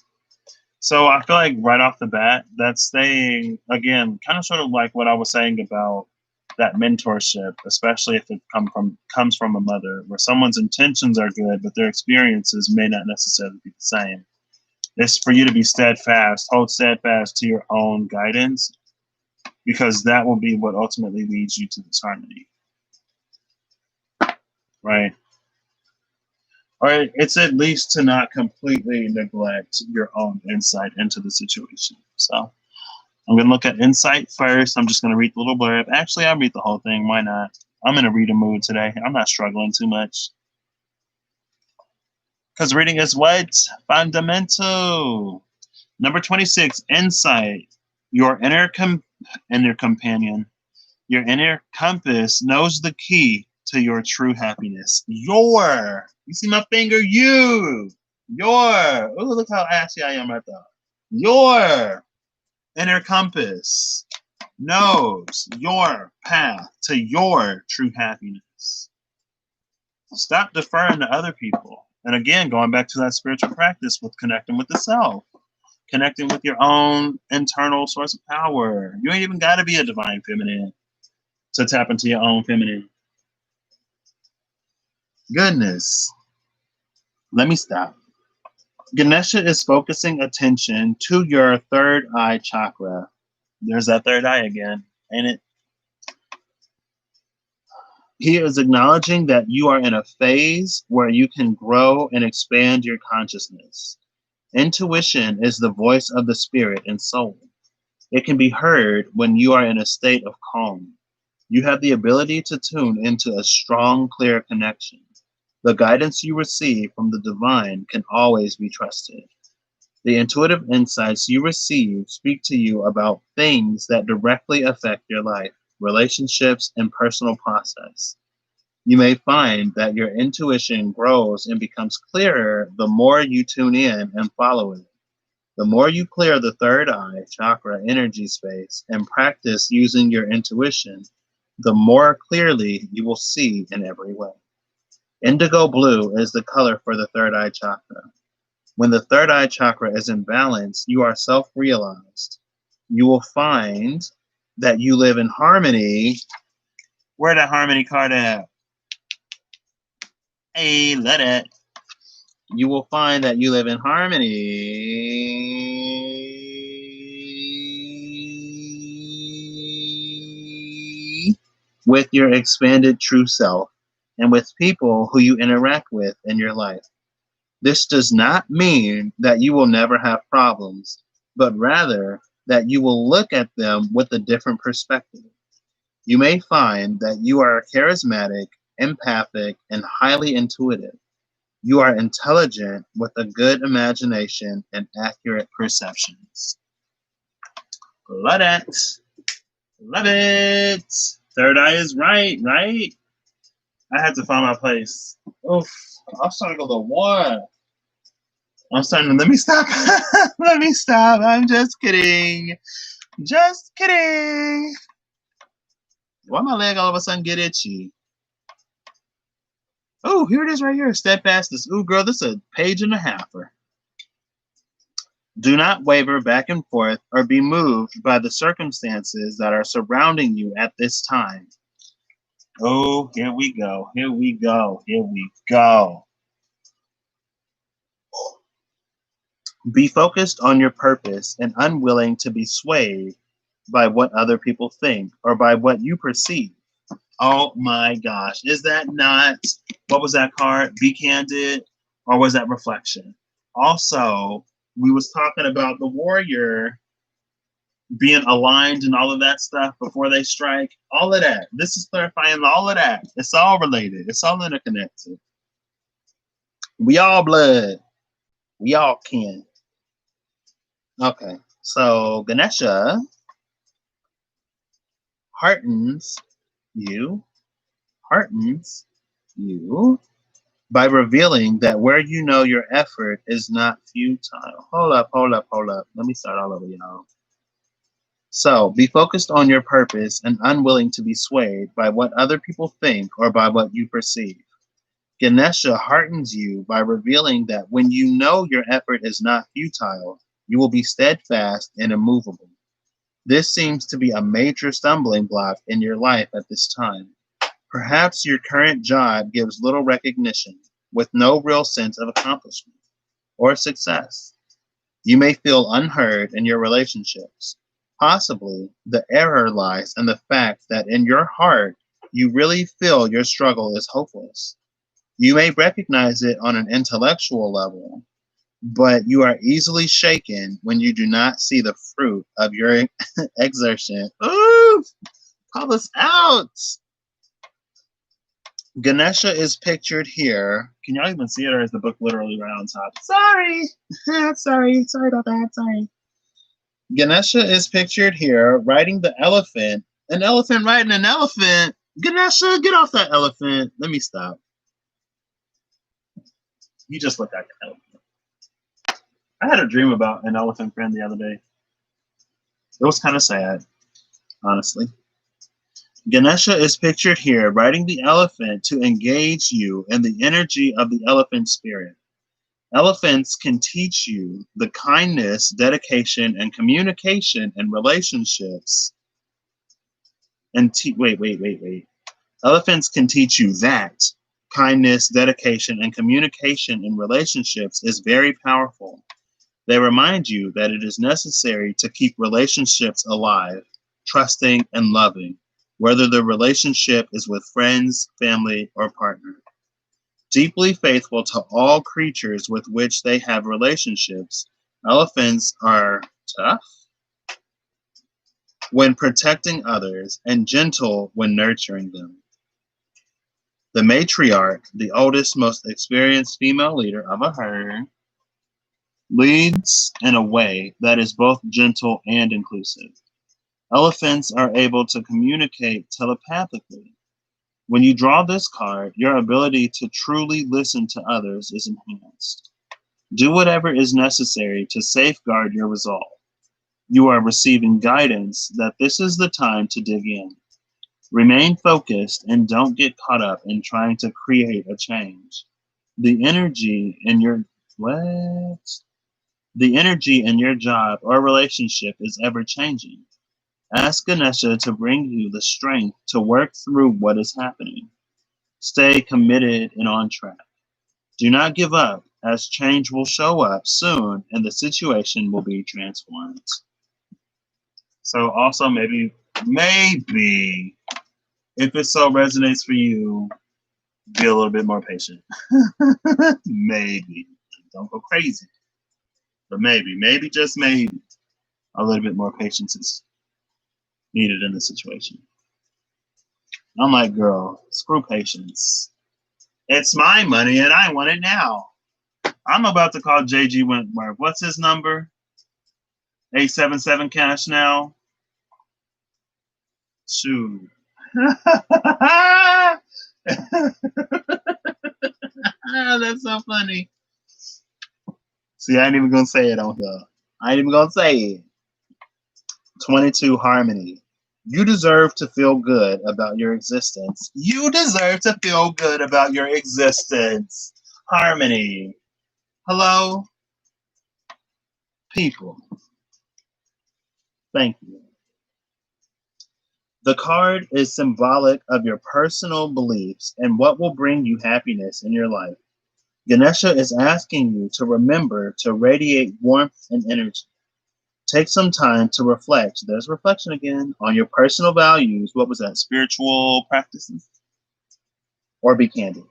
So I feel like right off the bat, that's saying, again, kind of sort of like what I was saying about that mentorship, especially if it comes from a mother, where someone's intentions are good, but their experiences may not necessarily be the same. It's for you to be steadfast, hold steadfast to your own guidance, because that will be what ultimately leads you to this harmony. Right? Or it's at least to not completely neglect your own insight into the situation. So I'm going to look at insight first. I'm just going to read the little blurb. Actually, I'll read the whole thing. Why not? I'm in a reader mood today. I'm not struggling too much. Because reading is what? Fundamental. Number 26, insight. Your inner companion. Your inner compass knows the key to your true happiness. You see my finger? Ooh, look how ashy I am right there. Your inner compass knows your path to your true happiness. Stop deferring to other people. And again, going back to that spiritual practice with connecting with the self, connecting with your own internal source of power. You ain't even got to be a divine feminine to tap into your own feminine. Goodness. Let me stop. Ganesha is focusing attention to your third eye chakra. There's that third eye again, ain't it? He is acknowledging that you are in a phase where you can grow and expand your consciousness. Intuition is the voice of the spirit and soul. It can be heard when you are in a state of calm. You have the ability to tune into a strong, clear connection. The guidance you receive from the divine can always be trusted. The intuitive insights you receive speak to you about things that directly affect your life, relationships, and personal process. You may find that your intuition grows and becomes clearer the more you tune in and follow it. The more you clear the third eye chakra energy space and practice using your intuition, the more clearly you will see in every way. Indigo blue is the color for the third eye chakra. When the third eye chakra is in balance, you are self-realized. You will find that you live in harmony. Where that harmony card at? Hey, let it. You will find that you live in harmony with your expanded true self and with people who you interact with in your life. This does not mean that you will never have problems, but rather that you will look at them with a different perspective. You may find that you are charismatic, empathic, and highly intuitive. You are intelligent with a good imagination and accurate perceptions. Love it. Love it. Third eye is right? I had to find my place. Oof. I'm starting to go to war. Let me stop. Let me stop. I'm just kidding. Just kidding. Why my leg all of a sudden get itchy? Oh, here it is right here. Steadfastness. Ooh, girl, this is a page and a halfer. Do not waver back and forth or be moved by the circumstances that are surrounding you at this time. Oh, here we go. Here we go. Here we go. Be focused on your purpose and unwilling to be swayed by what other people think or by what you perceive. Oh my gosh. Is that not, what was that card? Be candid, or was that reflection? Also, we was talking about the warrior being aligned and all of that stuff before they strike. All of that. This is clarifying all of that. It's all related. It's all interconnected. We all blood. We all kin. Okay. So Ganesha heartens you, heartens you by revealing that where you know your effort is not futile. Hold up, hold up, hold up. Let me start all over, y'all. So, be focused on your purpose and unwilling to be swayed by what other people think or by what you perceive. Ganesha heartens you by revealing that when you know your effort is not futile, you will be steadfast and immovable. This seems to be a major stumbling block in your life at this time. Perhaps your current job gives little recognition, with no real sense of accomplishment or success. You may feel unheard in your relationships. Possibly, the error lies in the fact that in your heart, you really feel your struggle is hopeless. You may recognize it on an intellectual level, but you are easily shaken when you do not see the fruit of your exertion. Ooh, call us out. Ganesha is pictured here. Can y'all even see it, or is the book literally right on top? Sorry. Sorry about that. Sorry. Ganesha is pictured here riding the elephant. An elephant riding an elephant. Ganesha, get off that elephant. Let me stop. You just look like an elephant. I had a dream about an elephant friend the other day. It was kind of sad, honestly. Ganesha is pictured here riding the elephant to engage you in the energy of the elephant spirit. Elephants can teach you the kindness, dedication, and communication in relationships. And wait. Elephants can teach you that kindness, dedication, and communication in relationships is very powerful. They remind you that it is necessary to keep relationships alive, trusting, and loving, whether the relationship is with friends, family, or partner. Deeply faithful to all creatures with which they have relationships, elephants are tough when protecting others and gentle when nurturing them. The matriarch, the oldest, most experienced female leader of a herd, leads in a way that is both gentle and inclusive. Elephants are able to communicate telepathically. When you draw this card, your ability to truly listen to others is enhanced. Do whatever is necessary to safeguard your resolve. You are receiving guidance that this is the time to dig in. Remain focused and don't get caught up in trying to create a change. The energy in your what? The energy in your job or relationship is ever changing. Ask Ganesha to bring you the strength to work through what is happening. Stay committed and on track. Do not give up, as change will show up soon and the situation will be transformed. So also maybe, if it so resonates for you, be a little bit more patient. Maybe. Don't go crazy. But maybe just maybe, a little bit more patience is needed in the situation. I'm like, girl, screw patience. It's my money and I want it now. I'm about to call JG Wentworth. What's his number? 877 cash now. Shoot. That's so funny. See, I ain't even gonna say it on here. I ain't even gonna say it. 22 Harmony. You deserve to feel good about your existence. You deserve to feel good about your existence. Harmony. Hello? People. Thank you. The card is symbolic of your personal beliefs and what will bring you happiness in your life. Ganesha is asking you to remember to radiate warmth and energy. Take some time to reflect. There's reflection again on your personal values. What was that? Spiritual practices? Or be candid.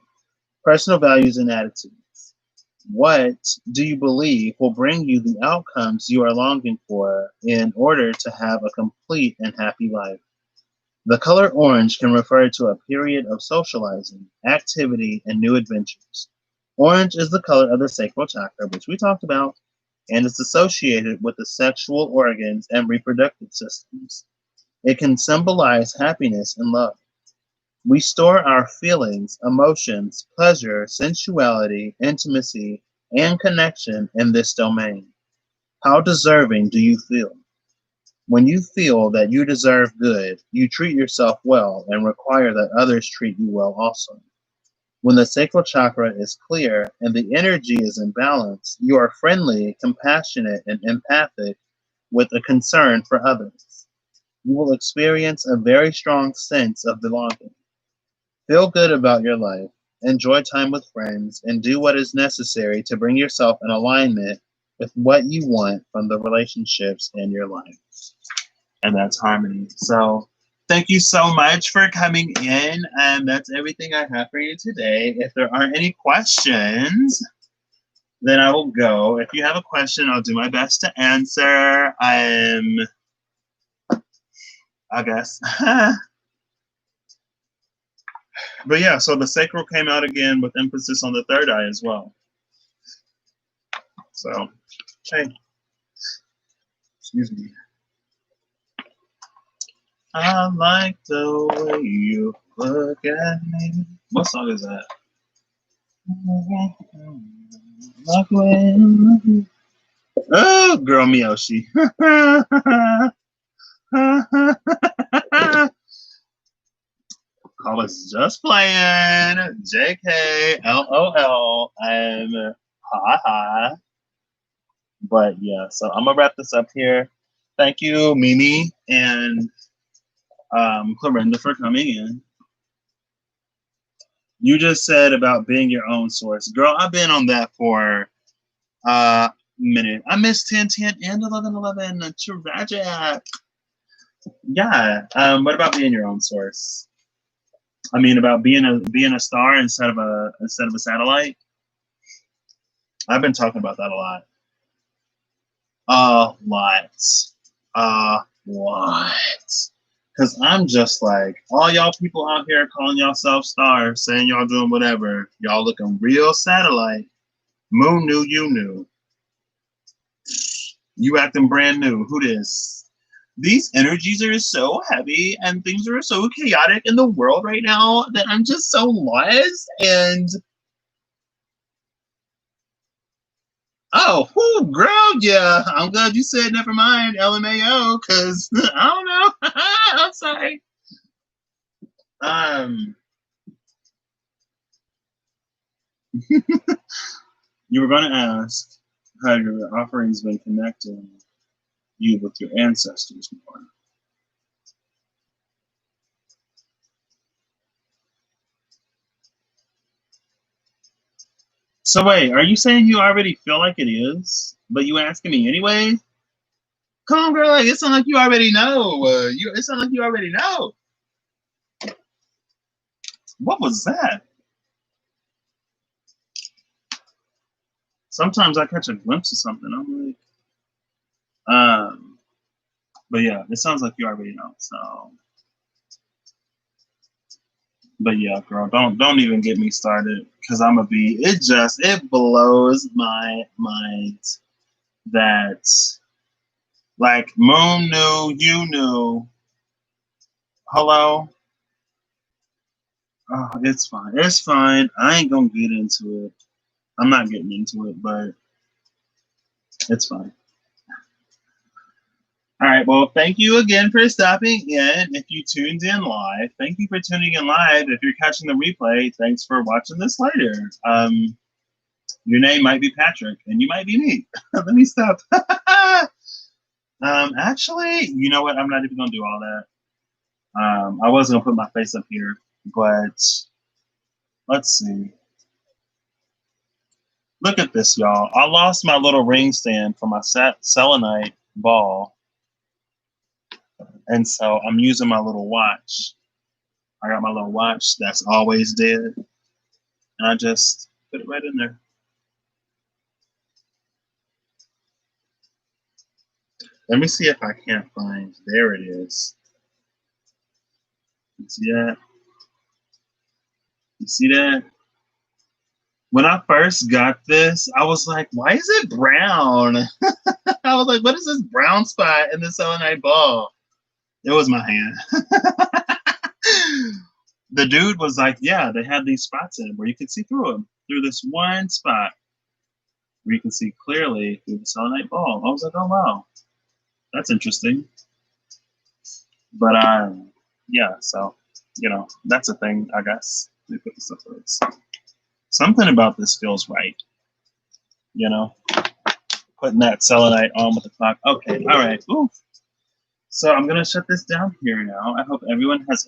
Personal values and attitudes. What do you believe will bring you the outcomes you are longing for in order to have a complete and happy life? The color orange can refer to a period of socializing, activity, and new adventures. Orange is the color of the sacral chakra, which we talked about, and is associated with the sexual organs and reproductive systems. It can symbolize happiness and love. We store our feelings, emotions, pleasure, sensuality, intimacy, and connection in this domain. How deserving do you feel? When you feel that you deserve good, you treat yourself well and require that others treat you well also. When the sacral chakra is clear and the energy is in balance, you are friendly, compassionate, and empathic with a concern for others. You will experience a very strong sense of belonging. Feel good about your life, enjoy time with friends, and do what is necessary to bring yourself in alignment with what you want from the relationships in your life. And that's harmony. So thank you so much for coming in. And that's everything I have for you today. If there aren't any questions, then I will go. If you have a question, I'll do my best to answer. I guess. But yeah, so the sacral came out again with emphasis on the third eye as well. So, hey, excuse me. I like the way you look at me. What song is that? Oh, girl, Miyoshi. I was just playing. JK, LOL, and ha ha. But yeah, so I'm gonna wrap this up here. Thank you, Mimi and Clorinda, for coming in. You just said about being your own source. Girl, I've been on that for a minute. I missed 10, 10, and 11, 11. Tragic. Yeah. What about being your own source? I mean, about being a star instead of a satellite. I've been talking about that a lot. A lot. Because I'm just like, all y'all people out here calling yourself stars, saying y'all doing whatever, y'all looking real satellite. Moon knew you knew. You acting brand new. Who this? These energies are so heavy and things are so chaotic in the world right now that I'm just so lost. And oh, whoo, girl, yeah. I'm glad you said never mind, LMAO, because I don't know. I'm sorry. You were going to ask how your offering's been connecting you with your ancestors more. So wait, are you saying you already feel like it is, but you asking me anyway? Come on, girl. Like, it sounds like you already know. It sounds like you already know. What was that? Sometimes I catch a glimpse of something. I'm like, but yeah, it sounds like you already know. So, but yeah, girl, don't even get me started because I'm gonna be. It blows my mind that like Moon knew, you knew. Hello. Oh, it's fine. It's fine. I ain't gonna get into it. I'm not getting into it, but it's fine. All right. Well, thank you again for stopping in. If you tuned in live, thank you for tuning in live. If you're catching the replay, thanks for watching this later. Your name might be Patrick, and you might be me. Let me stop. Actually, you know what? I'm not even gonna do all that. I was gonna put my face up here, but let's see. Look at this, y'all. I lost my little ring stand for my selenite ball. And so I'm using my little watch. I got my little watch that's always dead. And I just put it right in there. Let me see if I can't find. There it is. You see that? You see that? When I first got this, I was like, why is it brown? I was like, what is this brown spot in the selenite ball? It was my hand. the dude was like, yeah, they had these spots in it where you could see through them, through this one spot where you can see clearly through the selenite ball. I was like, oh wow, that's interesting. But yeah, so that's a thing, I guess. Let me put this up first. Something about this feels right. Putting that selenite on with the clock. Okay, all right. Ooh. So I'm gonna shut this down here now. I hope everyone has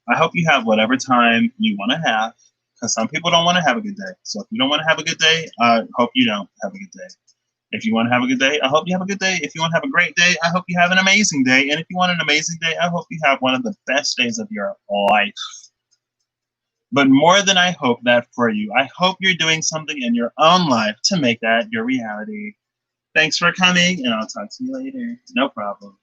I hope you have whatever time you want to have, because some people don't want to have a good day. So if you don't want to have a good day, I hope you don't have a good day. If you want to have a good day, I hope you have a good day. If you want to have a great day, I hope you have an amazing day. And if you want an amazing day, I hope you have one of the best days of your life. But more than I hope that for you, I hope you're doing something in your own life to make that your reality. Thanks for coming, and I'll talk to you later. No problem.